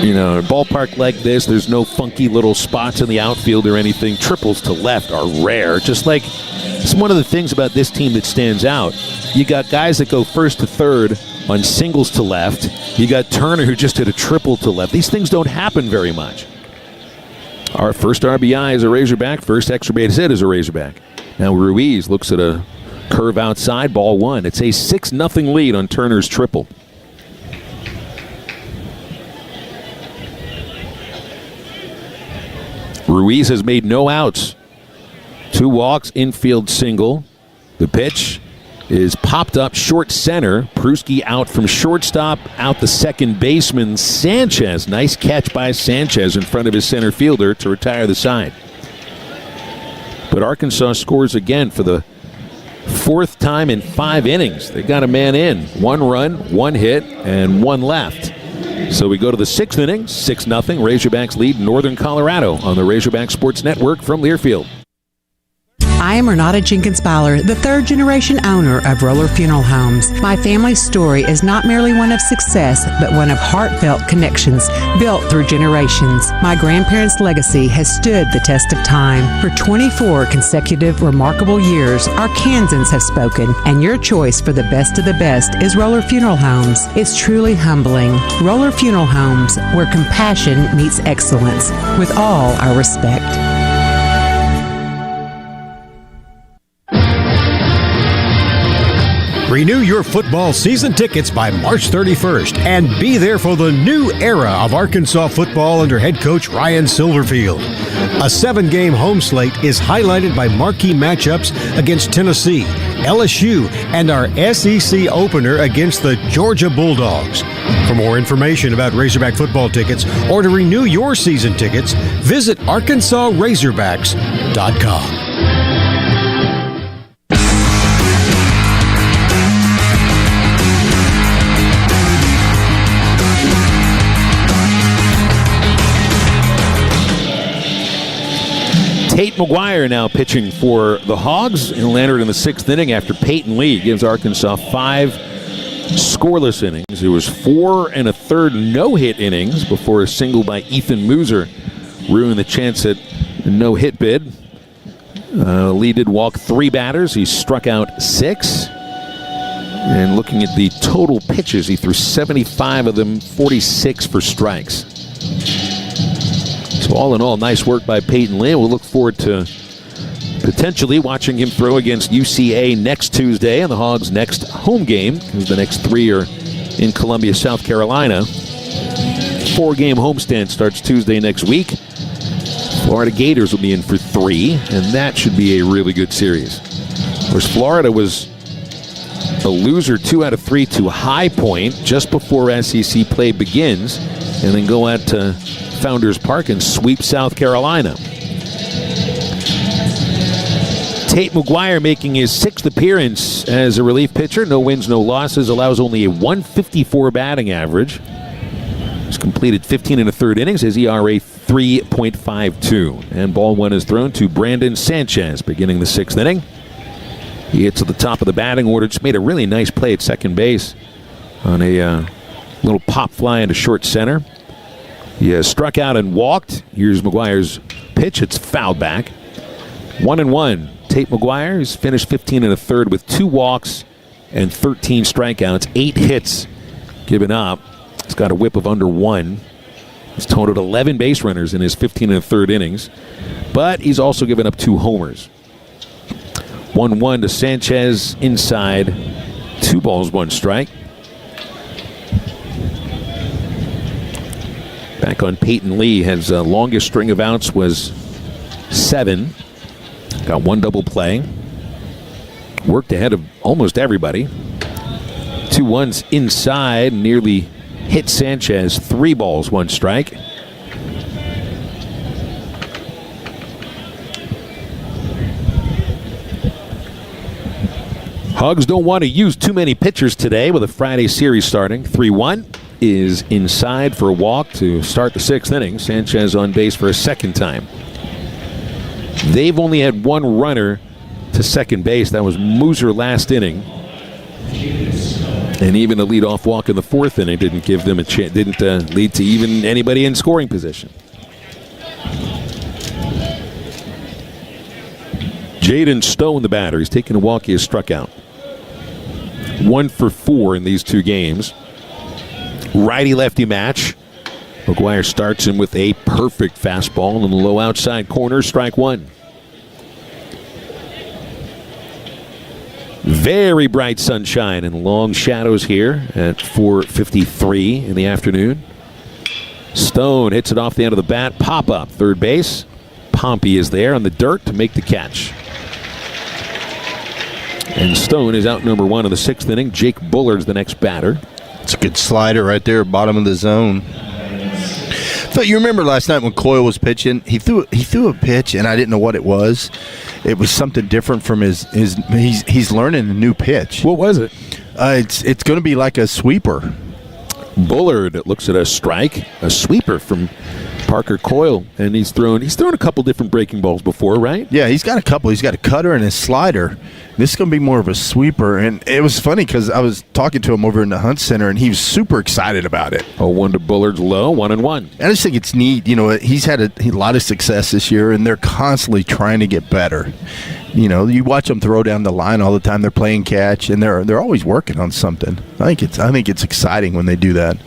In a ballpark like this, there's no funky little spots in the outfield or anything. Triples to left are rare. Just like, it's one of the things about this team that stands out. You got guys that go first to third on singles to left. You got Turner, who just hit a triple to left. These things don't happen very much. Our first RBI is a Razorback. First extra base hit is a Razorback. Now Ruiz looks at a curve outside, ball 1. It's a 6-0 lead on Turner's triple. Ruiz has made no outs. 2 walks, infield single. The pitch is popped up short center. Pruski out from shortstop, out the second baseman, Sanchez. Nice catch by Sanchez in front of his center fielder to retire the side. But Arkansas scores again for the 4th time in 5 innings. They got a man in. 1 run, 1 hit, and 1 left. So we go to the 6th inning, 6-0. Razorbacks lead Northern Colorado on the Razorback Sports Network from Learfield. I am Renata Jenkins Byler, the 3rd-generation owner of Roller Funeral Homes. My family's story is not merely one of success, but one of heartfelt connections built through generations. My grandparents' legacy has stood the test of time. For 24 consecutive remarkable years, our Kansans have spoken, and your choice for the best of the best is Roller Funeral Homes. It's truly humbling. Roller Funeral Homes, where compassion meets excellence, with all our respect. Renew your football season tickets by March 31st and be there for the new era of Arkansas football under head coach Ryan Silverfield. A 7-game home slate is highlighted by marquee matchups against Tennessee, LSU, and our SEC opener against the Georgia Bulldogs. For more information about Razorback football tickets or to renew your season tickets, visit ArkansasRazorbacks.com. Tate McGuire now pitching for the Hogs. He'll enter in the 6th inning after Peyton Lee gives Arkansas 5 scoreless innings. It was 4 1/3 no-hit innings before a single by Ethan Muser ruined the chance at a no-hit bid. Lee did walk 3 batters. He struck out 6. And looking at the total pitches, he threw 75 of them, 46 for strikes. So all in all, nice work by Peyton Lee. We'll look forward to potentially watching him throw against UCA next Tuesday and the Hogs' next home game, because the next 3 are in Columbia, South Carolina. 4-game homestand starts Tuesday next week. Florida Gators will be in for 3, and that should be a really good series. Of course, Florida was a loser 2 out of 3 to High Point just before SEC play begins, and then go out to Founders Park and sweep South Carolina. Tate McGuire making his 6th appearance as a relief pitcher. No wins, no losses. Allows only a 154 batting average. He's completed 15 1/3 innings. His ERA 3.52. And ball 1 is thrown to Brandon Sanchez beginning the 6th inning. He hits at the top of the batting order. Just made a really nice play at second base on a little pop fly into short center. He has struck out and walked. Here's McGuire's pitch. It's fouled back. 1-1. Tate McGuire has finished 15 1/3 with 2 walks and 13 strikeouts, 8 hits given up. He's got a whip of under 1. He's totaled 11 base runners in his 15 1/3 innings, but he's also given up 2 homers. 1-1 to Sanchez inside. 2 balls, 1 strike. Back on Peyton Lee. His longest string of outs was 7. Got 1 double play. Worked ahead of almost everybody. 2-1s inside. Nearly hit Sanchez. 3 balls, 1 strike. Hogs don't want to use too many pitchers today with a Friday series starting. 3-1 is inside for a walk to start the 6th inning. Sanchez on base for a 2nd time. They've only had 1 runner to second base. That was Muser last inning. And even a leadoff walk in the 4th inning didn't give them a chance. Didn't lead to even anybody in scoring position. Jaden Stone, the batter. He's taking a walk. He has struck out. 1 for 4 in these 2 games. Righty-lefty match. McGuire starts him with a perfect fastball in the low outside corner. Strike 1. Very bright sunshine and long shadows here at 4:53 in the afternoon. Stone hits it off the end of the bat. Pop up, third base. Pompey is there on the dirt to make the catch. And Stone is out number 1 in the 6th inning. Jake Bullard's the next batter. It's a good slider right there, bottom of the zone. But you remember last night when Coyle was pitching, he threw a pitch and I didn't know what it was. It was something different from he's learning a new pitch. What was it? It's going to be like a sweeper. Bullard looks at a strike, a sweeper from Parker Coyle, and he's thrown a couple different breaking balls before, right? Yeah, he's got a couple. He's got a cutter and a slider. This is going to be more of a sweeper, and it was funny because I was talking to him over in the Hunt Center, and he was super excited about it. 0-1 to Bullard's low, 1-1. I just think it's neat. You know, he's had a lot of success this year, and they're constantly trying to get better. You know, you watch them throw down the line all the time. They're playing catch, and they're always working on something. I think it's exciting when they do that.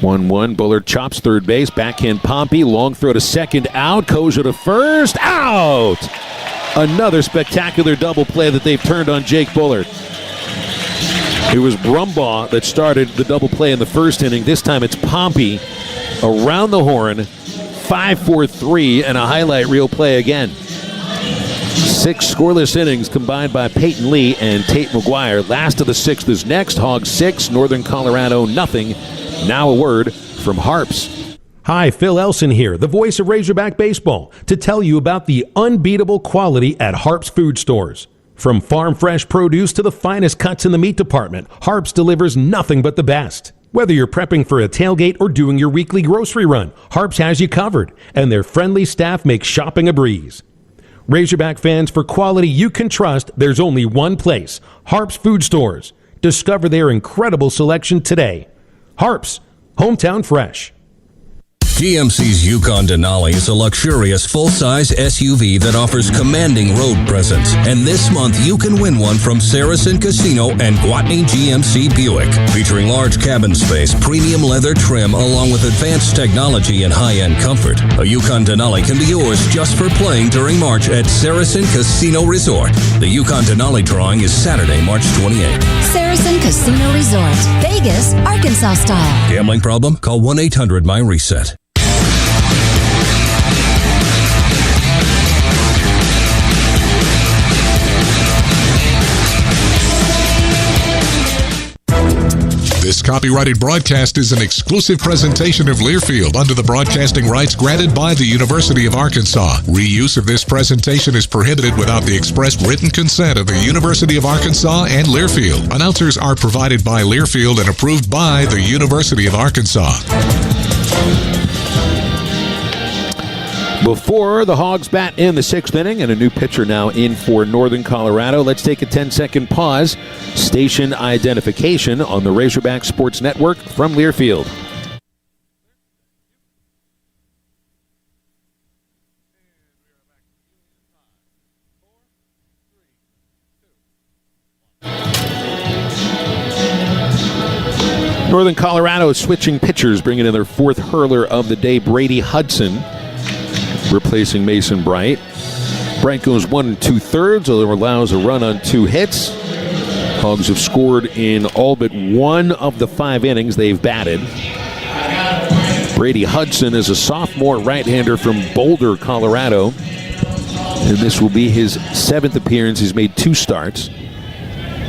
1-1. Bullard chops third base. Backhand Pompey. Long throw to second. Out. Koja to first. Out. Another spectacular double play that they've turned on Jake Bullard. It was Brumbaugh that started the double play in the first inning. This time it's Pompey around the horn. 5-4-3 and a highlight reel play again. 6 scoreless innings combined by Peyton Lee and Tate McGuire. Last of the 6th is next. Hogs 6, Northern Colorado nothing. Now a word from Harps. Hi, Phil Elson here, the voice of Razorback Baseball, to tell you about the unbeatable quality at Harps Food Stores. From farm fresh produce to the finest cuts in the meat department, Harps delivers nothing but the best. Whether you're prepping for a tailgate or doing your weekly grocery run, Harps has you covered, and their friendly staff makes shopping a breeze. Razorback fans, for quality you can trust, there's only one place, Harps Food Stores. Discover their incredible selection today. Harps, hometown fresh. GMC's Yukon Denali is a luxurious full-size SUV that offers commanding road presence. And this month, you can win one from Saracen Casino and Gwatney GMC Buick. Featuring large cabin space, premium leather trim, along with advanced technology and high-end comfort. A Yukon Denali can be yours just for playing during March at Saracen Casino Resort. The Yukon Denali drawing is Saturday, March 28th. Saracen Casino Resort, Vegas, Arkansas style. Gambling problem? Call 1-800-MY-RESET. This copyrighted broadcast is an exclusive presentation of Learfield under the broadcasting rights granted by the University of Arkansas. Reuse of this presentation is prohibited without the express written consent of the University of Arkansas and Learfield. Announcers are provided by Learfield and approved by the University of Arkansas. Before the Hogs bat in the 6th inning and a new pitcher now in for Northern Colorado, let's take a 10-second pause. Station identification on the Razorback Sports Network from Learfield. Northern Colorado is switching pitchers, bringing in their 4th hurler of the day, Brady Hudson, replacing Mason Bright. Bright goes 1 2/3, allows a run on 2 hits. Hogs have scored in all but 1 of the 5 innings they've batted. Brady Hudson is a sophomore right-hander from Boulder, Colorado, and this will be his 7th appearance. He's made 2 starts,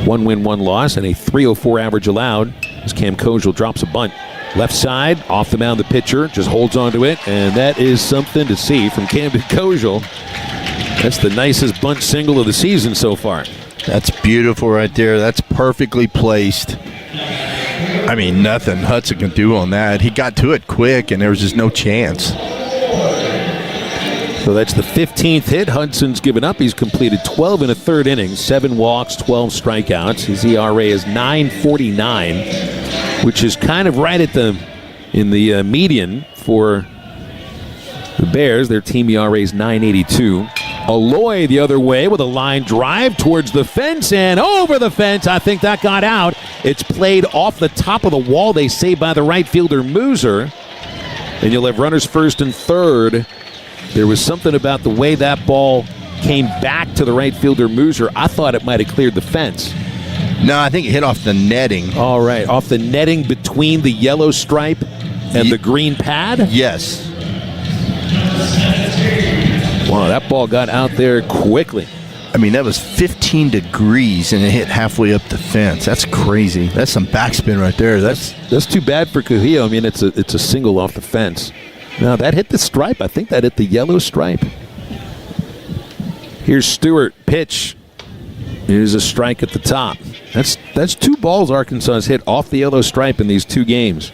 1 win, 1 loss, and a .304 average allowed as Cam Kojal drops a bunt. Left side, off the mound, the pitcher just holds on to it, and that is something to see from Camden Kojal. That's the nicest bunt single of the season so far. That's beautiful right there. That's perfectly placed. I mean, nothing Hudson can do on that. He got to it quick, and there was just no chance. So that's the 15th hit Hudson's given up. He's completed 12 and a third innings, 7 walks, 12 strikeouts. His ERA is 9.49, which is kind of right at the median for the Bears. Their team ERA is 9.82. Aloy the other way with a line drive towards the fence and over the fence. I think that got out. It's played off the top of the wall, they say, by the right fielder, Mooser. And you'll have runners first and third. There was something about the way that ball came back to the right fielder, Mooser. I thought it might have cleared the fence. No, I think it hit off the netting. All right, off the netting between the yellow stripe and the green pad? Yes. Wow, that ball got out there quickly. I mean, that was 15 degrees and it hit halfway up the fence. That's crazy. That's some backspin right there. That's too bad for Cujillo. I mean, it's a single off the fence. No, that hit the stripe. I think that hit the yellow stripe. Here's Stewart. Pitch. Here's a strike at the top. That's 2 balls Arkansas has hit off the yellow stripe in these 2 games.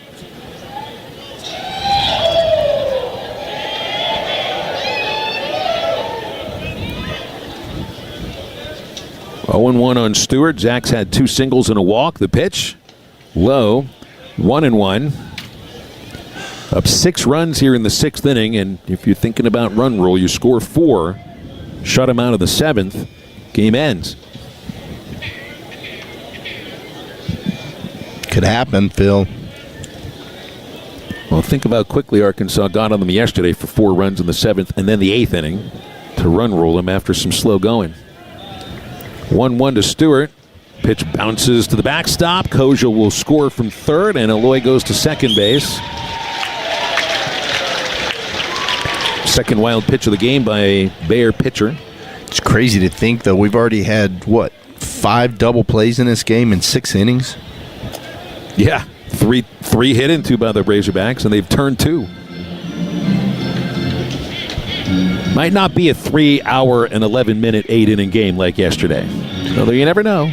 Oh, 0-1 on Stewart. Zach's had 2 singles and a walk. The pitch, low, 1-1. Up 6 runs here in the 6th inning, and if you're thinking about run rule, you score 4, shut him out of the 7th, game ends. Could happen, Phil. Well, think about quickly Arkansas got on them yesterday for 4 runs in the 7th and then the 8th inning to run rule him after some slow going. 1-1 to Stewart. Pitch bounces to the backstop. Kojal will score from third, and Aloy goes to second base. Second wild pitch of the game by a Bayer pitcher. It's crazy to think, though. We've already had, 5 double plays in this game in 6 innings? Yeah, three hit into by the Razorbacks, and they've turned 2. Might not be a 3-hour and 11-minute 8-inning game like yesterday. Although you never know.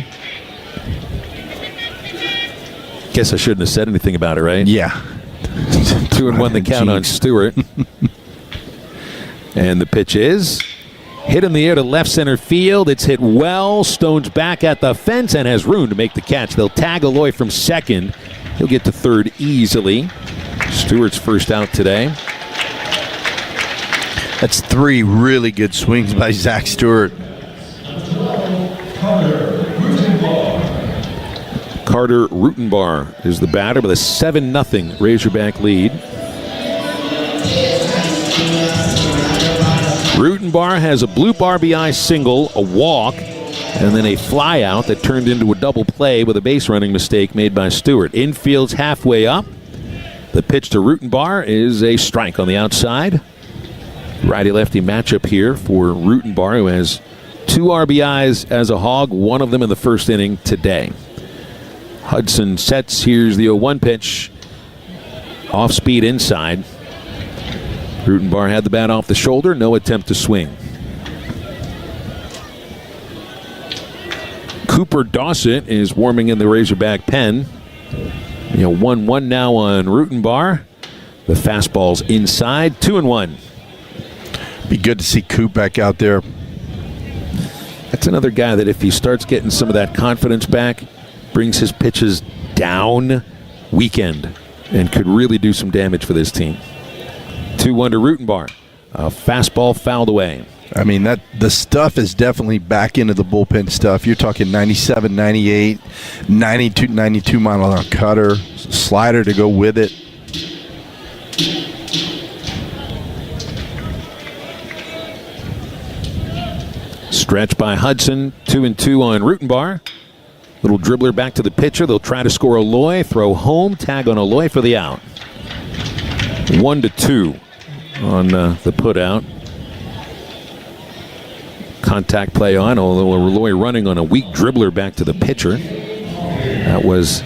Guess I shouldn't have said anything about it, right? Yeah. 2-1 the count on Stewart. And the pitch is Hit in the air to left center field. It's hit well. Stone's back at the fence and has room to make the catch. They'll tag Aloy from second. He'll get to third easily. Stewart's first out today. That's 3 really good swings by Zach Stewart. Carter Rutenbar is the batter with a 7-0 Razorback lead. Rutenbar has a bloop RBI single, a walk, and then a fly out that turned into a double play with a base running mistake made by Stewart. Infield's halfway up. The pitch to Rutenbar is a strike on the outside. Righty-lefty matchup here for Rutenbar, who has 2 RBIs as a Hog, one of them in the first inning today. Hudson sets. Here's the 0-1 pitch. Off speed inside. Rutenbar had the bat off the shoulder. No attempt to swing. Cooper Dawson is warming in the Razorback pen. 1-1 now on Rutenbar. The fastball's inside. 2-1. Be good to see Coop back out there. That's another guy that if he starts getting some of that confidence back, brings his pitches down weekend and could really do some damage for this team. 2-1 to Rutenbar. A fastball fouled away. I mean, the stuff is definitely back into the bullpen stuff. You're talking 97, 98, 92 mile an hour cutter, slider to go with it. Stretch by Hudson. 2-2 on Rutenbar. Little dribbler back to the pitcher. They'll try to score Aloy. Throw home. Tag on Aloy for the out. 1-2 on the put out. Contact play on, although Aloy running on a weak dribbler back to the pitcher. That was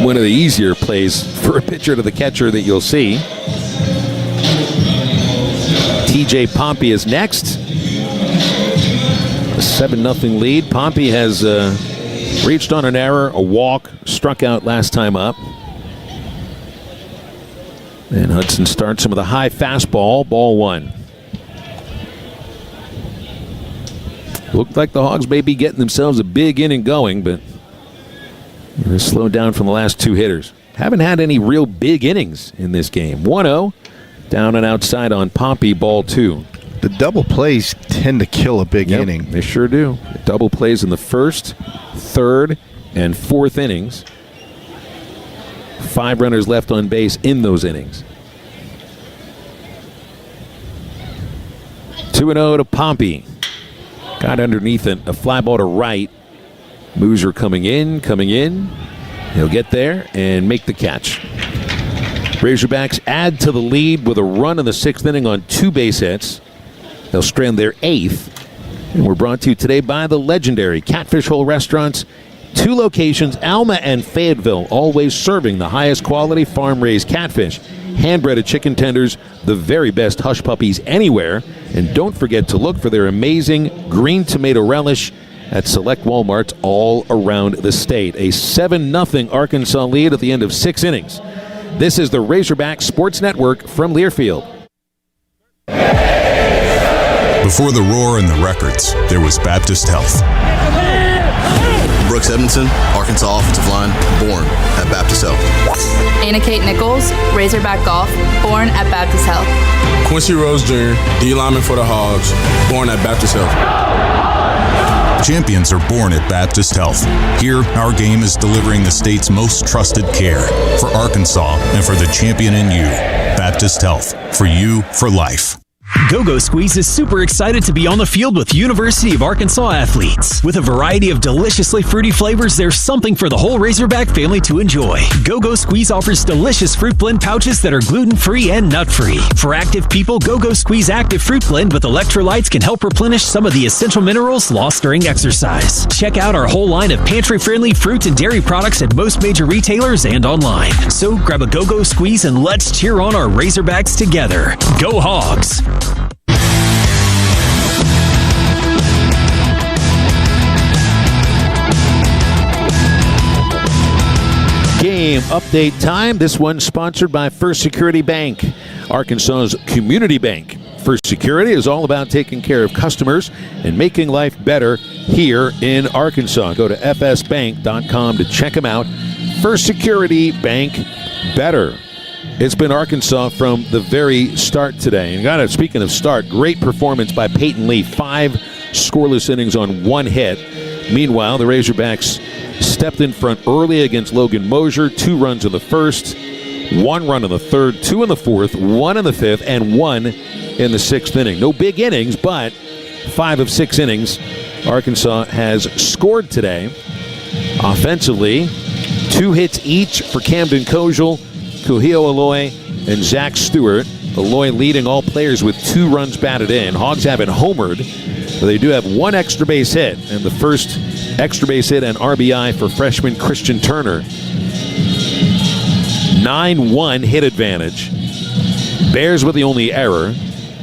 one of the easier plays for a pitcher to the catcher that you'll see. TJ Pompey is next. A 7-0 lead. Pompey has reached on an error, a walk, struck out last time up. And Hudson starts him with a high fastball, ball 1. Looked like the Hogs may be getting themselves a big inning going, but they're slowed down from the last 2 hitters. Haven't had any real big innings in this game. 1-0, down and outside on Pompey, ball 2. The double plays tend to kill a big inning. They sure do. Double plays in the first, third, and fourth innings. 5 runners left on base in those innings. 2-0 to Pompey. Got underneath it. A fly ball to right. Mooser coming in. He'll get there and make the catch. Razorbacks add to the lead with a run in the 6th inning on 2 base hits. They'll strand their 8th. And we're brought to you today by the legendary Catfish Hole Restaurants. 2 locations, Alma and Fayetteville, always serving the highest quality farm-raised catfish, hand-breaded chicken tenders, the very best hush puppies anywhere. And don't forget to look for their amazing green tomato relish at select Walmarts all around the state. A 7-0 Arkansas lead at the end of 6 innings. This is the Razorback Sports Network from Learfield. Before the roar and the records, there was Baptist Health. Brooks Edmondson, Arkansas offensive line, born at Baptist Health. Anna Kate Nichols, Razorback Golf, born at Baptist Health. Quincy Rose Jr., D lineman for the Hogs, born at Baptist Health. Champions are born at Baptist Health. Here, our game is delivering the state's most trusted care for Arkansas and for the champion in you. Baptist Health, for you, for life. Go-Go Squeeze is super excited to be on the field with University of Arkansas athletes. With a variety of deliciously fruity flavors, there's something for the whole Razorback family to enjoy. Go-Go Squeeze offers delicious fruit blend pouches that are gluten-free and nut-free. For active people, Go-Go Squeeze Active Fruit Blend with electrolytes can help replenish some of the essential minerals lost during exercise. Check out our whole line of pantry-friendly fruit and dairy products at most major retailers and online. So grab a Go-Go Squeeze and let's cheer on our Razorbacks together. Go Hogs! Game update time. This one sponsored by First Security Bank, Arkansas's community bank. First Security is all about taking care of customers and making life better here in Arkansas. Go to fsbank.com to check them out. First Security, bank better. It's been Arkansas from the very start today. And speaking of start, great performance by Peyton Lee. 5 scoreless innings on 1 hit. Meanwhile, the Razorbacks stepped in front early against Logan Mosier. 2 runs in the first, 1 run in the third, 2 in the fourth, 1 in the fifth, and 1 in the 6th inning. No big innings, but 5 of 6 innings Arkansas has scored today. Offensively, 2 hits each for Camden Kojal, Kuhio Aloy, and Zach Stewart. Aloy leading all players with 2 runs batted in. Hogs haven't homered, but they do have 1 extra base hit, and the first extra base hit and RBI for freshman Christian Turner. 9-1 hit advantage. Bears with the only error.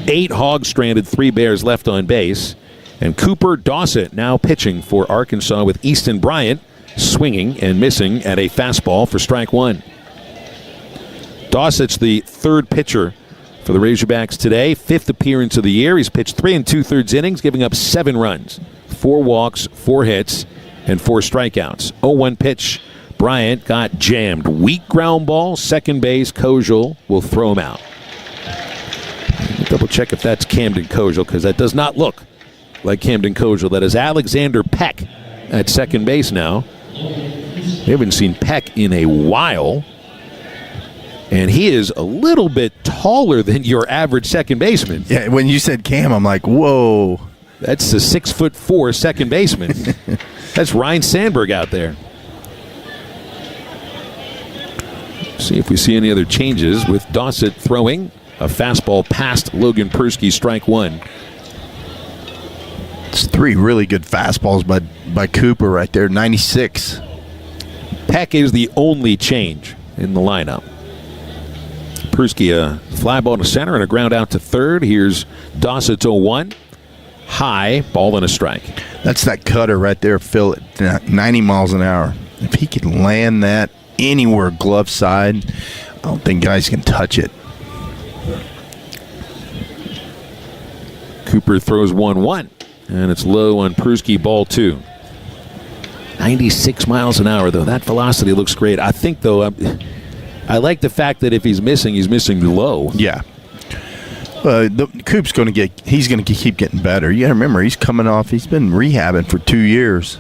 8 Hogs stranded, 3 Bears left on base. And Cooper Dossett now pitching for Arkansas with Easton Bryant swinging and missing at a fastball for strike 1. Dossett's the 3rd pitcher for the Razorbacks today. 5th appearance of the year. He's pitched 3 2/3 innings, giving up 7 runs, 4 walks, 4 hits, and 4 strikeouts. 0-1 pitch. Bryant got jammed. Weak ground ball, second base. Kojal will throw him out. Double check if that's Camden Kojal, because that does not look like Camden Kojal. That is Alexander Peck at second base now. We haven't seen Peck in a while. And he is a little bit taller than your average second baseman. Yeah, when you said Cam, I'm like, whoa. That's a 6'4" second baseman. That's Ryan Sandberg out there. See if we see any other changes with Dossett throwing a fastball past Logan Persky, strike 1. It's 3 really good fastballs by Cooper right there, 96. Peck is the only change in the lineup. Persky, a fly ball to center and a ground out to third. Here's Dossett's 0-1. High, ball and a strike. That's that cutter right there, Phil, at 90 miles an hour. If he can land that anywhere glove side, I don't think guys can touch it. Cooper throws 1-1, and it's low on Persky, ball 2. 96 miles an hour, though. That velocity looks great. I think, though, I like the fact that if he's missing low. Yeah. Coop's going to keep getting better. You got to remember, he's coming off, he's been rehabbing for 2 years.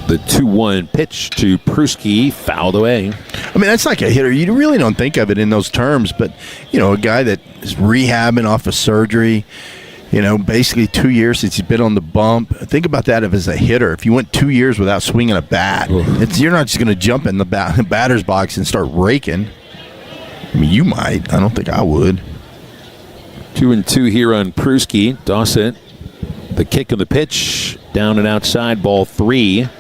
The 2-1 pitch to Persky, fouled away. I mean, that's like a hitter. You really don't think of it in those terms, but, a guy that is rehabbing off of surgery, basically 2 years since he's been on the bump. Think about that as a hitter. If you went 2 years without swinging a bat, you're not just going to jump in the batter's box and start raking. I mean, you might. I don't think I would. 2-2 here on Persky. Dossett, the kick of the pitch, down and outside, ball 3.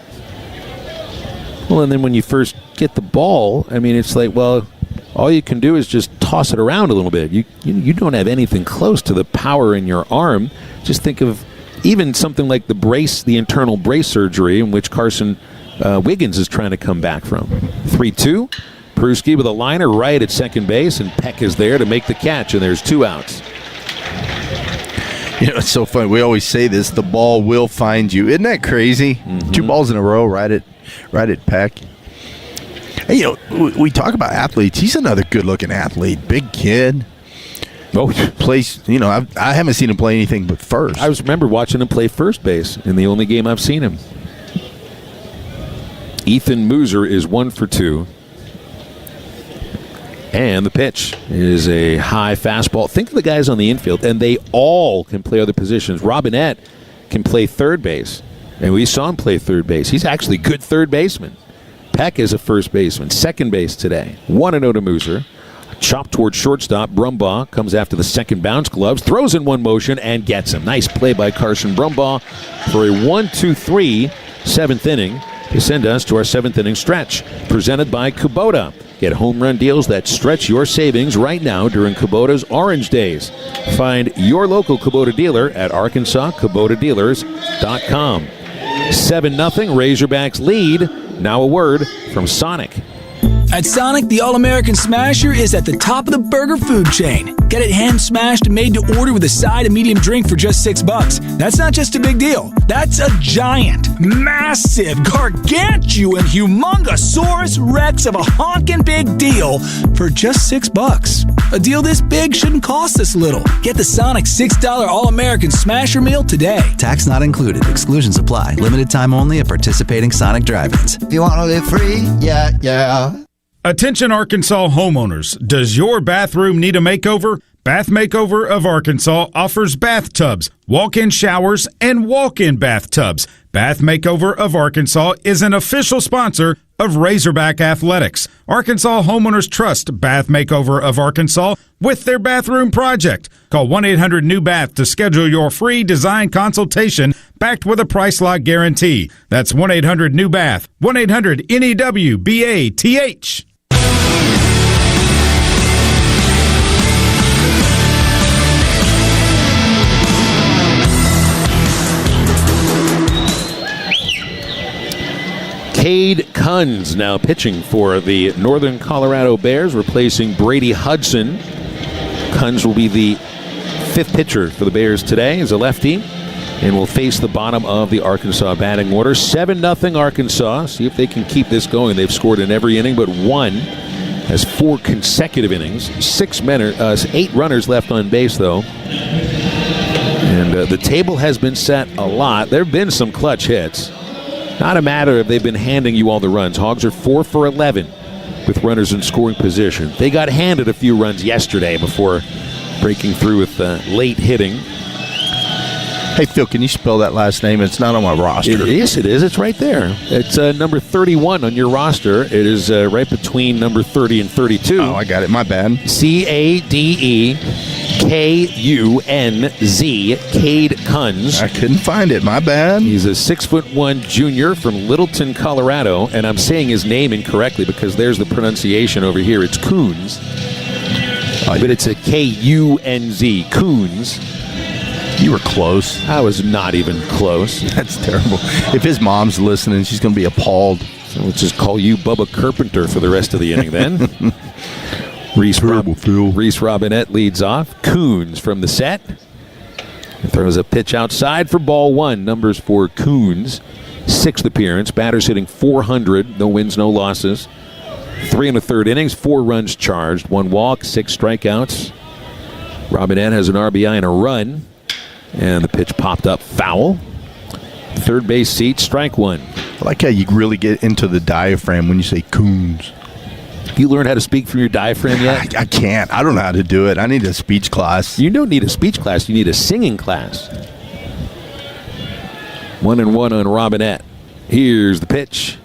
Well, and then when you first get the ball, I mean, it's like, well, all you can do is just toss it around a little bit. You don't have anything close to the power in your arm. Just think of even something like the internal brace surgery in which Carson Wiggins is trying to come back from. 3-2. Persky with a liner right at second base, and Peck is there to make the catch, and there's 2 outs. It's so funny. We always say this, the ball will find you. Isn't that crazy? Mm-hmm. 2 balls in a row right at Peck. Hey, we talk about athletes. He's another good-looking athlete. Big kid. Plays, I haven't seen him play anything but first. I remember watching him play first base in the only game I've seen him. Ethan Mooser is 1 for 2. And the pitch is a high fastball. Think of the guys on the infield, and they all can play other positions. Robinette can play third base, and we saw him play third base. He's actually a good third baseman. Peck is a first baseman. Second base today. 1-0 to Mooser. Chop towards shortstop. Brumbaugh comes after the second bounce gloves, throws in one motion, and gets him. Nice play by Carson Brumbaugh for a 1-2-3 7th inning to send us to our 7th inning stretch. Presented by Kubota. Get home run deals that stretch your savings right now during Kubota's Orange Days. Find your local Kubota dealer at ArkansasKubotaDealers.com. 7-0 Razorbacks lead. Now a word from Sonic. At Sonic, the All-American Smasher is at the top of the burger food chain. Get it hand-smashed and made to order with a side and medium drink for just $6. That's not just a big deal. That's a giant, massive, gargantuan, humongosaurus rex of a honkin' big deal for just $6. A deal this big shouldn't cost this little. Get the Sonic $6 All-American Smasher meal today. Tax not included. Exclusions apply. Limited time only at participating Sonic drive-ins. If you want to live free, yeah. Attention Arkansas homeowners. Does your bathroom need a makeover? Bath Makeover of Arkansas offers bathtubs, walk-in showers, and walk-in bathtubs. Bath Makeover of Arkansas is an official sponsor of Razorback Athletics. Arkansas homeowners trust Bath Makeover of Arkansas with their bathroom project. Call 1-800-NEW-BATH to schedule your free design consultation backed with a price lock guarantee. That's 1-800-NEW-BATH. 1-800-NEWBATH. Cade Kunz now pitching for the Northern Colorado Bears, replacing Brady Hudson. Kunz will be the fifth pitcher for the Bears today as a lefty and will face the bottom of the Arkansas batting order. 7-0 Arkansas. See if they can keep this going. They've scored in every inning but one. Has 4 consecutive innings. 8 runners left on base, though. And the table has been set a lot. There have been some clutch hits. Not a matter of they've been handing you all the runs. Hogs are 4 for 11 with runners in scoring position. They got handed a few runs yesterday before breaking through with late hitting. Hey, Phil, can you spell that last name? It's not on my roster. Yes, it is. It's right there. It's number 31 on your roster. It is right between number 30 and 32. Oh, I got it. My bad. Cadekunz. Cade Kunz. I couldn't find it. My bad. He's a 6'1" junior from Littleton, Colorado, and I'm saying his name incorrectly because there's the pronunciation over here. It's Kunz, but it's a Kunz. Kunz. You were close. I was not even close. That's terrible. If his mom's listening, she's going to be appalled. So we'll just call you Bubba Carpenter for the rest of the inning then. Reese Robinette leads off. Kunz from the set. Throws a pitch outside for ball one. Numbers for Kunz. 6th appearance. Batter's hitting .400. No wins, no losses. 3 1/3 innings. 4 runs charged. 1 walk, 6 strikeouts. Robinette has an RBI and a run. And the pitch popped up foul. Third base seat, strike one. I like how you really get into the diaphragm when you say Kunz. You learned how to speak from your diaphragm yet? I can't. I don't know how to do it. I need a speech class. You don't need a speech class. You need a singing class. 1-1 on Robinette. Here's the pitch.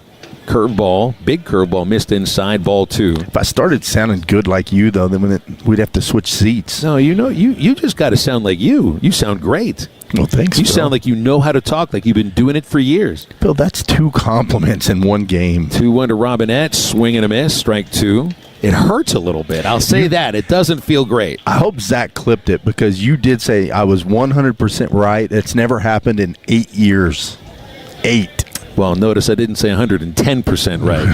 Curveball. Big curveball missed inside, ball 2. If I started sounding good like you, though, then we'd have to switch seats. No, you just got to sound like you. You sound great. Well, thanks, You Bill. sound like you know how to talk, like you've been doing it for years. Bill, that's 2 compliments in one game. 2-1 to Robinette. Swing and a miss. Strike 2. It hurts a little bit. I'll say that. It doesn't feel great. I hope Zach clipped it because you did say I was 100% right. It's never happened in 8 years. 8. Well, notice I didn't say 110% right.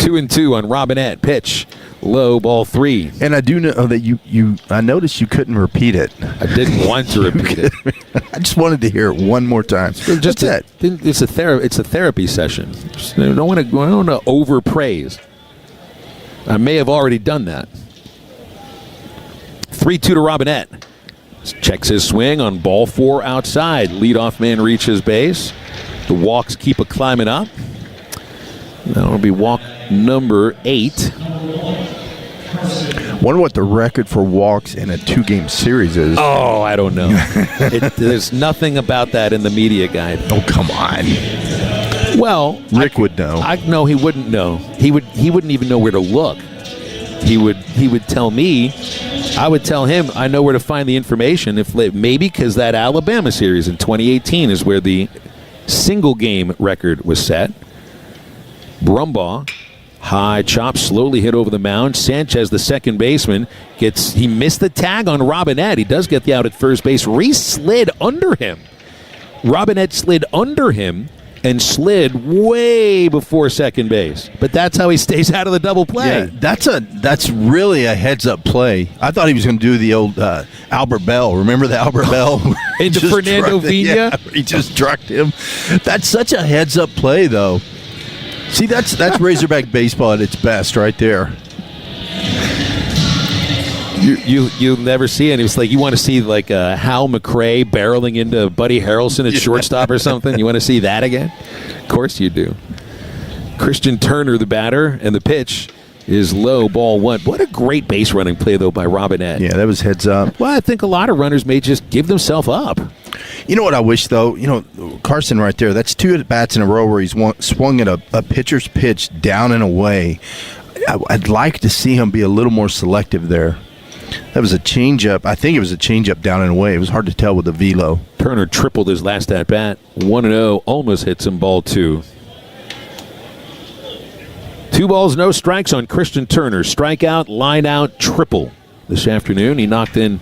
2-2 on Robinette. Pitch. Low, ball 3. And I do know that I noticed you couldn't repeat it. I didn't want to repeat it. I just wanted to hear it one more time. Just that. It's a therapy session. I don't want to overpraise. I may have already done that. 3-2 to Robinette. Checks his swing on ball 4 outside. Leadoff man reaches base. The walks keep a climbing up. That'll be walk number 8. Wonder what the record for walks in a 2-game series is. Oh, I don't know. There's nothing about that in the media guide. Oh, come on. Well, Rick would know. No, he wouldn't know. He wouldn't even know where to look. He would tell me. I would tell him I know where to find the information. Maybe because that Alabama series in 2018 is where the single game record was set. Brumbaugh, high chop, slowly hit over the mound. Sanchez, the second baseman, he missed the tag on Robinette. He does get the out at first base. Reese slid under him. Robinette slid under him, and slid way before second base. But that's how he stays out of the double play. Yeah, that's really a heads-up play. I thought he was going to do the old Albert Bell. Remember the Albert Bell? Into Fernando Vina? Yeah, he just drugged him. That's such a heads-up play, though. See, that's Razorback baseball at its best right there. You'll never see it. It's like you want to see like Hal McRae barreling into Buddy Harrelson at shortstop or something. You want to see that again? Of course you do. Christian Turner, the batter, and the pitch is low, ball one. What a great base running play, though, by Robinette. Yeah, that was heads up. Well, I think a lot of runners may just give themselves up. You know what I wish, though? Carson right there, that's 2 at-bats in a row where he's swung at a pitcher's pitch down and away. I'd like to see him be a little more selective there. That was a changeup. I think it was a changeup down and away. It was hard to tell with the velo. Turner tripled his last at-bat. 1-0, almost hits him, ball 2. 2 balls, no strikes on Christian Turner. Strikeout, line out, triple this afternoon. He knocked in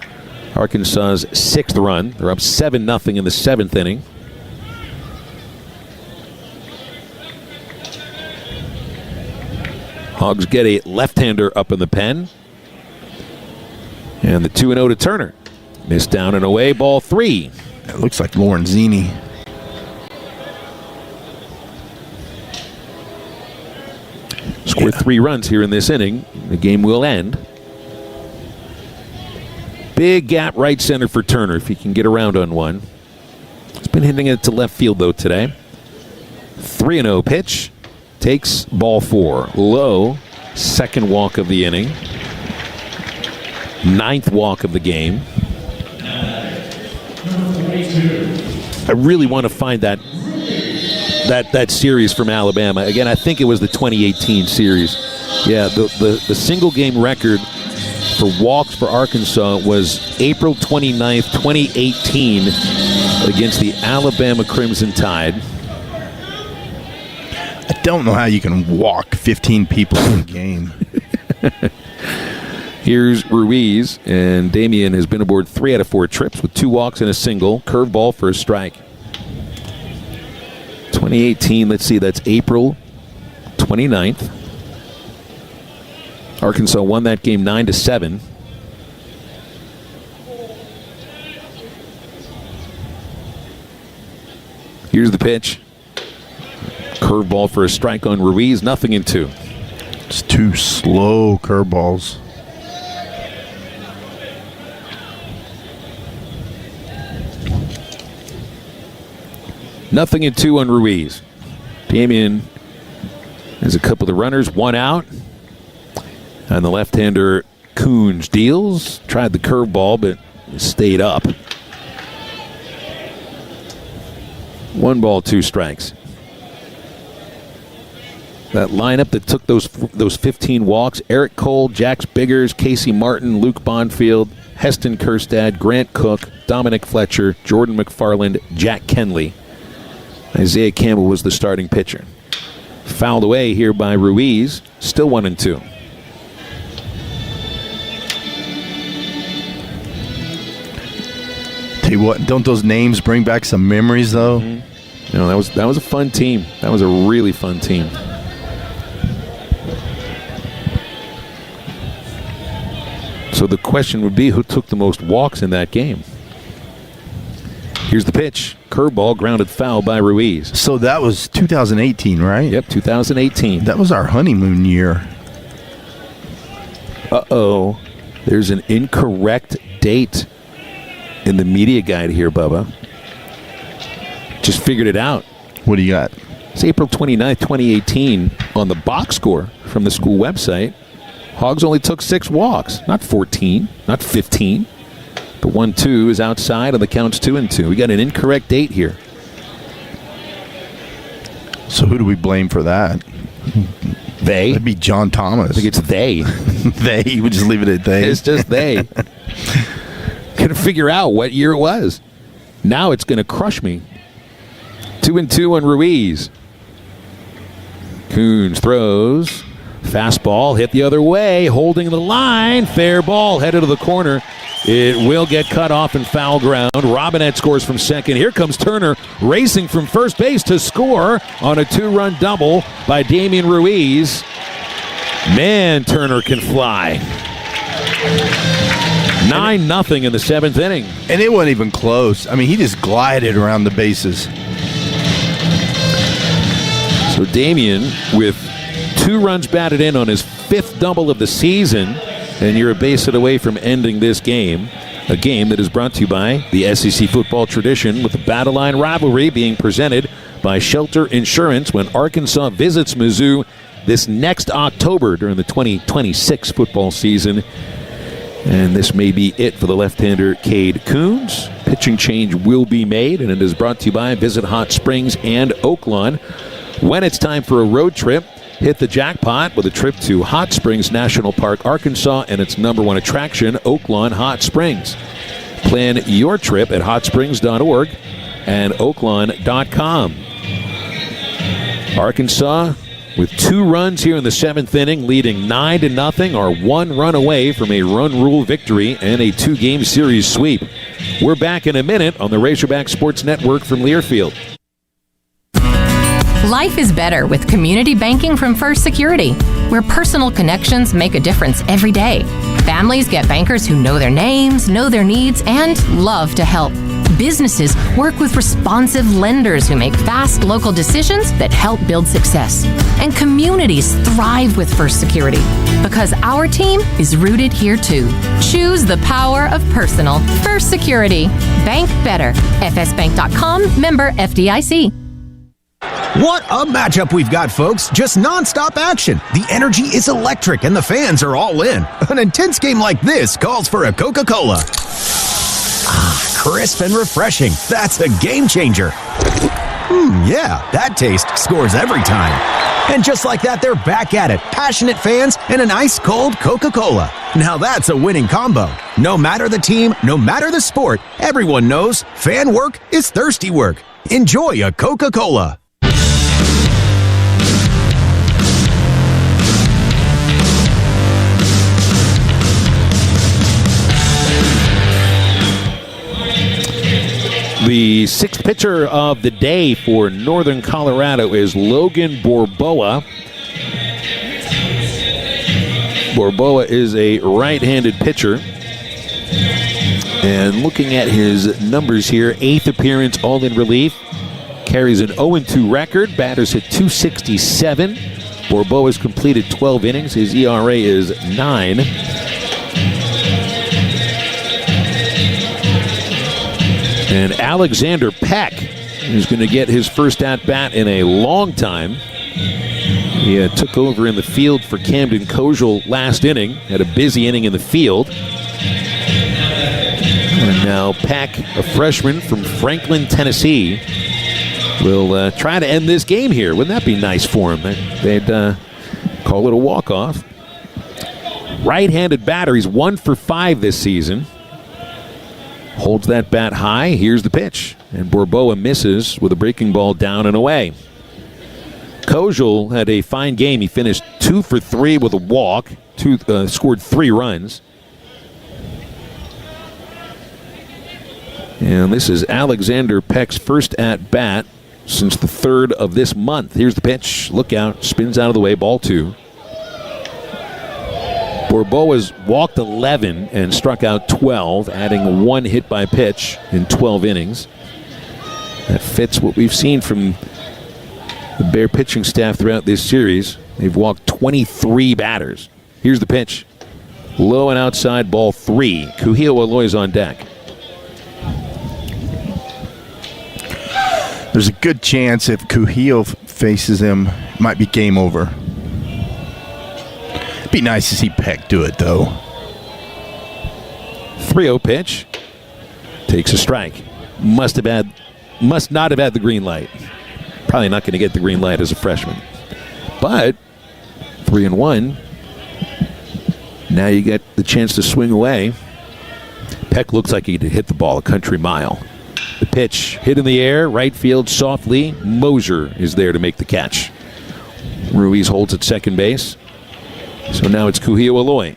Arkansas's 6th run. They're up 7-0 in the 7th inning. Hogs get a left-hander up in the pen. And the 2-0 to Turner. Missed down and away, ball 3. It looks like Lorenzini. Scored 3 runs here in this inning. The game will end. Big gap right center for Turner if he can get around on one. He's been hitting it to left field, though, today. 3-0 pitch. Takes ball 4. Low, second walk of the inning. 9th walk of the game. I really want to find that series from Alabama. Again, I think it was the 2018 series. Yeah, the single game record for walks for Arkansas was April 29th, 2018 against the Alabama Crimson Tide. I don't know how you can walk 15 people in a game. Here's Ruiz, and Damian has been aboard 3 out of 4 trips with 2 walks and a single. Curveball for a strike. 2018, let's see, that's April 29th. Arkansas won that game 9-7. Here's the pitch. Curveball for a strike on Ruiz, 0-2. It's 2 slow curveballs. Nothing in 2 on Ruiz. Damian has a couple of runners, 1 out. And the left-hander Coons deals. Tried the curveball, but stayed up. 1 ball, 2 strikes. That lineup that took those 15 walks: Eric Cole, Jax Biggers, Casey Martin, Luke Bonfield, Heston Kerstad, Grant Cook, Dominic Fletcher, Jordan McFarland, Jack Kenley. Isaiah Campbell was the starting pitcher. Fouled away here by Ruiz. Still 1-2. Tell you what, don't those names bring back some memories, though? Mm-hmm. That was a fun team. That was a really fun team. So the question would be, who took the most walks in that game? Here's the pitch. Curveball, grounded foul by Ruiz. So that was 2018, right? Yep, 2018. That was our honeymoon year. Uh-oh. There's an incorrect date in the media guide here, Bubba. Just figured it out. What do you got? It's April 29th, 2018 on the box score from the school website. Hogs only took 6 walks, not 14, not 15. The 1-2 is outside, and the count's 2-2. We got an incorrect date here. So who do we blame for that? They. That'd be John Thomas. I think it's they. They. We just leave it at they. It's just they. Couldn't figure out what year it was. Now it's going to crush me. 2-2 on Ruiz. Coons throws. Fastball hit the other way, holding the line. Fair ball headed to the corner. It will get cut off in foul ground. Robinette scores from second. Here comes Turner racing from first base to score on a 2-run double by Damian Ruiz. Man, Turner can fly. 9-0 in the 7th inning. And it wasn't even close. I mean, he just glided around the bases. So Damian with 2 runs batted in on his 5th double of the season, and you're a base hit away from ending this game. A game that is brought to you by the SEC football tradition, with the Battle Line rivalry being presented by Shelter Insurance when Arkansas visits Mizzou this next October during the 2026 football season. And this may be it for the left-hander Cade Coons. Pitching change will be made, and it is brought to you by Visit Hot Springs and Oaklawn. When it's time for a road trip, hit the jackpot with a trip to Hot Springs National Park, Arkansas, and its #1 attraction, Oaklawn Hot Springs. Plan your trip at hotsprings.org and oaklawn.com. Arkansas with 2 runs here in the 7th inning, leading 9-0, are 1 run away from a run rule victory and a 2-game series sweep. We're back in a minute on the Razorback Sports Network from Learfield. Life is better with community banking from First Security, where personal connections make a difference every day. Families get bankers who know their names, know their needs, and love to help. Businesses work with responsive lenders who make fast local decisions that help build success. And communities thrive with First Security because our team is rooted here too. Choose the power of personal. First Security. Bank better. fsbank.com, member FDIC. What a matchup we've got, folks. Just nonstop action. The energy is electric and the fans are all in. An intense game like this calls for a Coca-Cola. Crisp and refreshing. That's a game changer. Yeah, that taste scores every time. And just like that, they're back at it. Passionate fans and an ice-cold Coca-Cola. Now that's a winning combo. No matter the team, no matter the sport, everyone knows fan work is thirsty work. Enjoy a Coca-Cola. The 6th pitcher of the day for Northern Colorado is Logan Borboa. Borboa is a right-handed pitcher. And looking at his numbers here, 8th appearance all in relief. Carries an 0-2 record. Batters hit .267. Borboa has completed 12 innings. His ERA is 9. And Alexander Peck is going to get his first at-bat in a long time. He took over in the field for Camden Kojal last inning. Had a busy inning in the field. And now Peck, a freshman from Franklin, Tennessee, will try to end this game here. Wouldn't that be nice for him? They'd call it a walk-off. Right-handed batter. He's 1 for 5 this season. Holds that bat high. Here's the pitch. And Borboa misses with a breaking ball down and away. Kojal had a fine game. He finished 2 for 3 with a walk. Scored 3 runs. And this is Alexander Peck's first at-bat since the 3rd of this month. Here's the pitch. Look out. Spins out of the way. Ball 2. Borboa's walked 11 and struck out 12, adding 1 hit by pitch in 12 innings. That fits what we've seen from the Bear pitching staff throughout this series. They've walked 23 batters. Here's the pitch. Low and outside, ball 3. Kuhio Aloy's on deck. There's a good chance if Kuhio faces him, it might be game over. Be nice to see Peck do it, though. 3-0 pitch. Takes a strike. Must not have had the green light. Probably not going to get the green light as a freshman. But 3-1. Now you get the chance to swing away. Peck looks like he could hit the ball a country mile. The pitch hit in the air, right field softly. Mosier is there to make the catch. Ruiz holds at second base. So now it's Kuhio Aloy.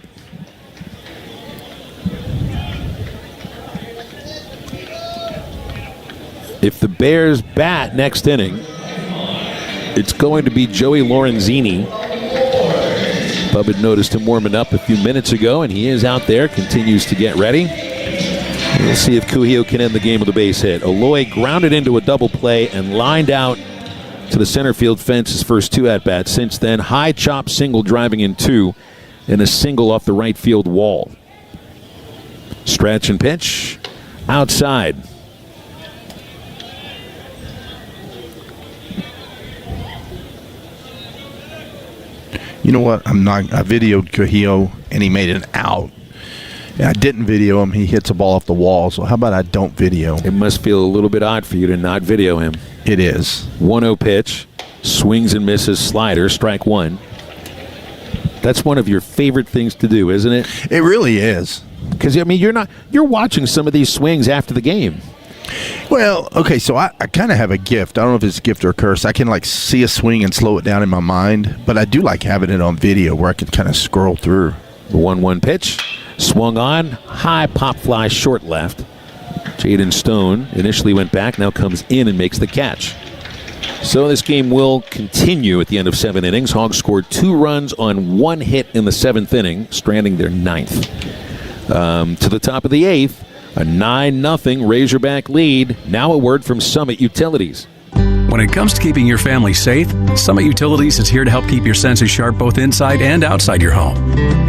If the Bears bat next inning, it's going to be Joey Lorenzini. Bub had noticed him warming up a few minutes ago, and he is out there, continues to get ready. We'll see if Kuhio can end the game with a base hit. Aloy grounded into a double play and lined out to the center field fence his first 2 at-bats. Since then, high chop single driving in 2 and a single off the right field wall. Stretch and pitch outside. You know what? I videoed Kuhio, and he made an out. And I didn't video him. He hits a ball off the wall. So how about I don't video? It must feel a little bit odd for you to not video him. It is. 1-0 pitch. Swings and misses slider. Strike 1. That's one of your favorite things to do, isn't it? It really is. Because, I mean, you're watching some of these swings after the game. Well, okay, so I kind of have a gift. I don't know if it's a gift or a curse. I can, see a swing and slow it down in my mind, but I do like having it on video where I can kind of scroll through. The 1-1 pitch. Swung on. High pop fly short left. Jaden Stone initially went back, now comes in and makes the catch. So this game will continue at the end of 7 innings. Hogs scored 2 runs on 1 hit in the 7th inning, stranding their 9th. To the top of the 8th. A 9-0 Razorback lead. Now a word from Summit Utilities. When it comes to keeping your family safe, Summit Utilities is here to help keep your senses sharp both inside and outside your home.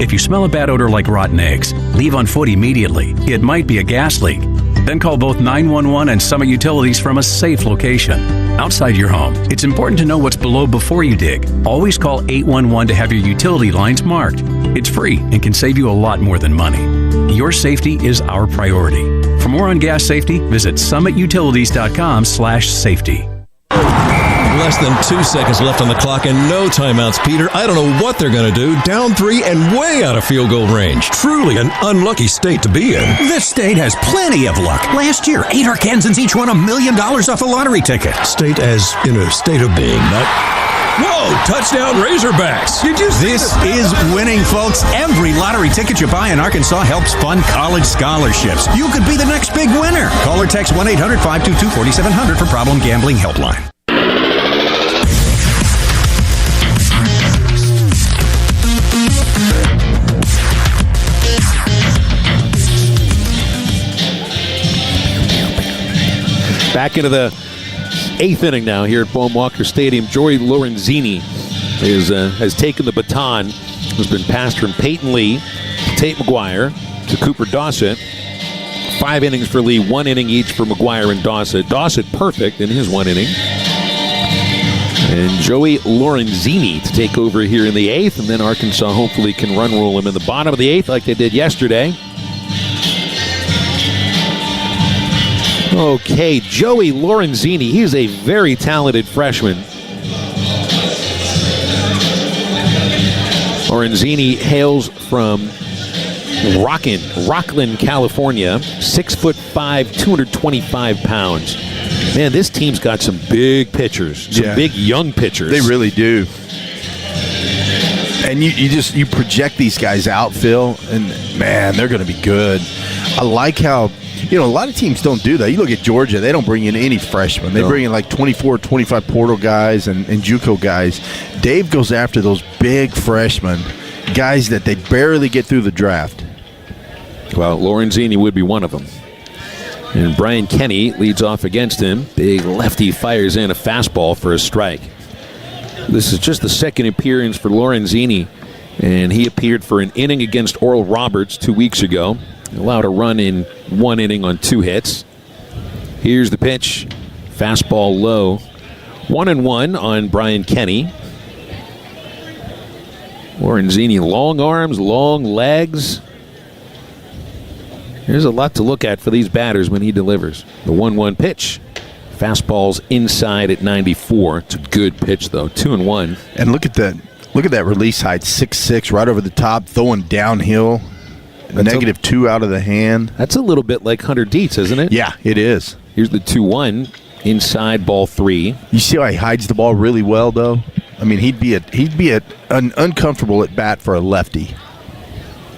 If you smell a bad odor like rotten eggs, leave on foot immediately. It might be a gas leak. Then call both 911 and Summit Utilities from a safe location. Outside your home, it's important to know what's below before you dig. Always call 811 to have your utility lines marked. It's free and can save you a lot more than money. Your safety is our priority. For more on gas safety, visit summitutilities.com/safety. Less than 2 seconds left on the clock and no timeouts, Peter. I don't know what they're going to do. Down 3 and way out of field goal range. Truly an unlucky state to be in. This state has plenty of luck. Last year, 8 Arkansans each won $1 million off a lottery ticket. State as in a state of being, not... Whoa, touchdown Razorbacks. This is winning, folks. Every lottery ticket you buy in Arkansas helps fund college scholarships. You could be the next big winner. Call or text 1-800-522-4700 for Problem Gambling Helpline. Back into the 8th inning now here at Bohm Walker Stadium. Joey Lorenzini has taken the baton. Has been passed from Peyton Lee, Tate McGuire, to Cooper Dossett. 5 innings for Lee, 1 inning each for McGuire and Dossett. Dossett perfect in his 1 inning. And Joey Lorenzini to take over here in the 8th, and then Arkansas hopefully can run rule him in the bottom of the 8th like they did yesterday. Okay, Joey Lorenzini, he's a very talented freshman. Lorenzini hails from Rockland, California, 6'5", 225 pounds. Man, this team's got some big pitchers, some big young pitchers. They really do. And you project these guys out, Phil, and man, they're going to be good. I like how, a lot of teams don't do that. You look at Georgia, they don't bring in any freshmen. They bring in like 24, 25 portal guys and JUCO guys. Dave goes after those big freshmen, guys that they barely get through the draft. Well, Lorenzini would be one of them. And Brian Kenny leads off against him. Big lefty fires in a fastball for a strike. This is just the second appearance for Lorenzini, and he appeared for an inning against Oral Roberts 2 weeks ago. Allowed a run in 1 inning on 2 hits. Here's the pitch. Fastball low. 1-1 on Brian Kenny. Lorenzini, long arms, long legs. There's a lot to look at for these batters when he delivers. The 1-1 pitch. Fastball's inside at 94. It's a good pitch, though. 2-1. And look at that release height, 6'6", right over the top, throwing downhill. -2 out of the hand. That's a little bit like Hunter Dietz, isn't it? Yeah, it is. Here's the 2-1. Inside, ball 3. You see how he hides the ball really well, though? I mean, he'd be uncomfortable at bat for a lefty.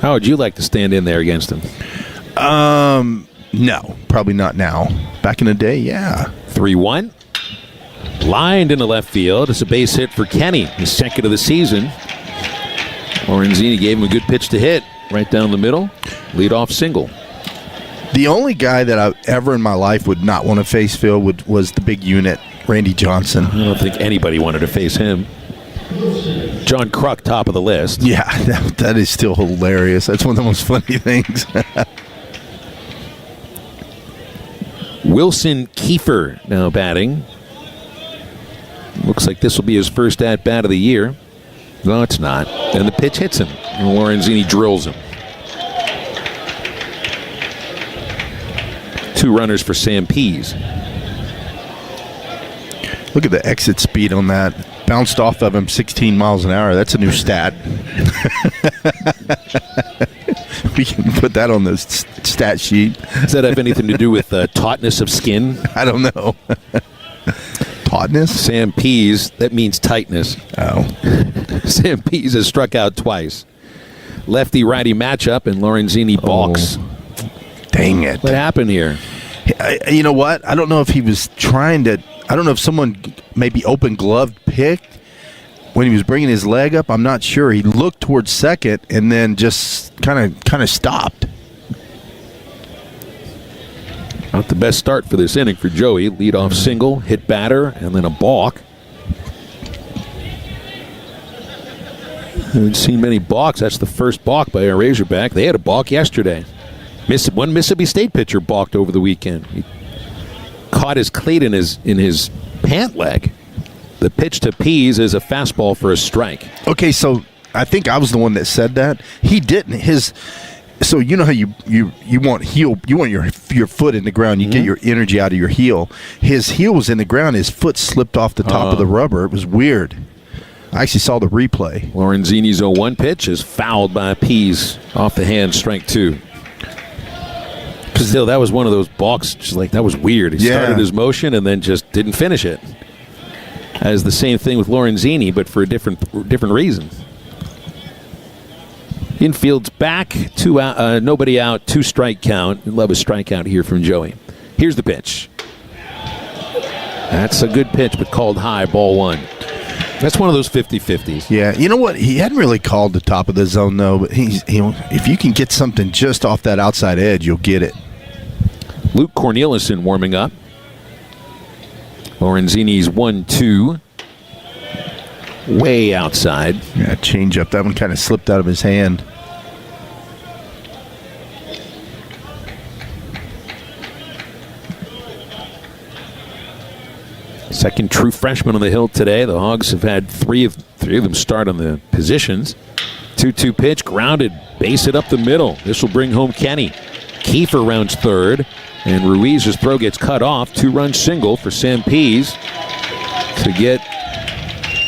How would you like to stand in there against him? No, probably not now. Back in the day, yeah. 3-1. Lined into left field. It's a base hit for Kenny, his second of the season. Lorenzini gave him a good pitch to hit right down the middle. Leadoff single. The only guy that I ever in my life would not want to face, Phil, was the big unit, Randy Johnson. I don't think anybody wanted to face him. John Kruk, top of the list. Yeah, that is still hilarious. That's one of the most funny things. Wilson Kiefer now batting. Looks like this will be his first at-bat of the year. No, it's not. And the pitch hits him. And Lorenzini drills him. 2 runners for Sam Pease. Look at the exit speed on that. Bounced off of him 16 miles an hour. That's a new stat. We can put that on the stat sheet. Does that have anything to do with tautness of skin? I don't know. Tautness? Sam Pease, that means tightness. Oh. Sam Pease has struck out twice. Lefty-righty matchup, and Lorenzini balks. Dang it. What happened here? You know what? I don't know if he was trying to... I don't know if someone maybe open-gloved picked when he was bringing his leg up. I'm not sure. He looked towards second and then just kind of stopped. Not the best start for this inning for Joey. Leadoff single, hit batter, and then a balk. Haven't seen many balks. That's the first balk by a Razorback. They had a balk yesterday. One Mississippi State pitcher balked over the weekend. He caught his cleat in his pant leg. The pitch to Pease is a fastball for a strike. Okay, so I think I was the one that said that. He didn't. So you know how you want your foot in the ground. You get your energy out of your heel. His heel was in the ground. His foot slipped off the top of the rubber. It was weird. I actually saw the replay. Lorenzini's 0-1 pitch is fouled by Pease off the hand, strike 2. Because still, that was one of those balks. Just like that was weird. He started his motion and then just didn't finish it. As the same thing with Lorenzini, but for a different reason. Infield's back, 2 out, nobody out, 2 strike count. Love a strikeout here from Joey. Here's the pitch. That's a good pitch, but called high, ball 1. That's one of those 50-50s. Yeah, you know what? He hadn't really called the top of the zone, though. But if you can get something just off that outside edge, you'll get it. Luke Cornelison warming up. Lorenzini's 1-2. Way outside. Yeah, change up. That one kind of slipped out of his hand. Second true freshman on the hill today. The Hogs have had three of them start on the positions. 2-2 pitch, grounded, base it up the middle. This will bring home Kenny. Kiefer rounds third, and Ruiz's throw gets cut off. 2-run single for Sam Pease to get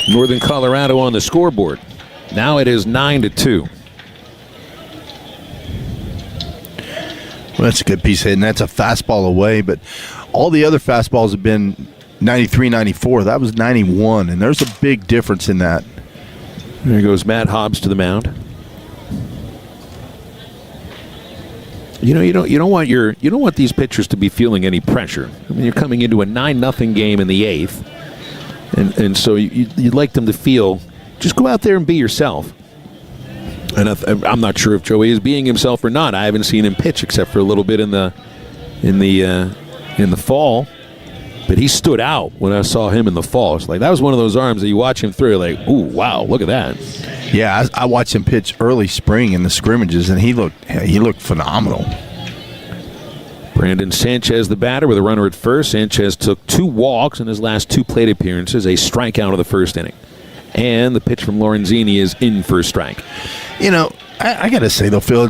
Northern Colorado on the scoreboard. Now it is 9-2. Well, that's a good piece of hitting. That's a fastball away, but all the other fastballs have been 93, 94. That was 91, and there's a big difference in that. There goes Matt Hobbs to the mound. You don't want these pitchers to be feeling any pressure. I mean, you're coming into a 9-0 game in the 8th, and so you'd like them to feel, just go out there and be yourself. And I'm not sure if Joey is being himself or not. I haven't seen him pitch except for a little bit in the fall. But he stood out when I saw him in the fall. It's like that was one of those arms that you watch him through, like, ooh, wow, look at that. Yeah, I watched him pitch early spring in the scrimmages, and he looked phenomenal. Brandon Sanchez, the batter, with a runner at first. Sanchez took 2 walks in his last 2 plate appearances, a strikeout of the first inning. And the pitch from Lorenzini is in for a strike. You know, I got to say, though, Phil,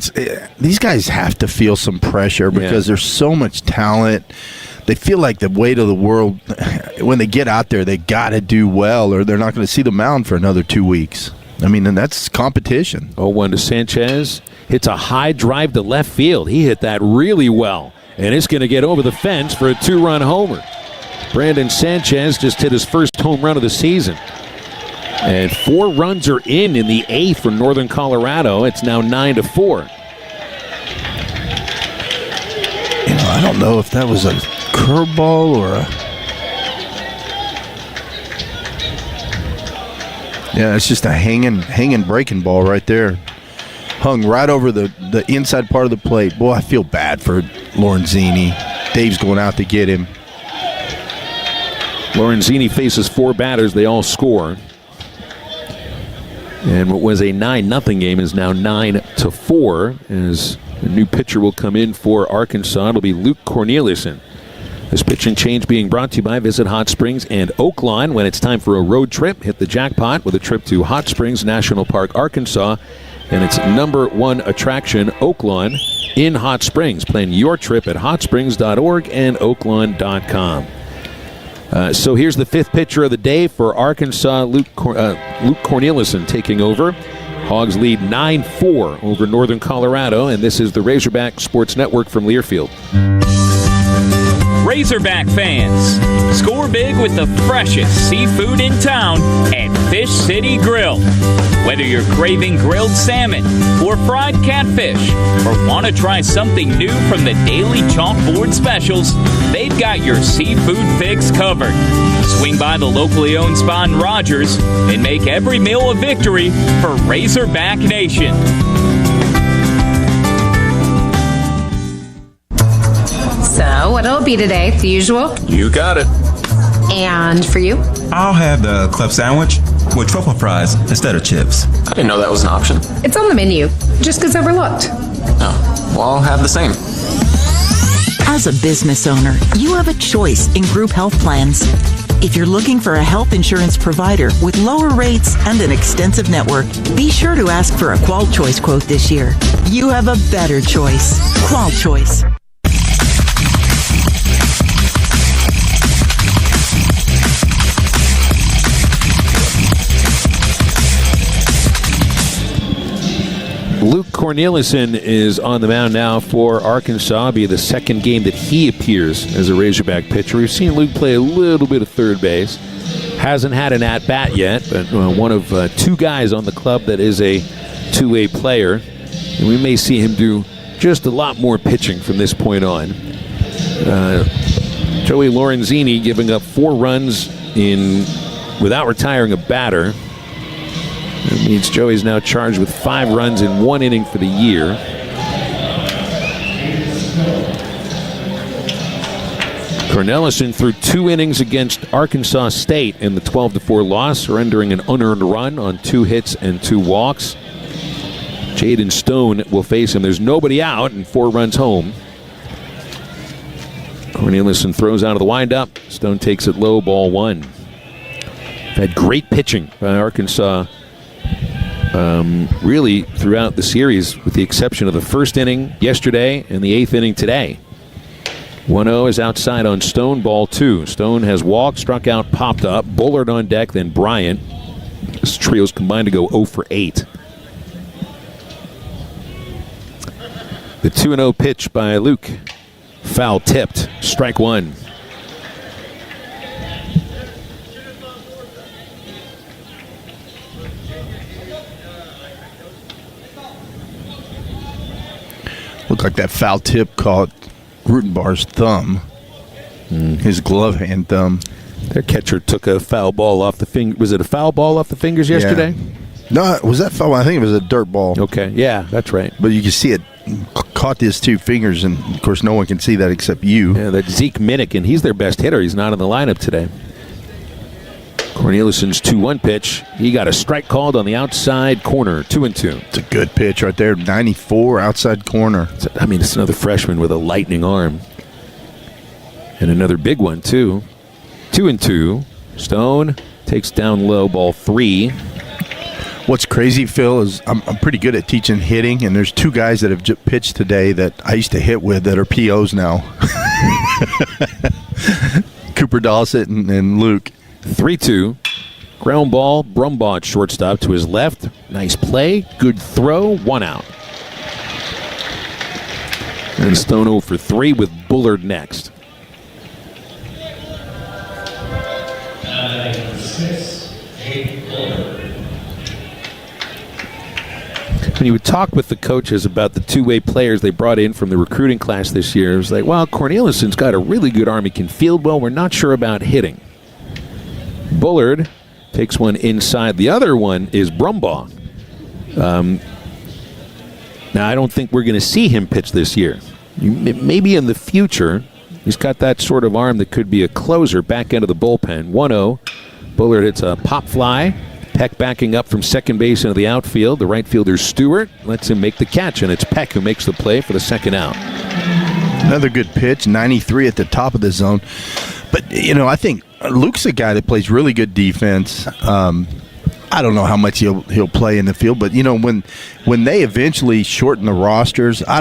these guys have to feel some pressure because there's so much talent. They feel like the weight of the world, when they get out there, they got to do well or they're not going to see the mound for another 2 weeks. I mean, and that's competition. 0-1 to Sanchez. Hits a high drive to left field. He hit that really well, and it's going to get over the fence for a 2-run homer. Brandon Sanchez just hit his first home run of the season. And 4 runs are in the 8th for Northern Colorado. It's now 9-4. I don't know if that was a curveball or a... Yeah, it's just a hanging breaking ball right there. Hung right over the inside part of the plate. Boy, I feel bad for Lorenzini. Dave's going out to get him. Lorenzini faces 4 batters. They all score. And what was a 9-0 game is now 9-4 as a new pitcher will come in for Arkansas. It'll be Luke Corneliuson. This pitching change being brought to you by Visit Hot Springs and Oaklawn. When it's time for a road trip, hit the jackpot with a trip to Hot Springs National Park, Arkansas, and its #1 attraction, Oaklawn, in Hot Springs. Plan your trip at hotsprings.org and oaklawn.com. So here's the 5th pitcher of the day for Arkansas, Luke Corneliuson taking over. Hogs lead 9-4 over Northern Colorado, and this is the Razorback Sports Network from Learfield. Razorback fans, score big with the freshest seafood in town at Fish City Grill. Whether you're craving grilled salmon or fried catfish, or want to try something new from the daily chalkboard specials, they've got your seafood fix covered. Swing by the locally owned spot in Rogers and make every meal a victory for Razorback Nation. So, what'll it be today? The usual? You got it. And for you? I'll have the club sandwich with truffle fries instead of chips. I didn't know that was an option. It's on the menu. Just gets overlooked. Oh, well, I'll have the same. As a business owner, you have a choice in group health plans. If you're looking for a health insurance provider with lower rates and an extensive network, be sure to ask for a Qual Choice quote this year. You have a better choice. Qual Choice. Luke Corneliuson is on the mound now for Arkansas. It'll be the 2nd game that he appears as a Razorback pitcher. We've seen Luke play a little bit of third base. Hasn't had an at-bat yet, but one of 2 guys on the club that is a two-way player. And we may see him do just a lot more pitching from this point on. Joey Lorenzini giving up 4 runs without retiring a batter. That means Joey's now charged with 5 runs in 1 inning for the year. Corneliuson threw 2 innings against Arkansas State in the 12-4 loss, surrendering an unearned run on 2 hits and 2 walks. Jaden Stone will face him. There's nobody out and 4 runs home. Corneliuson throws out of the windup. Stone takes it low, ball 1. Had great pitching by Arkansas. Really throughout the series, with the exception of the 1st inning yesterday and the 8th inning today. 1-0 is outside on Stone, ball 2. Stone has walked, struck out, popped up. Bullard on deck, then Bryant. This trio's combined to go 0 for 8. The 2-0 pitch by Luke. Foul tipped. Strike 1. Looked like that foul tip caught Rutenbar's thumb, his glove hand thumb. Their catcher took a foul ball off the finger. Was it a foul ball off the fingers yesterday? Yeah. No, was that foul? I think it was a dirt ball. Okay, yeah, that's right. But you can see it caught his 2 fingers, and of course no one can see that except you. Yeah, that's Zeke Minnick, and he's their best hitter. He's not in the lineup today. Corneliuson's 2-1 pitch. He got a strike called on the outside corner, 2-2. It's a good pitch right there, 94 outside corner. It's another freshman with a lightning arm. And another big one, too. 2-2. Stone takes down low, ball 3. What's crazy, Phil, is I'm pretty good at teaching hitting, and there's 2 guys that have pitched today that I used to hit with that are POs now. Cooper Dawson and Luke. 3-2. Ground ball, Brumbaugh at shortstop to his left. Nice play. Good throw. 1 out. And Stone 0 for 3 with Bullard next. when you would talk with the coaches about the two-way players they brought in from the recruiting class this year, it was like, well, Cornelison's got a really good arm. He can field well. We're not sure about hitting. Bullard takes one inside. The other one is Brumbaugh. Now, I don't think we're going to see him pitch this year. Maybe in the future. He's got that sort of arm that could be a closer back end of the bullpen. 1-0. Bullard hits a pop fly. Peck backing up from second base into the outfield. The right fielder, Stewart, lets him make the catch, and it's Peck who makes the play for the second out. Another good pitch, 93 at the top of the zone. But, I think Luke's a guy that plays really good defense. I don't know how much he'll play in the field, but when they eventually shorten the rosters, I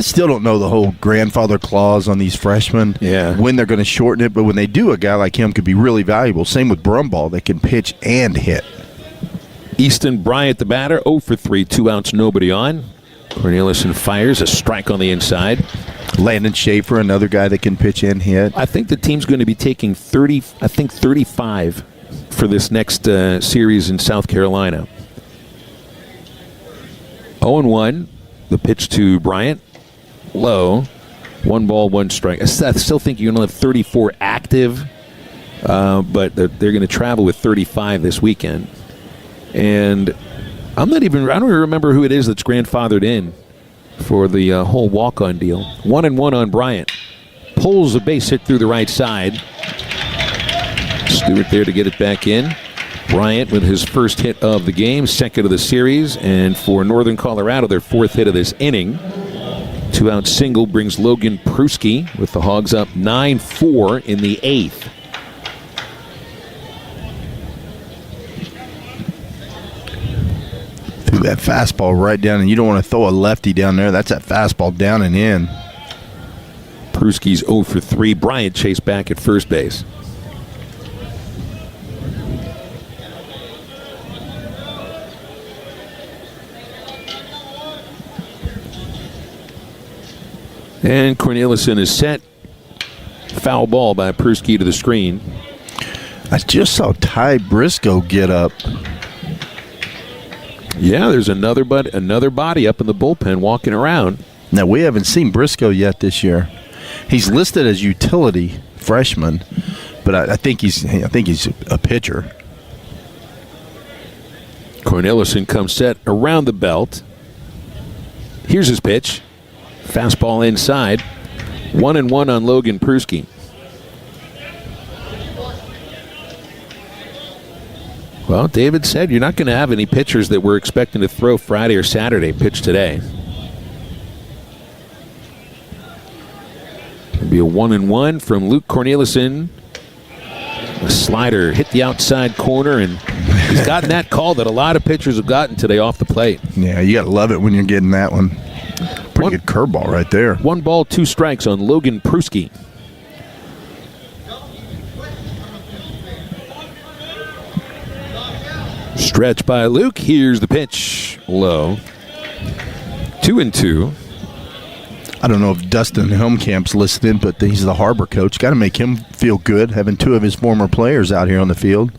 still don't know the whole grandfather clause on these freshmen. Yeah. When they're going to shorten it, but when they do, a guy like him could be really valuable. Same with Brumbaugh, they can pitch and hit. Easton Bryant, the batter, 0 for 3, 2 outs, nobody on. Cornelison fires a strike on the inside. Landon Schaefer, another guy that can pitch and hit. I think the team's going to be taking 35 for this next series in South Carolina. 0-1, the pitch to Bryant. Low. 1 ball, 1 strike. I still think you can only have 34 active, but they're going to travel with 35 this weekend. And I don't even remember who it is that's grandfathered in for the whole walk-on deal. 1-1 on Bryant. Pulls a base hit through the right side. Stewart there to get it back in. Bryant with his first hit of the game, second of the series, and for Northern Colorado, their 4th hit of this inning. 2-out single brings Logan Pruski with the Hogs up 9-4 in the 8th. Threw that fastball right down, and you don't want to throw a lefty down there. That's that fastball down and in. Pruski's 0 for 3. Bryant chased back at first base. And Cornelison is set. Foul ball by Pruski to the screen. I just saw Ty Briscoe get up. Yeah, there's another body up in the bullpen walking around. Now, we haven't seen Briscoe yet this year. He's listed as utility freshman, but I think he's a pitcher. Cornelison comes set around the belt. Here's his pitch. Fastball inside. 1-1 on Logan Pruski. Well, David said you're not going to have any pitchers that we're expecting to throw Friday or Saturday pitch today. It'll be a 1-1 from Luke Cornelison. The slider hit the outside corner, and he's gotten that call that a lot of pitchers have gotten today off the plate. Yeah, you got to love it when you're getting that one. Pretty good curveball right there. 1 ball, 2 strikes on Logan Pruski. Stretch by Luke. Here's the pitch. Low. 2-2. I don't know if Dustin Helmkamp's listening, but he's the Harbor coach. Got to make him feel good having 2 of his former players out here on the field.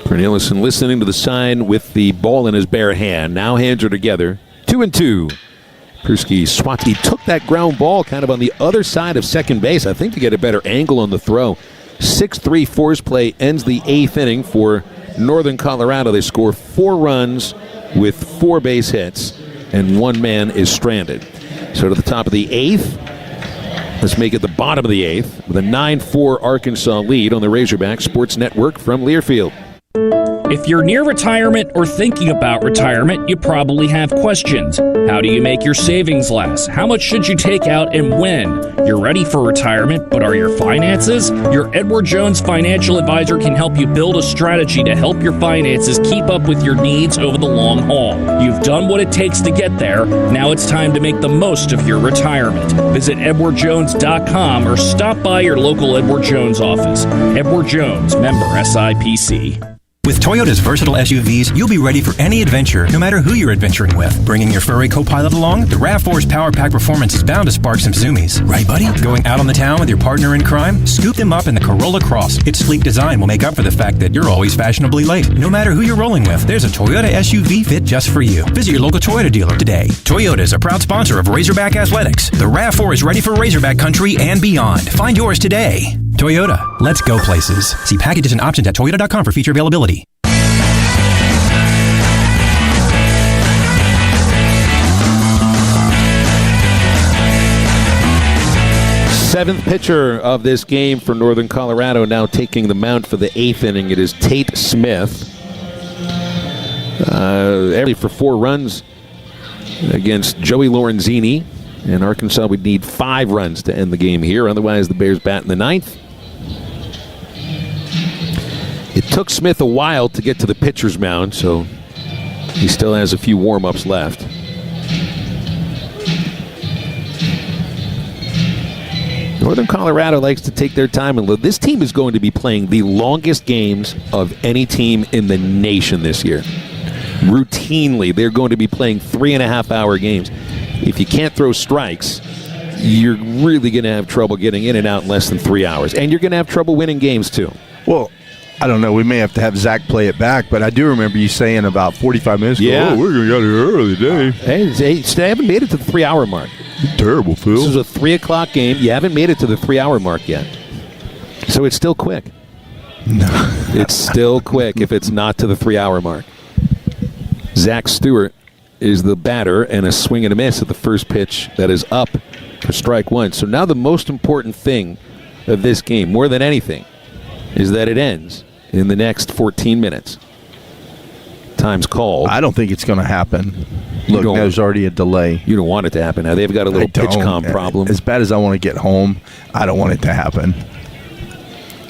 Cornelison listening to the sign with the ball in his bare hand. Now hands are together. 2-2. Pruski swats. He took that ground ball kind of on the other side of second base, I think, to get a better angle on the throw. 6-3 force play ends the 8th inning for Northern Colorado. They score 4 runs with 4 base hits, and 1 man is stranded. So to the top of the 8th. Let's make it the bottom of the 8th with a 9-4 Arkansas lead on the Razorback Sports Network from Learfield. If you're near retirement or thinking about retirement, you probably have questions. How do you make your savings last? How much should you take out and when? You're ready for retirement, but are your finances? Your Edward Jones financial advisor can help you build a strategy to help your finances keep up with your needs over the long haul. You've done what it takes to get there. Now it's time to make the most of your retirement. Visit edwardjones.com or stop by your local Edward Jones office. Edward Jones, member SIPC. With Toyota's versatile SUVs, you'll be ready for any adventure, no matter who you're adventuring with. Bringing your furry co-pilot along, the RAV4's Power Pack Performance is bound to spark some zoomies. Right, buddy? Going out on the town with your partner in crime? Scoop them up in the Corolla Cross. Its sleek design will make up for the fact that you're always fashionably late. No matter who you're rolling with, there's a Toyota SUV fit just for you. Visit your local Toyota dealer today. Toyota is a proud sponsor of Razorback Athletics. The RAV4 is ready for Razorback country and beyond. Find yours today. Toyota, let's go places. See packages and options at toyota.com for feature availability. Seventh pitcher of this game for Northern Colorado, now taking the mound for the eighth inning. It is Tate Smith. For 4 runs against Joey Lorenzini. And Arkansas would need 5 runs to end the game here. Otherwise, the Bears bat in the ninth. It took Smith a while to get to the pitcher's mound, so he still has a few warm-ups left. Northern Colorado likes to take their time, and this team is going to be playing the longest games of any team in the nation this year. Routinely, they're going to be playing 3.5-hour games. If you can't throw strikes, you're really going to have trouble getting in and out in less than 3 hours, and you're going to have trouble winning games too. Well, I don't know. We may have to have Zach play it back, but I do remember you saying about 45 minutes ago, we're going to get here early today. Hey, they haven't made it to the 3-hour mark. Terrible, Phil. This is a 3 o'clock game. You haven't made it to the 3-hour mark yet. So it's still quick. No. It's still quick if it's not to the 3-hour mark. Zach Stewart is the batter, and a swing and a miss at the first pitch that is up for strike one. So now the most important thing of this game, more than anything, is that it ends in the next 14 minutes. Time's called. I don't think it's going to happen. Look, there's already a delay. You don't want it to happen. Now they've got a little pitch comp problem. As bad as I want to get home, I don't want it to happen.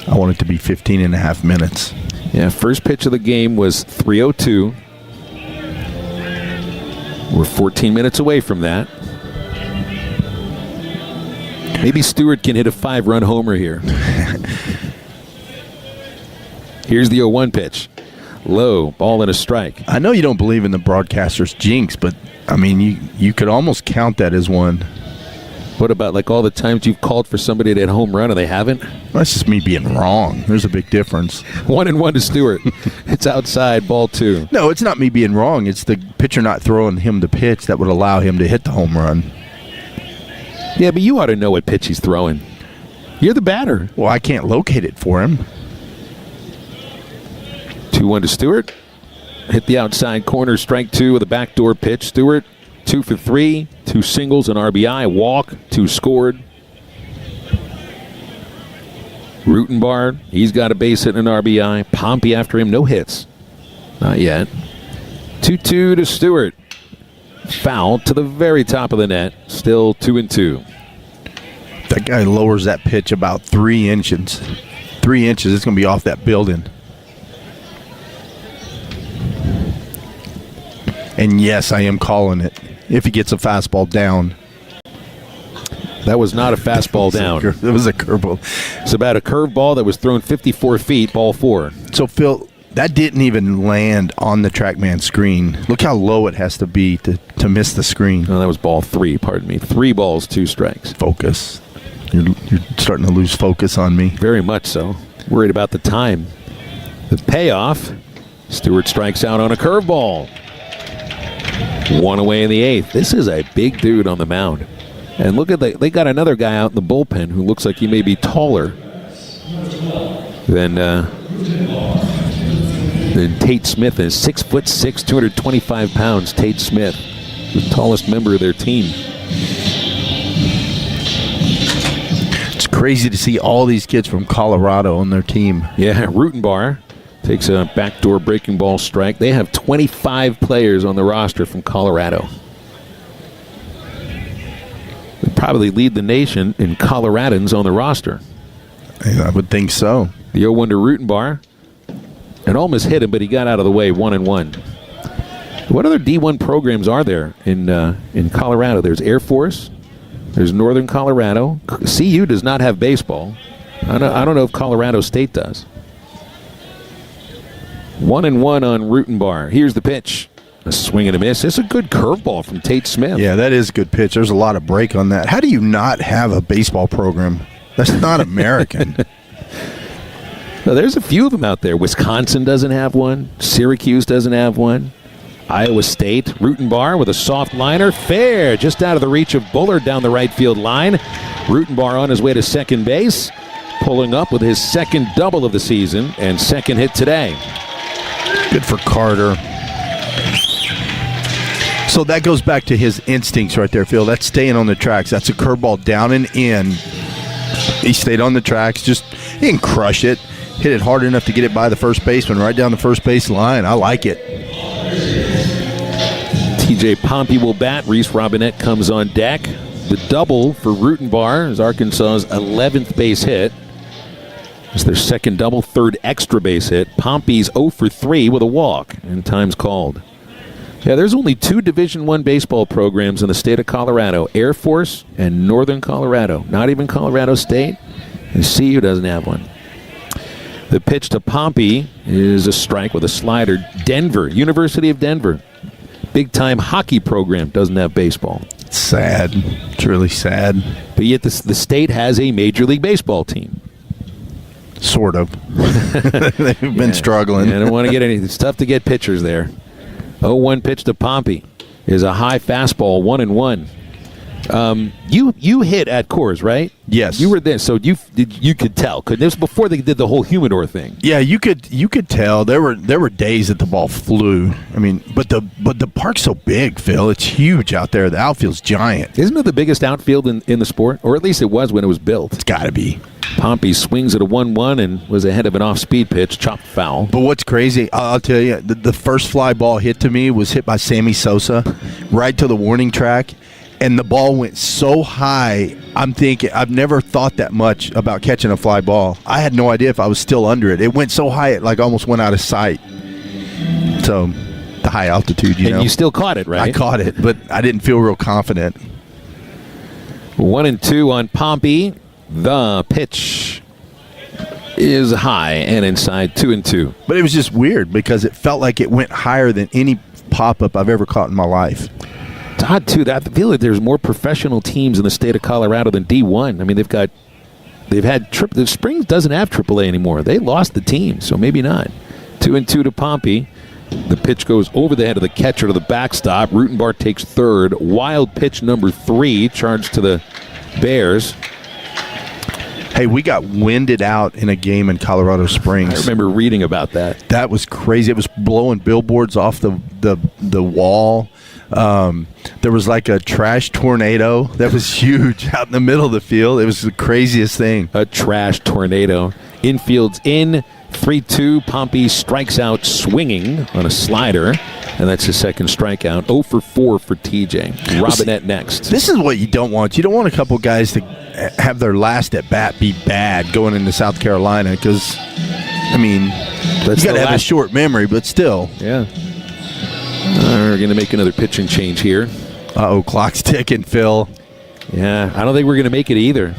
I want it to be 15 and a half minutes. Yeah, first pitch of the game was 3:02. We're 14 minutes away from that. Maybe Stewart can hit a 5-run homer here. Here's the 0-1 pitch. Low, ball and a strike. I know you don't believe in the broadcaster's jinx, but, I mean, you could almost count that as one. What about, like, all the times you've called for somebody to hit a home run and they haven't? That's just me being wrong. There's a big difference. 1-1 to Stewart. It's outside, ball 2. No, it's not me being wrong. It's the pitcher not throwing him the pitch that would allow him to hit the home run. Yeah, but you ought to know what pitch he's throwing. You're the batter. Well, I can't locate it for him. 2-1 to Stewart. Hit the outside corner, strike 2 with a backdoor pitch. Stewart, 2 for 3, 2 singles, an RBI, walk, 2 scored. Rutenbar, he's got a base hit and an RBI. Pompey after him, no hits. Not yet. 2-2 to Stewart. Foul to the very top of the net. Still 2-2. That guy lowers that pitch about 3 inches. 3 inches, it's going to be off that building. And yes, I am calling it. If he gets a fastball down. That was not a fastball down. It was a curveball. It's about a curveball that was thrown 54 feet, ball 4. So, Phil, that didn't even land on the TrackMan screen. Look how low it has to be to miss the screen. No, that was ball 3, pardon me. 3 balls, 2 strikes. Focus. You're starting to lose focus on me. Very much so. Worried about the time. The payoff, Stewart strikes out on a curveball. 1 away in the 8th. This is a big dude on the mound. And look at they got another guy out in the bullpen who looks like he may be taller than Tate Smith is. 6'6", 225 pounds. Tate Smith, the tallest member of their team. It's crazy to see all these kids from Colorado on their team. Yeah, Rutenbar takes a backdoor breaking ball strike. They have 25 players on the roster from Colorado. They probably lead the nation in Coloradans on the roster. I would think so. The 0-1 to Rutenbar. And almost hit him, but he got out of the way, 1-1. What other D1 programs are there in Colorado? There's Air Force. There's Northern Colorado. CU does not have baseball. I don't know if Colorado State does. 1-1 on Rutenbar. Here's the pitch. A swing and a miss. It's a good curveball from Tate Smith. Yeah, that is a good pitch. There's a lot of break on that. How do you not have a baseball program? That's not American. Well, there's a few of them out there. Wisconsin doesn't have one. Syracuse doesn't have one. Iowa State. Rutenbar with a soft liner. Fair. Just out of the reach of Bullard down the right field line. Rutenbar on his way to second base. Pulling up with his second double of the season and second hit today. Good for Carter. So that goes back to his instincts right there, Phil. That's staying on the tracks. That's a curveball down and in. He stayed on the tracks. He didn't crush it. Hit it hard enough to get it by the first baseman right down the first base line. I like it. TJ Pompey will bat. Reese Robinette comes on deck. The double for Rutenbar is Arkansas's 11th base hit. It's their second double, third extra base hit. Pompey's 0 for 3 with a walk, and time's called. Yeah, there's only 2 Division I baseball programs in the state of Colorado, Air Force and Northern Colorado. Not even Colorado State, and CU doesn't have one. The pitch to Pompey is a strike with a slider. Denver, University of Denver, big-time hockey program, doesn't have baseball. Sad. It's really sad. But yet the state has a Major League Baseball team. Sort of. They've been struggling. I don't want to get any. It's tough to get pitchers there. 0-1 pitch to Pompey is a high fastball, 1-1. You hit at Coors, right? Yes. You were there, so you could tell. This was before they did the whole humidor thing. Yeah, you could tell. There were days that the ball flew. I mean, but the park's so big, Phil. It's huge out there. The outfield's giant. Isn't it the biggest outfield in the sport? Or at least it was when it was built. It's got to be. Pompey swings at a 1-1 and was ahead of an off-speed pitch, chopped foul. But what's crazy, I'll tell you, the first fly ball hit to me was hit by Sammy Sosa right to the warning track, and the ball went so high, I'm thinking, I've never thought that much about catching a fly ball. I had no idea if I was still under it. It went so high it almost went out of sight. So, the high altitude, you know. And you still caught it, right? I caught it, but I didn't feel real confident. 1-2 on Pompey. The pitch is high and inside, 2-2. But it was just weird because it felt like it went higher than any pop-up I've ever caught in my life. It's odd, too. I feel like there's more professional teams in the state of Colorado than D1. I mean, they've had the Springs doesn't have AAA anymore. They lost the team, so maybe not. 2-2 to Pompey. The pitch goes over the head of the catcher to the backstop. Rutenbar takes third. Wild pitch number 3, charged to the Bears. Hey, we got winded out in a game in Colorado Springs. I remember reading about that. That was crazy. It was blowing billboards off the wall. There was like a trash tornado that was huge out in the middle of the field. It was the craziest thing. A trash tornado. Infield's in. 3-2. Pompey strikes out swinging on a slider, and that's his second strikeout. 0 for 4 for TJ. Robinette next. This is what you don't want. You don't want a couple guys to have their last at bat be bad going into South Carolina because, I mean, you got to have a short memory, but still. Yeah. We're going to make another pitching change here. Clock's ticking, Phil. Yeah, I don't think we're going to make it either.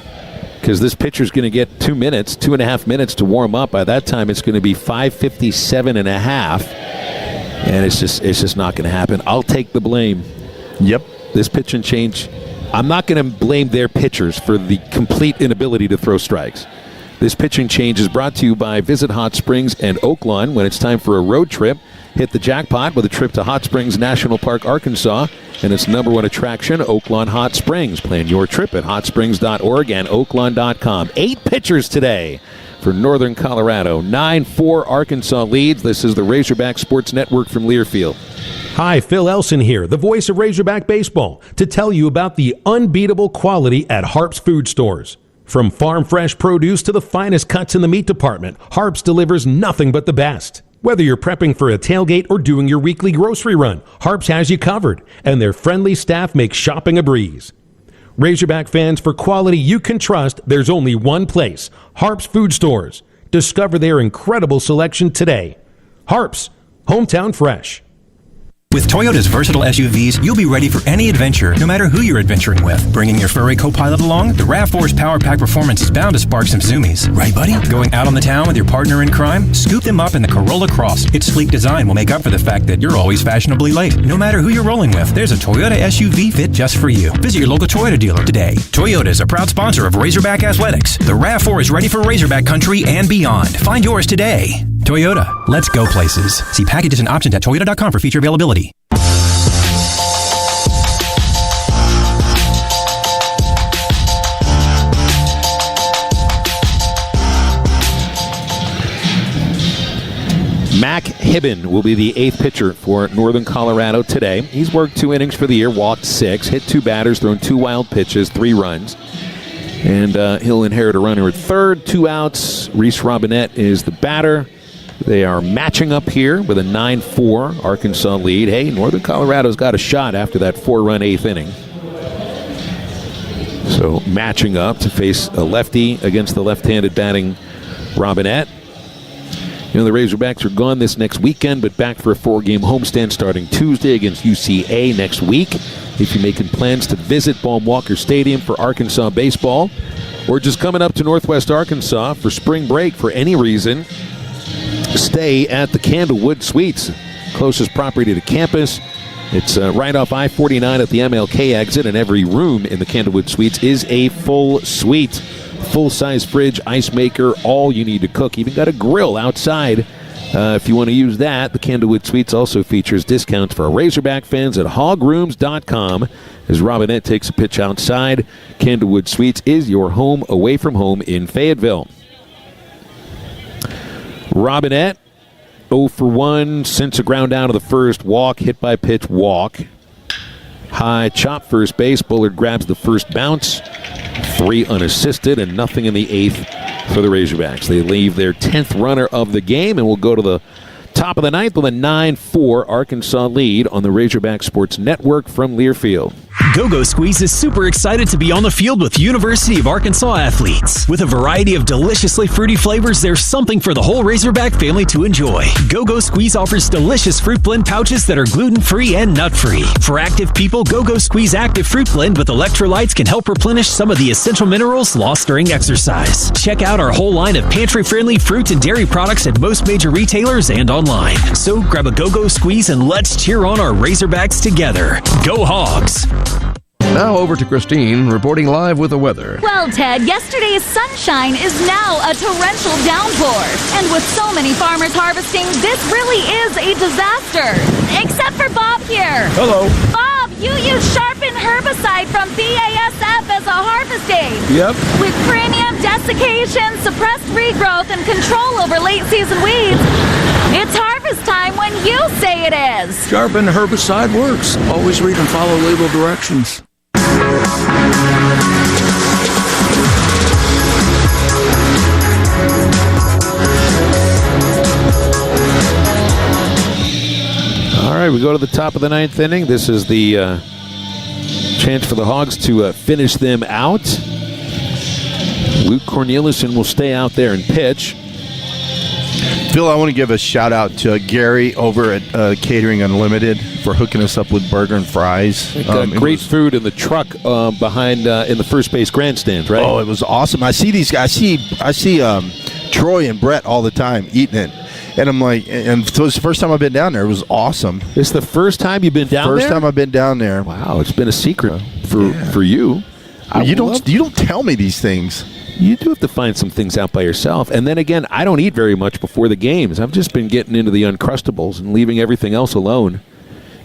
Because this pitcher's going to get 2.5 minutes to warm up. By that time, it's going to be 5:57 and a half, and it's just not going to happen. I'll take the blame. Yep. This pitch and change, I'm not going to blame their pitchers for the complete inability to throw strikes. This pitching change is brought to you by Visit Hot Springs and Oaklawn. When it's time for a road trip, hit the jackpot with a trip to Hot Springs National Park, Arkansas, and its #1 attraction, Oaklawn Hot Springs. Plan your trip at hotsprings.org and oaklawn.com. 8 pitchers today for Northern Colorado. 9-4 Arkansas leads. This is the Razorback Sports Network from Learfield. Hi, Phil Elson here, the voice of Razorback Baseball, to tell you about the unbeatable quality at Harp's Food Stores. From farm fresh produce to the finest cuts in the meat department, Harp's delivers nothing but the best. Whether you're prepping for a tailgate or doing your weekly grocery run, Harp's has you covered, and their friendly staff makes shopping a breeze. Razorback fans, for quality you can trust, there's only one place, Harp's Food Stores. Discover their incredible selection today. Harp's, hometown fresh. With Toyota's versatile SUVs, you'll be ready for any adventure, no matter who you're adventuring with. Bringing your furry co-pilot along, the RAV4's Power Pack Performance is bound to spark some zoomies. Right, buddy? Going out on the town with your partner in crime? Scoop them up in the Corolla Cross. Its sleek design will make up for the fact that you're always fashionably late. No matter who you're rolling with, there's a Toyota SUV fit just for you. Visit your local Toyota dealer today. Toyota is a proud sponsor of Razorback Athletics. The RAV4 is ready for Razorback country and beyond. Find yours today. Toyota, let's go places. See packages and options at toyota.com for feature availability. Mac Hibben will be the 8th pitcher for Northern Colorado today. He's worked 2 innings for the year, walked 6, hit 2 batters, thrown 2 wild pitches, 3 runs. And he'll inherit a runner at third, 2 outs. Reese Robinette is the batter. They are matching up here with a 9-4 Arkansas lead. Hey, Northern Colorado's got a shot after that 4-run 8th inning. So matching up to face a lefty against the left-handed batting Robinette. You know, the Razorbacks are gone this next weekend, but back for a 4-game homestand starting Tuesday against UCA next week. If you're making plans to visit Baum-Walker Stadium for Arkansas baseball, or just coming up to Northwest Arkansas for spring break for any reason, stay at the Candlewood Suites, closest property to campus. It's right off I-49 at the MLK exit, and every room in the Candlewood Suites is a full suite. Full-size fridge, ice maker, all you need to cook. Even got a grill outside if you want to use that. The Candlewood Suites also features discounts for Razorback fans at hogrooms.com. As Robinette takes a pitch outside, Candlewood Suites is your home away from home in Fayetteville. Robinette, 0 for 1, since a ground down to the first, walk, hit by pitch, walk. High chop first base, Bullard grabs the first bounce. 3 unassisted and nothing in the 8th for the Razorbacks. They leave their 10th runner of the game and will go to the top of the 9th with a 9-4 Arkansas lead on the Razorback Sports Network from Learfield. Go-Go Squeeze is super excited to be on the field with University of Arkansas athletes. With a variety of deliciously fruity flavors, there's something for the whole Razorback family to enjoy. Go-Go Squeeze offers delicious fruit blend pouches that are gluten-free and nut-free. For active people, Go-Go Squeeze Active Fruit Blend with electrolytes can help replenish some of the essential minerals lost during exercise. Check out our whole line of pantry-friendly fruit and dairy products at most major retailers and online. So grab a Go-Go Squeeze and let's cheer on our Razorbacks together. Go Hogs! Now over to Christine, reporting live with the weather. Well, Ted, yesterday's sunshine is now a torrential downpour. And with so many farmers harvesting, this really is a disaster. Except for Bob here. Hello. Bob, you use Sharpen herbicide from BASF as a harvest aid. Yep. With premium desiccation, suppressed regrowth, and control over late-season weeds, it's harvest time when you say it is. Sharpen herbicide works. Always read and follow label directions. All right, we go to the top of the 9th inning. This is the chance for the Hogs to finish them out. Luke Corneliuson will stay out there and pitch. Phil, I want to give a shout out to Gary over at Catering Unlimited for hooking us up with burger and fries. Great food in the truck behind in the first base grandstands, right? Oh, it was awesome. I see these guys. I see Troy and Brett all the time eating it. And I'm like, and so it's the first time I've been down there. It was awesome. It's the first time you've been down there? First time I've been down there. Wow, it's been a secret for you. You don't tell me these things. You do have to find some things out by yourself. And then again, I don't eat very much before the games. I've just been getting into the Uncrustables and leaving everything else alone.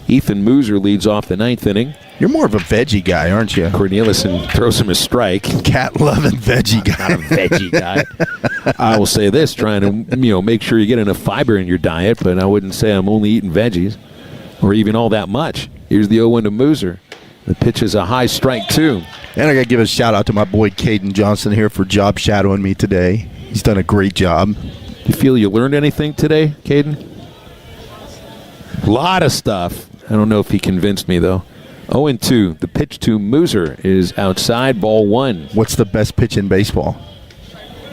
Ethan Mooser leads off the 9th inning. You're more of a veggie guy, aren't you? Corneliuson throws him a strike. Cat-loving veggie guy. Not a veggie guy. I will say this, trying to make sure you get enough fiber in your diet, but I wouldn't say I'm only eating veggies or even all that much. Here's the 0-1 to Mooser. The pitch is a high strike, too. And I got to give a shout-out to my boy Caden Johnson here for job shadowing me today. He's done a great job. You feel you learned anything today, Caden? A lot of stuff. I don't know if he convinced me, though. 0-2. The pitch to Mooser is outside, ball 1. What's the best pitch in baseball?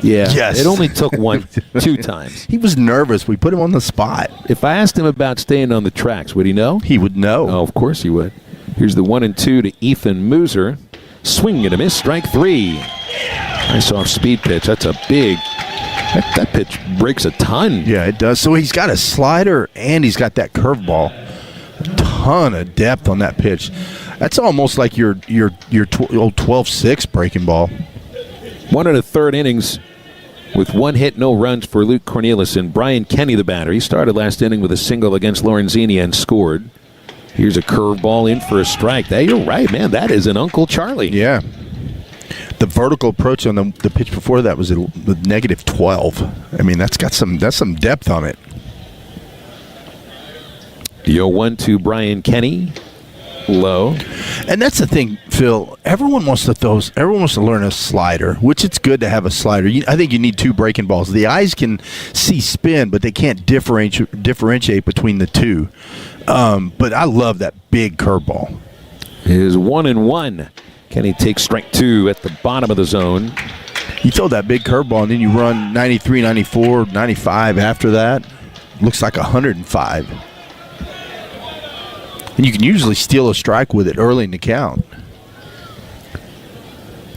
Yeah. Yes. It only took 2 times. He was nervous. We put him on the spot. If I asked him about staying on the tracks, would he know? He would know. Oh, of course he would. Here's the 1-2 to Ethan Mooser. Swing and a miss, strike 3. Nice off-speed pitch. That's a big... That pitch breaks a ton. Yeah, it does. So he's got a slider and he's got that curveball. A ton of depth on that pitch. That's almost like your old 12-6 breaking ball. 1 1/3 innings with 1 hit, no runs for Luke Corneliuson. Brian Kenny, the batter. He started last inning with a single against Lorenzini and scored. Here's a curveball in for a strike. Hey, you're right, man. That is an Uncle Charlie. Yeah. The vertical approach on the pitch before that was with -12. I mean, that's some depth on it. The 0-1 to Brian Kenny. Low. And that's the thing, Phil. Everyone wants to learn a slider, which it's good to have a slider. I think you need 2 breaking balls. The eyes can see spin, but they can't differentiate between the two. But I love that big curveball. It is 1-1. Kenny takes strike 2 at the bottom of the zone. You throw that big curveball, and then you run 93, 94, 95 after that. Looks like 105. And you can usually steal a strike with it early in the count.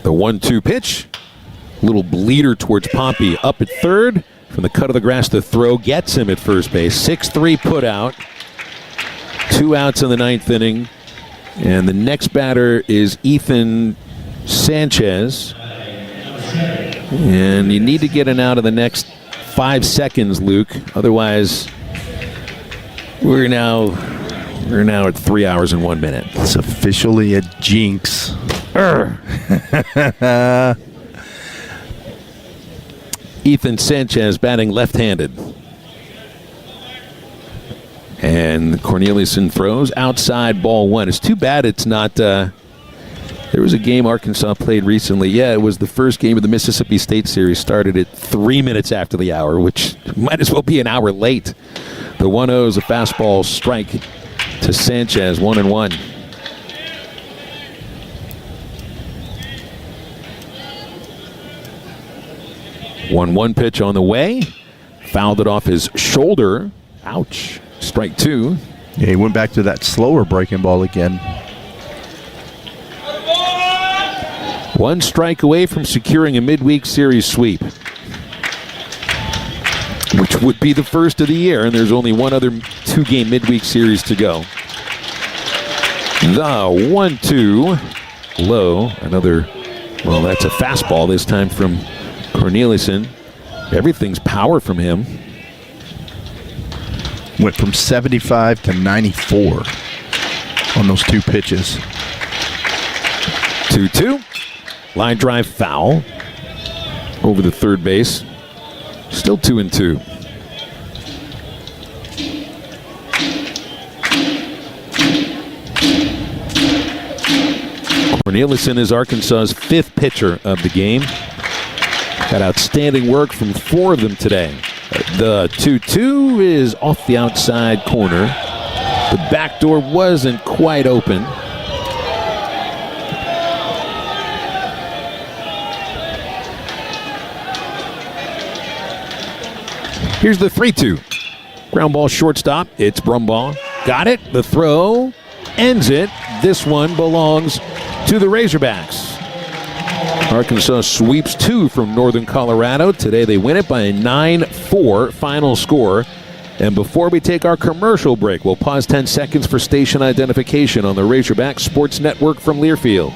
The 1-2 pitch. Little bleeder towards Pompey. Up at third. From the cut of the grass, the throw gets him at first base. 6-3 put out. 2 outs in the 9th inning. And the next batter is Ethan Sanchez. And you need to get an out in the next 5 seconds, Luke. Otherwise, we're now at 3 hours and 1 minute. It's officially a jinx. Ethan Sanchez batting left-handed. And Corneliuson throws outside, ball 1. It's too bad it's not... there was a game Arkansas played recently. Yeah, it was the first game of the Mississippi State Series. Started at 3 minutes after the hour, which might as well be an hour late. The 1-0 is a fastball strike to Sanchez, 1-1. One pitch on the way. Fouled it off his shoulder. Ouch. Strike 2. Yeah, he went back to that slower breaking ball again. 1 strike away from securing a midweek series sweep, which would be the first of the year, and there's only one other 2-game midweek series to go. The 1-2 low. That's a fastball this time from Corneliuson. Everything's power from him. Went from 75 to 94 on those 2 pitches. 2-2. Line drive foul over the third base. Still 2-2. Corneliuson is Arkansas's 5th pitcher of the game. Got outstanding work from 4 of them today. The 2-2 is off the outside corner. The back door wasn't quite open. Here's the 3-2. Ground ball shortstop. It's Brumbaugh. Got it. The throw ends it. This one belongs to the Razorbacks. Arkansas sweeps 2 from Northern Colorado. Today they win it by a 9-4 final score. And before we take our commercial break, we'll pause 10 seconds for station identification on the Razorback Sports Network from Learfield.